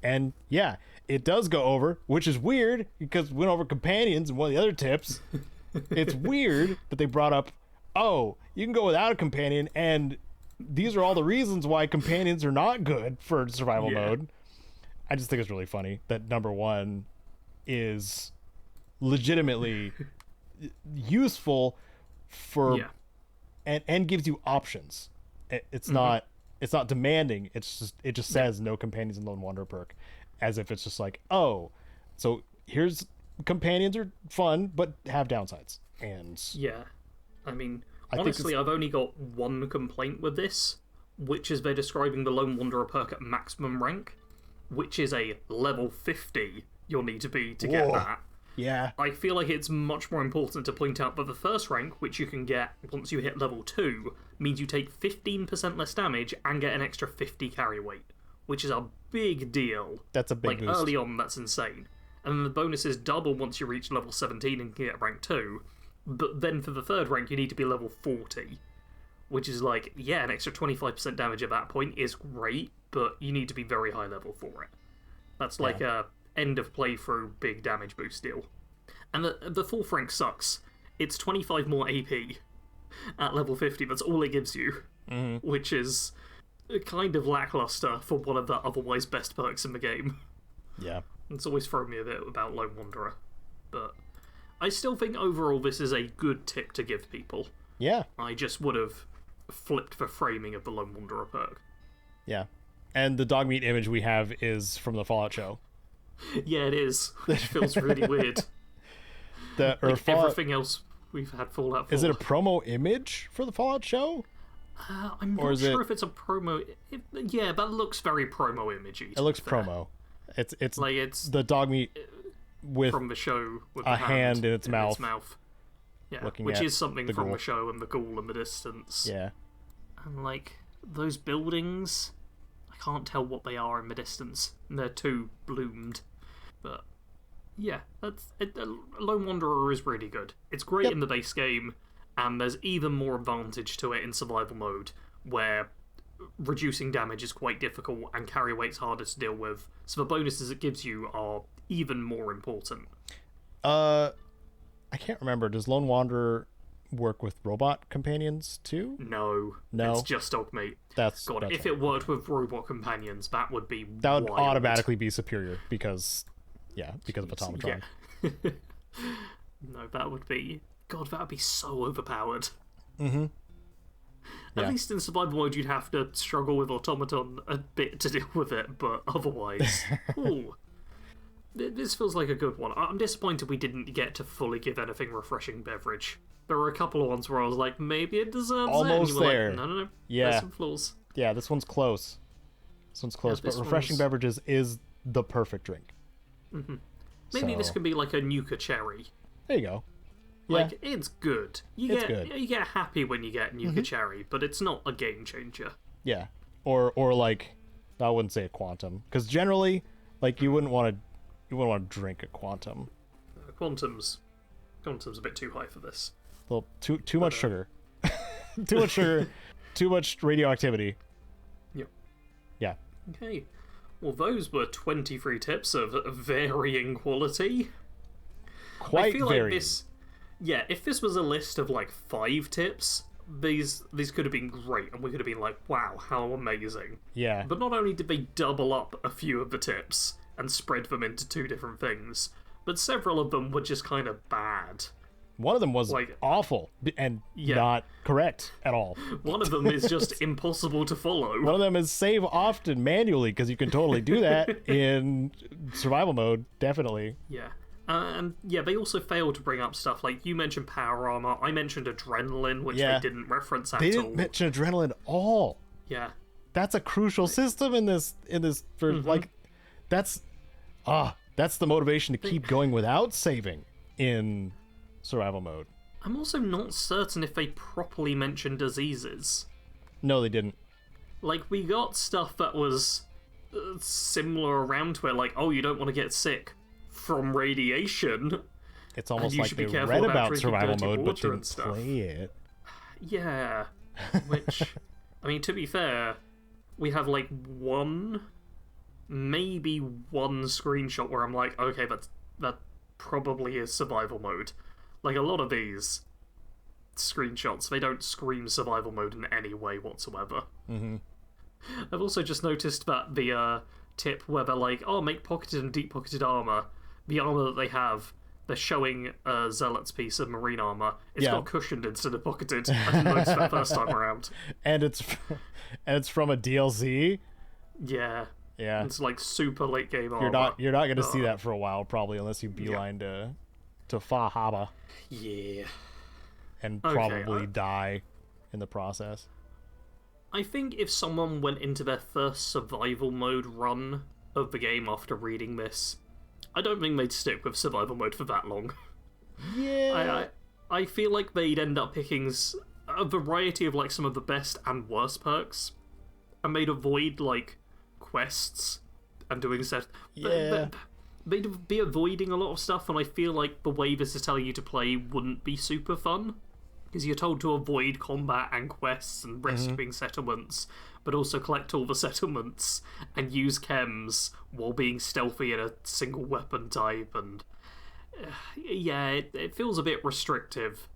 And yeah, it does go over, which is weird because we went over companions and one of the other tips. It's weird that they brought up, oh, you can go without a companion, and these are all the reasons why companions are not good for survival mode. I just think it's really funny that number one is legitimately useful for and gives you options. It's not demanding. It just says no companions in Lone Wanderer perk, as if it's just like, oh, so here's companions are fun but have downsides. And I mean, honestly, I've only got one complaint with this, which is they're describing the Lone Wanderer perk at maximum rank, which is a level 50 you'll need to be to get that. Yeah. I feel like it's much more important to point out that the first rank, which you can get once you hit level 2, means you take 15% less damage and get an extra 50 carry weight, which is a big deal. That's a big boost. Early on, that's insane. And then the bonus is double once you reach level 17 and get rank 2, but then for the third rank you need to be level 40, which is like, an extra 25% damage at that point is great, but you need to be very high level for it. That's like a end of playthrough big damage boost deal. And the fourth rank sucks. It's 25 more AP at level 50, that's all it gives you, which is kind of lackluster for one of the otherwise best perks in the game. Yeah. It's always thrown me a bit about Lone Wanderer, but I still think overall this is a good tip to give people. Yeah. I just would have flipped the framing of the Lone Wanderer perk. Yeah. And the dog meat image we have is from the Fallout show. Yeah, it is. Which feels really weird. Everything else we've had Fallout for. Is it a promo image for the Fallout show? I'm not sure if it's a promo. That looks very promo imagey. It looks promo. It's like it's the dog meat with from the show with a hand in its mouth. Yeah, which is something from the show, and the ghoul in the distance. Yeah. And like those buildings, I can't tell what they are in the distance. They're too bloomed. But yeah, Lone Wanderer is really good. It's great in the base game, and there's even more advantage to it in survival mode, where reducing damage is quite difficult and carry weight's harder to deal with. So the bonuses it gives you are even more important. I can't remember. Does Lone Wanderer work with robot companions too? No. It's just dogmeat. That's if it worked with robot companions, that would be wild. Automatically be superior because of Automatron. Yeah. No, that would be so overpowered. Mm-hmm. At least in survival mode, you'd have to struggle with Automaton a bit to deal with it, but otherwise, ooh. This feels like a good one. I'm disappointed we didn't get to fully give anything refreshing beverage. There were a couple of ones where I was like, maybe it deserves almost it. Almost there. Like, no. Yeah. There's some flaws. Yeah, this one's close. But refreshing beverages is the perfect drink. Mm-hmm. Maybe this could be like a Nuka Cherry. There you go. Like, it's good. You get happy when you get Nuka Cherry, but it's not a game changer. Yeah. Or like, I wouldn't say a Quantum, because generally, like, you wouldn't want to drink a Quantum. Quantum's a bit too high for this. Well, too much sugar. Too much sugar. Too much radioactivity. Yep. Yeah. Okay. Well, those were 23 tips of varying quality. Quite varying. If this was a list of like 5 tips, these could have been great, and we could have been like, wow, how amazing. Yeah. But not only did they double up a few of the tips and spread them into 2 different things, but several of them were just kind of bad. One of them was like awful and not correct at all. One of them is just impossible to follow. One of them is save often manually, because you can totally do that in survival mode, definitely. Yeah. And they also failed to bring up stuff like, you mentioned power armor, I mentioned adrenaline, which they didn't reference at all. They didn't mention adrenaline at all. Yeah. That's a crucial system in this for like that's the motivation to keep going without saving in survival mode. I'm also not certain if they properly mentioned diseases. No, they didn't. Like, we got stuff that was similar around to it, like, oh, you don't want to get sick from radiation. It's almost like they read about survival mode but didn't play it. Yeah. Which, I mean, to be fair, we have like maybe one screenshot where I'm like, okay, that probably is survival mode. Like, a lot of these screenshots, they don't scream survival mode in any way whatsoever. Mm-hmm. I've also just noticed that the tip where they're like, oh, make pocketed and deep pocketed armor, the armor that they have they're showing a Zealot's piece of marine armor. It's got cushioned instead of pocketed. I didn't notice that first time around. And it's from a DLC. Yeah. Yeah. It's like super late game armor. You're not gonna see that for a while probably, unless you beeline to Fahaba. Yeah. And probably die in the process. I think if someone went into their first survival mode run of the game after reading this, I don't think they'd stick with survival mode for that long. Yeah. I feel like they'd end up picking a variety of like some of the best and worst perks, and they'd avoid like quests and doing stuff. Yeah. They'd be avoiding a lot of stuff, and I feel like the way this is telling you to play wouldn't be super fun, because you're told to avoid combat and quests and rescuing settlements, but also collect all the settlements and use chems while being stealthy in a single weapon type, and it feels a bit restrictive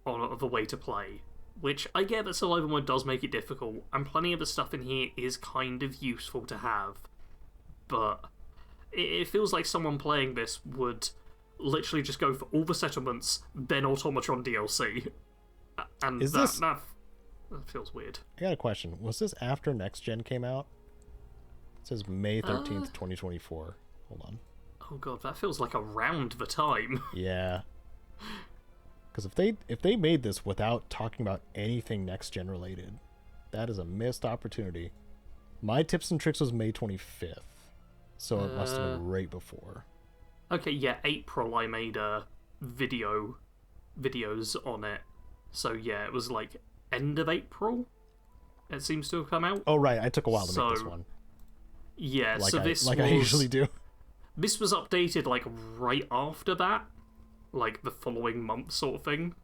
on the way to play, which I get that survival mode does make it difficult, and plenty of the stuff in here is kind of useful to have, but it feels like someone playing this would literally just go for all the settlements, then Automatron DLC, and that feels weird. I got a question. Was this after Next Gen came out? It says May 13th, 2024. Hold on. Oh god, that feels like around the time. Yeah. Because if they made this without talking about anything Next Gen related, that is a missed opportunity. My tips and tricks was May 25th, so it must have been right before. Okay, yeah, April I made videos on it, so yeah, it was like end of April. It seems to have come out. Oh right, I took a while to make this one. Yeah, like so this I usually do. This was updated like right after that, like the following month sort of thing.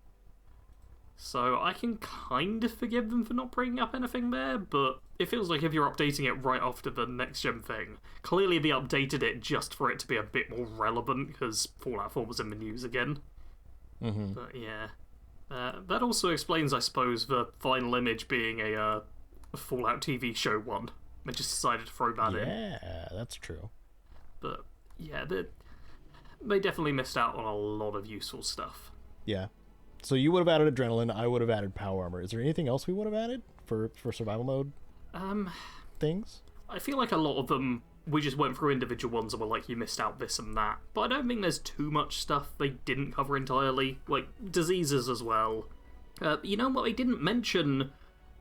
So I can kind of forgive them for not bringing up anything there, but it feels like if you're updating it right after the next gen thing, clearly they updated it just for it to be a bit more relevant because Fallout 4 was in the news again. Mm-hmm. But yeah, that also explains, I suppose, the final image being a Fallout TV show one. They just decided to throw that in. Yeah, that's true. But yeah, they definitely missed out on a lot of useful stuff. Yeah. So you would have added adrenaline, I would have added power armor. Is there anything else we would have added for survival mode things? I feel like a lot of them, we just went through individual ones and were like, you missed out this and that. But I don't think there's too much stuff they didn't cover entirely. Like, diseases as well. You know what, they didn't mention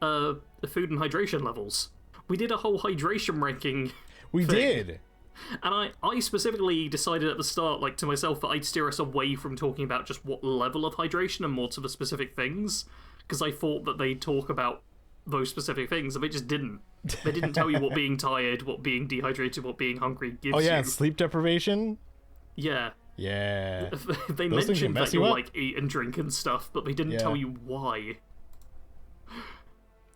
the food and hydration levels. We did a whole hydration ranking We thing. did! And I specifically decided at the start, like, to myself, that I'd steer us away from talking about just what level of hydration and more to the specific things, because I thought that they'd talk about those specific things, and they just didn't. They didn't tell you what being tired, what being dehydrated, what being hungry gives you. Oh yeah, sleep deprivation? Yeah. Yeah. They Those mentioned that you'll, like, eat and drink and stuff, but they didn't tell you why.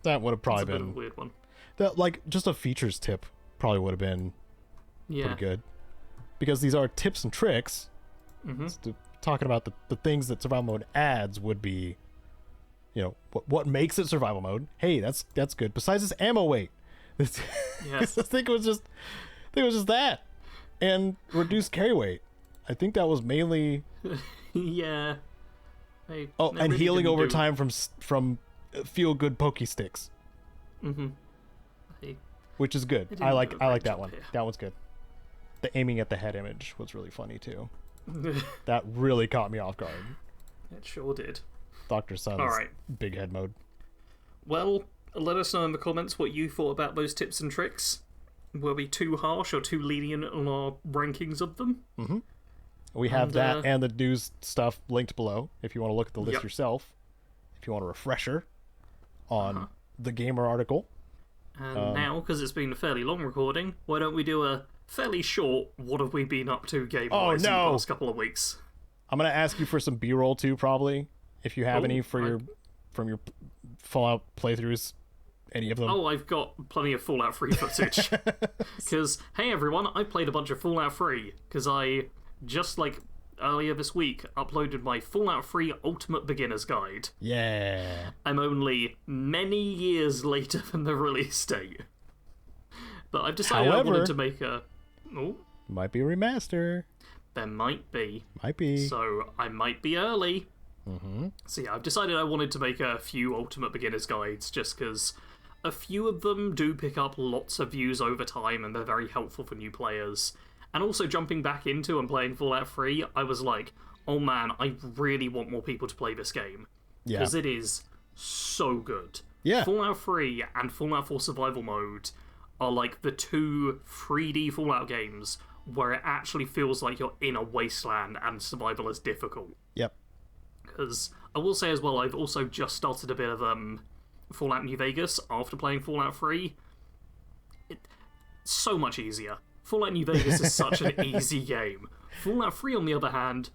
That would have probably That's a been... bit of a weird one. That, like, just a features tip probably would have been... pretty good, because these are tips and tricks. Talking about the things that survival mode adds would be, you know, what makes it survival mode. Hey, that's good. Besides this ammo weight, I think it was just that, and reduced carry weight. I think that was mainly. Yeah. And really healing over time from feel good pokey sticks. Which is good. I like that one. Here. That one's good. The aiming at the head image was really funny too. That really caught me off guard. It sure did. Dr. Sun's big head mode. Well, let us know in the comments what you thought about those tips and tricks. Were we too harsh or too lenient on our rankings of them? We have that and the news stuff linked below if you want to look at the list yourself. If you want a refresher on the Gamer article. And now, because it's been a fairly long recording, why don't we do a fairly short what have we been up to game-wise in the past couple of weeks? I'm going to ask you for some B-roll too, probably, if you have any from your Fallout playthroughs, any of them. Oh, I've got plenty of Fallout 3 footage. Because, hey everyone, I played a bunch of Fallout 3, because I, just like earlier this week, uploaded my Fallout 3 Ultimate Beginner's Guide. Yeah. I'm only many years later than the release date. But I've decided I wanted to make a... might be a remaster. There might be. Might be. So I might be early. Mm-hmm. So yeah, I've decided I wanted to make a few Ultimate Beginner's Guides just because a few of them do pick up lots of views over time and they're very helpful for new players. And also jumping back into and playing Fallout 3, I was like, oh man, I really want more people to play this game. Yeah. Because it is so good. Yeah. Fallout 3 and Fallout 4 Survival Mode are like the two 3D Fallout games where it actually feels like you're in a wasteland and survival is difficult. Yep. Because I will say as well, I've also just started a bit of Fallout New Vegas after playing Fallout 3. It's so much easier. Fallout New Vegas is such an easy game. Fallout 3, on the other hand,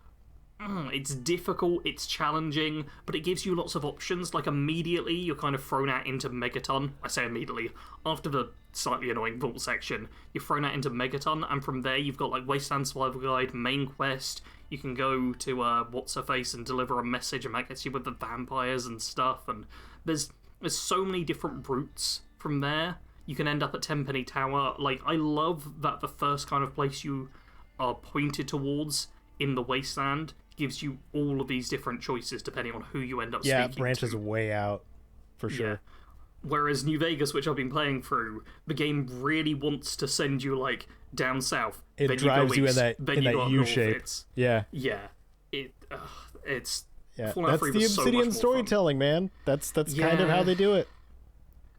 it's difficult, it's challenging, but it gives you lots of options. Like, immediately, you're kind of thrown out into Megaton. I say immediately. After the slightly annoying vault section, you're thrown out into Megaton, and from there, you've got, like, Wasteland Survival Guide, Main Quest. You can go to What's-Her-Face and deliver a message, and that gets you with the vampires and stuff, and there's so many different routes from there. You can end up at Tenpenny Tower. Like, I love that the first kind of place you are pointed towards in the Wasteland gives you all of these different choices depending on who you end up speaking to. Yeah, it branches way out, for sure. Yeah. Whereas New Vegas, which I've been playing through, the game really wants to send you, like, down south. It then drives you in that U-shape. Yeah. Yeah. It's... Yeah, that's the Obsidian storytelling, man. That's kind of how they do it.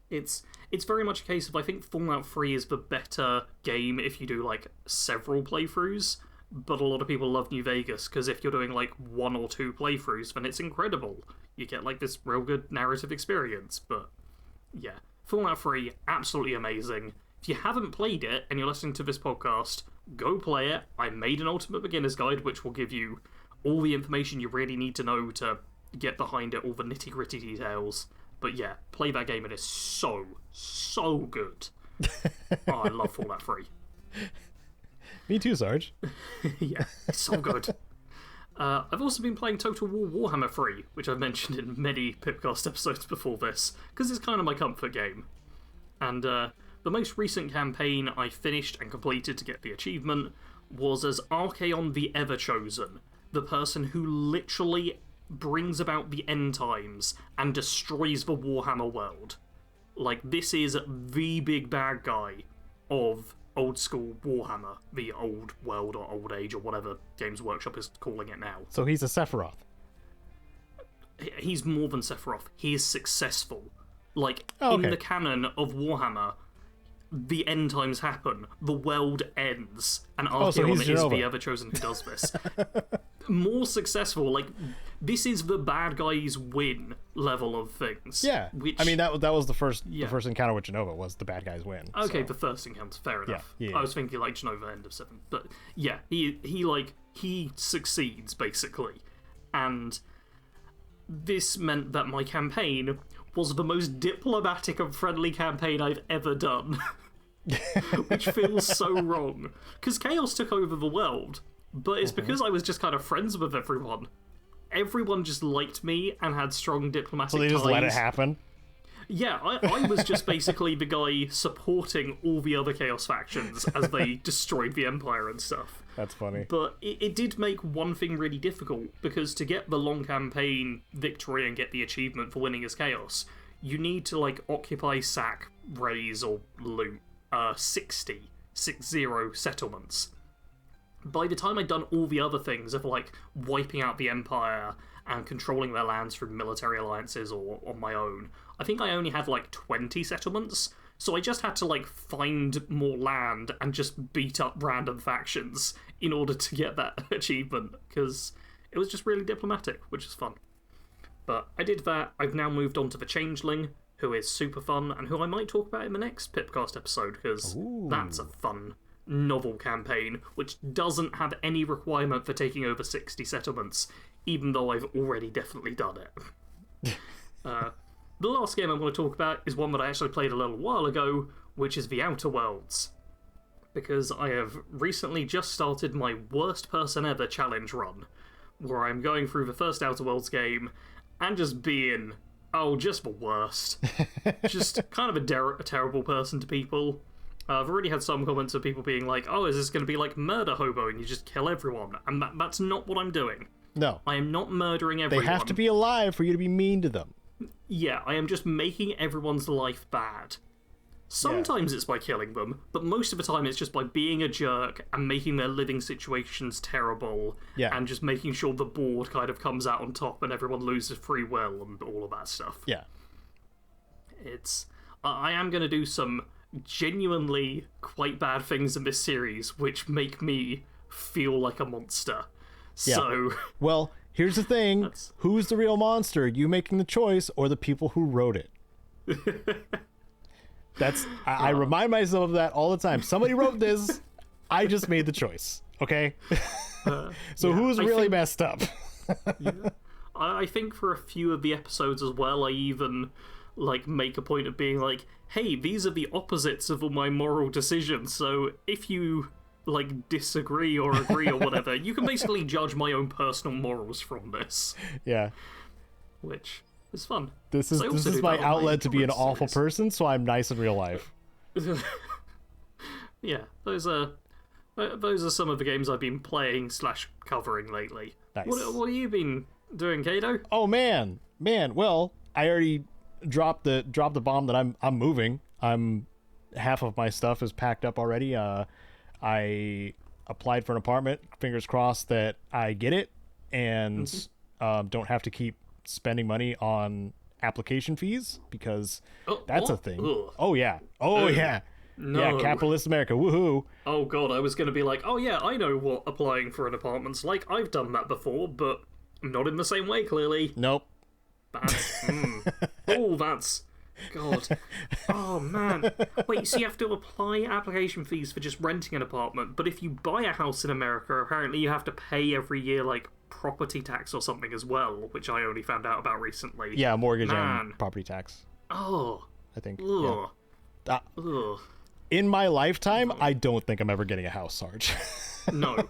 It's very much a case of, I think Fallout 3 is the better game if you do, like, several playthroughs, but a lot of people love New Vegas, because if you're doing, like, 1 or 2 playthroughs, then it's incredible. You get, like, this real good narrative experience, but, yeah. Fallout 3, absolutely amazing. If you haven't played it, and you're listening to this podcast, go play it. I made an Ultimate Beginner's Guide, which will give you all the information you really need to know to get behind it, all the nitty-gritty details. But yeah, play that game, it is so, so good. Oh, I love Fallout 3. Me too, Sarge. Yeah, it's so good. I've also been playing Total War Warhammer 3, which I've mentioned in many PIPCAST episodes before this, because it's kind of my comfort game. And the most recent campaign I finished and completed to get the achievement was as Archaon the Everchosen, the person who literally brings about the end times and destroys the Warhammer world. Like, this is the big bad guy of old school Warhammer, the old world or old age or whatever Games Workshop is calling it now. So he's a Sephiroth. He's more than Sephiroth. He is successful. Like, in the canon of Warhammer, the end times happen, the world ends, and Archaon is the Everchosen who does this. More successful, like, this is the bad guys win level of things. Yeah, which, I mean, that was the first encounter with Genova was the bad guys win. Okay, the first encounter, fair enough. Yeah. I was thinking, like, Genova end of 7, but yeah, he succeeds, basically, and this meant that my campaign was the most diplomatic and friendly campaign I've ever done. Which feels so wrong. Because Chaos took over the world, but it's because I was just kind of friends with everyone. Everyone just liked me and had strong diplomatic ties. So they just let it happen? Yeah, I was just basically the guy supporting all the other Chaos factions as they destroyed the Empire and stuff. That's funny. But it did make one thing really difficult, because to get the long campaign victory and get the achievement for winning as Chaos, you need to, like, occupy, sack, raise, or loot 60 settlements. By the time I'd done all the other things of, like, wiping out the Empire and controlling their lands through military alliances or on my own, I think I only had, like, 20 settlements. So I just had to, like, find more land and just beat up random factions in order to get that achievement, because it was just really diplomatic, which is fun. But I did that. I've now moved on to the Changeling, who is super fun, and who I might talk about in the next PIPCAST episode, because that's a fun, novel campaign, which doesn't have any requirement for taking over 60 settlements, even though I've already definitely done it. The last game I want to talk about is one that I actually played a little while ago, which is The Outer Worlds. Because I have recently just started my worst person ever challenge run, where I'm going through the first Outer Worlds game and just being, just the worst. Just kind of a terrible person to people. I've already had some comments of people being like, oh, is this going to be like Murder Hobo and you just kill everyone? And that's not what I'm doing. No. I am not murdering everyone. They have to be alive for you to be mean to them. Yeah, I am just making everyone's life bad. Sometimes it's by killing them, but most of the time it's just by being a jerk and making their living situations terrible, and just making sure the board kind of comes out on top and everyone loses free will and all of that stuff. Yeah. I am going to do some genuinely quite bad things in this series which make me feel like a monster. Yeah. So... Well, here's the thing. Who's the real monster? You making the choice or the people who wrote it? I remind myself of that all the time. Somebody wrote this. I just made the choice. Okay? So who's really messed up? I think for a few of the episodes as well, I even make a point of being like, hey, these are the opposites of all my moral decisions, so if you disagree or agree or whatever, you can basically judge my own personal morals from this. Yeah. Which is fun. This is my outlet to be an awful person, so I'm nice in real life. Yeah, those are some of the games I've been playing / covering lately. Nice. What have you been doing, Caedo? Oh man. Well, I already dropped the bomb that I'm moving. Half of my stuff is packed up already. I applied for an apartment. Fingers crossed that I get it and don't have to keep spending money on application fees because that's a thing. Oh yeah. No. Yeah, capitalist America. Woohoo. Oh god, I was going to be like, oh yeah, I know what applying for an apartment's like. I've done that before, but not in the same way, clearly. Nope. That's... God. Oh, man. Wait, so you have to apply application fees for just renting an apartment, but if you buy a house in America, apparently you have to pay every year, property tax or something as well, which I only found out about recently. Yeah, mortgage and property tax. Oh. I think. Ugh. Yeah. In my lifetime, I don't think I'm ever getting a house, Sarge. No.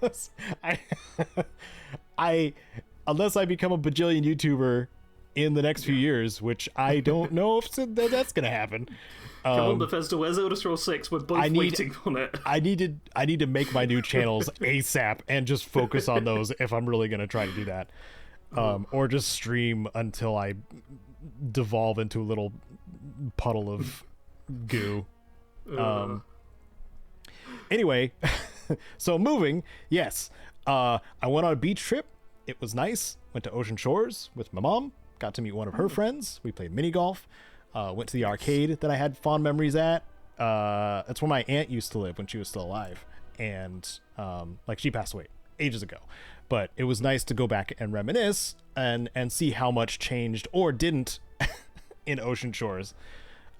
I unless I become a bajillion YouTuber in the next few years, which I don't know if that's gonna happen. Come on, Bethesda, where's Elder Scrolls 6? We're both waiting on it. I need to make my new channels ASAP and just focus on those if I'm really gonna try to do that. Or just stream until I devolve into a little puddle of goo. Anyway, so moving, yes. I went on a beach trip. It was nice. Went to Ocean Shores with my mom. Got to meet one of her friends. We played mini golf. Went to the arcade that I had fond memories at. That's where my aunt used to live when she was still alive. And she passed away ages ago. But it was nice to go back and reminisce and see how much changed or didn't in Ocean Shores.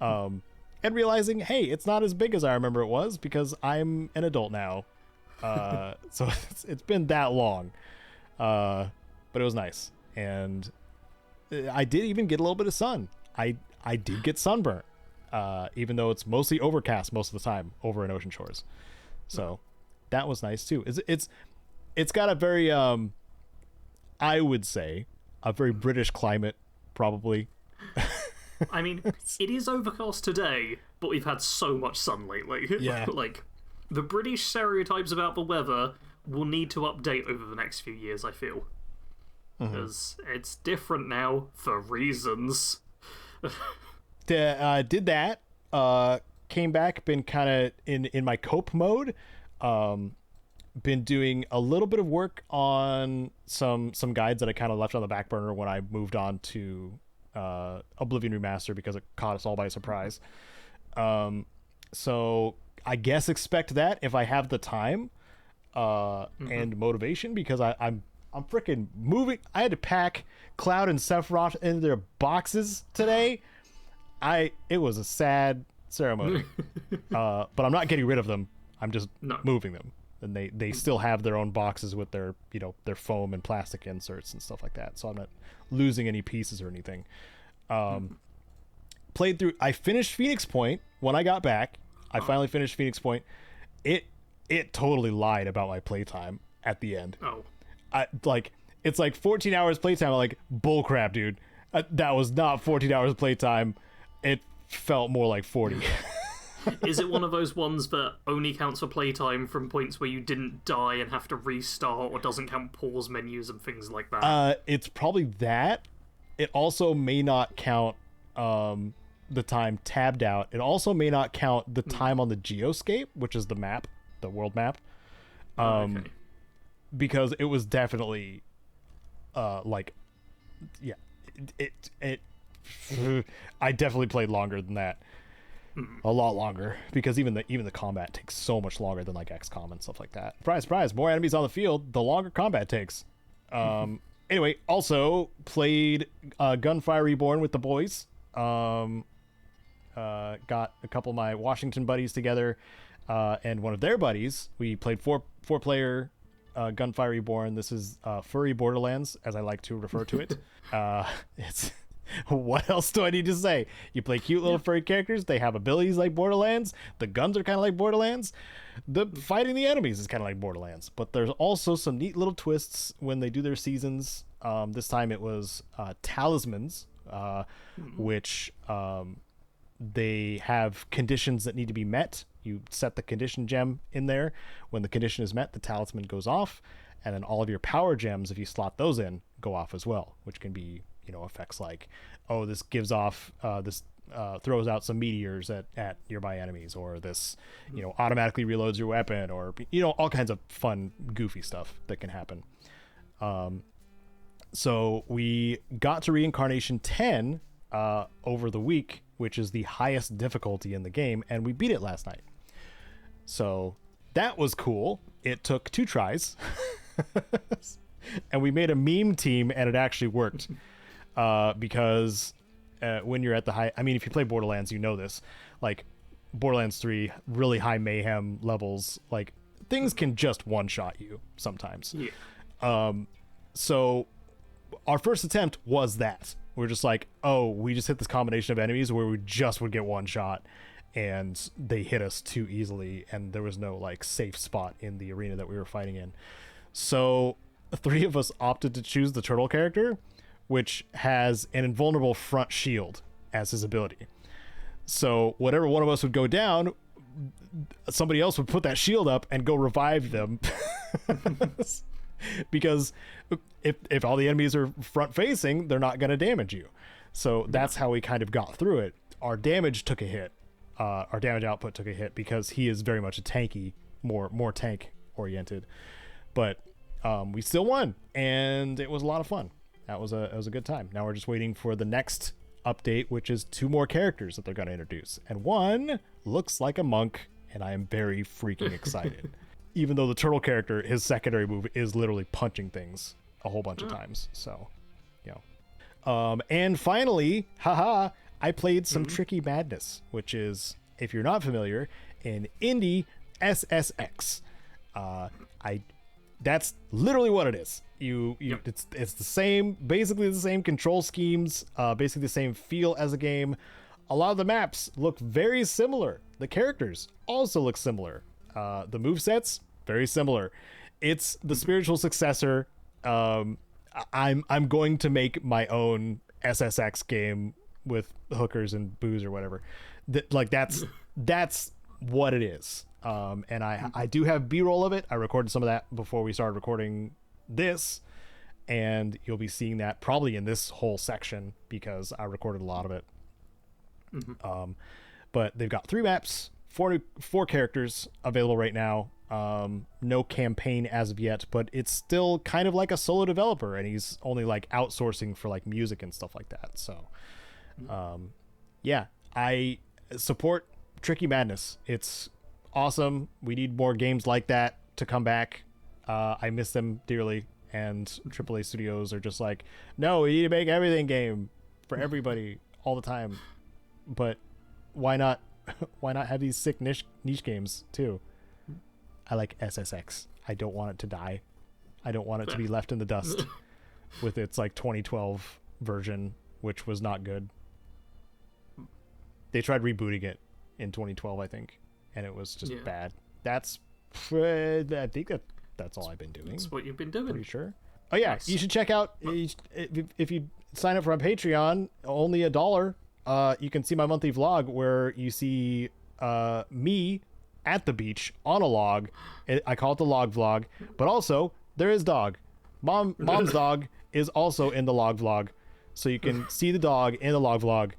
And realizing, hey, it's not as big as I remember it was because I'm an adult now. So it's been that long. But it was nice. And I did even get a little bit of sun. I did get sunburnt, even though it's mostly overcast most of the time over in Ocean Shores. So that was nice too. It's got a very, I would say, a very British climate, probably. I mean, it is overcast today, but we've had so much sun lately. Yeah. The British stereotypes about the weather will need to update over the next few years, I feel. Because it's different now for reasons. Did that. Came back, been kind of in my cope mode. Been doing a little bit of work on some guides that I kind of left on the back burner when I moved on to Oblivion Remaster because it caught us all by surprise. So I guess expect that if I have the time and motivation, because I'm freaking moving. I had to pack Cloud and Sephiroth into their boxes today. It was a sad ceremony. But I'm not getting rid of them. I'm just moving them. And they still have their own boxes with their foam and plastic inserts and stuff like that. So I'm not losing any pieces or anything. Played through. I finished Phoenix Point when I got back. I finally finished Phoenix Point. It totally lied about my playtime at the end. It's like 14 hours playtime. I'm like, bullcrap, dude. That was not 14 hours of playtime. It felt more like 40. Is it one of those ones that only counts for playtime from points where you didn't die and have to restart, or doesn't count pause menus and things like that? It's probably that. It also may not count the time tabbed out. It also may not count the time on the geoscape, which is the map, the world map. Okay. Because it was definitely like, yeah, it I definitely played longer than that. A lot longer, because even the combat takes so much longer than like XCOM and stuff like that. Surprise, surprise, more enemies on the field, the longer combat takes. Anyway, also played Gunfire Reborn with the boys. Got a couple of my Washington buddies together, and one of their buddies. We played four player Gunfire Reborn. This is furry Borderlands, as I like to refer to it. It's what else do I need to say? You play cute little furry characters. They have abilities like Borderlands. The guns are kind of like Borderlands. The fighting the enemies is kind of like Borderlands. But there's also some neat little twists when they do their seasons. This time it was talismans, which they have conditions that need to be met. You set the condition gem in there. When the condition is met, the talisman goes off. And then all of your power gems, if you slot those in, go off as well, which can be, effects like, oh, this gives off this throws out some meteors at nearby enemies, or this automatically reloads your weapon, or all kinds of fun goofy stuff that can happen. So we got to reincarnation 10 over the week, which is the highest difficulty in the game, and we beat it last night. So that was cool. It took 2 tries. And we made a meme team, and it actually worked. Because when you're at the high, I mean, if you play Borderlands, you know this, like Borderlands 3, really high mayhem levels, like things can just one-shot you sometimes. Yeah. So our first attempt was that. We're just like, oh, we just hit this combination of enemies where we just would get one shot, and they hit us too easily, and there was no like safe spot in the arena that we were fighting in. So 3 of us opted to choose the turtle character, which has an invulnerable front shield as his ability. So whatever one of us would go down, somebody else would put that shield up and go revive them. Because if all the enemies are front facing, they're not going to damage you. So that's how we kind of got through it. Our damage took a hit. Our damage output took a hit because he is very much a tanky, more tank oriented. But we still won, and it was a lot of fun. It was a good time. Now we're just waiting for the next update, which is 2 more characters that they're going to introduce. And one looks like a monk, and I am very freaking excited. Even though the turtle character, his secondary move is literally punching things a whole bunch of times. So, and finally, I played some Tricky Madness, which is, if you're not familiar, an indie SSX. That's literally what it is. It's the same, basically the same control schemes, basically the same feel as a game. A lot of the maps look very similar. The characters also look similar. The movesets, very similar. It's the spiritual successor. I'm going to make my own SSX game with hookers and booze or whatever. That's what it is. And I do have B-roll of it. I recorded some of that before we started recording this, and you'll be seeing that probably in this whole section because I recorded a lot of it. But they've got 3 maps, 4 characters available right now. No campaign as of yet, but it's still kind of like a solo developer, and he's only like outsourcing for like music and stuff like that. So yeah, I support Tricky Madness. It's awesome. We need more games like that to come back. I miss them dearly, and AAA studios are just like, no, we need to make everything game for everybody all the time. But why not have these sick niche games too? I like SSX. I don't want it to die. I don't want it to be left in the dust with its like 2012 version, which was not good. They tried rebooting it in 2012, I think, and it was just bad. I think that's all I've been doing. That's what you've been doing. Pretty sure. Oh yeah, nice. You should check out, if you sign up for my Patreon, only $1, you can see my monthly vlog where you see me at the beach on a log. I call it the log vlog, but also there is dog. Mom's dog is also in the log vlog, so you can see the dog in the log vlog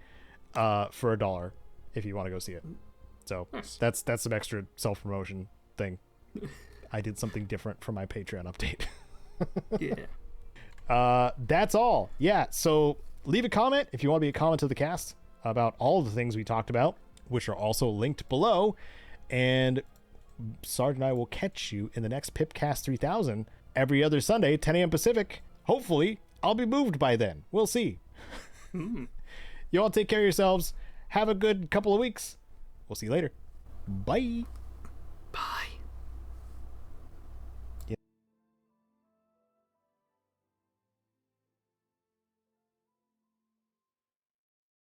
for $1 if you want to go see it. So nice. That's some extra self-promotion thing. I did something different for my Patreon update. Yeah. That's all. Yeah, so leave a comment if you want to be a comment to the cast about all of the things we talked about, which are also linked below. And Sarge and I will catch you in the next PIPCAST 3000 every other Sunday, 10 a.m. Pacific. Hopefully, I'll be moved by then. We'll see. You all take care of yourselves. Have a good couple of weeks. We'll see you later. Bye.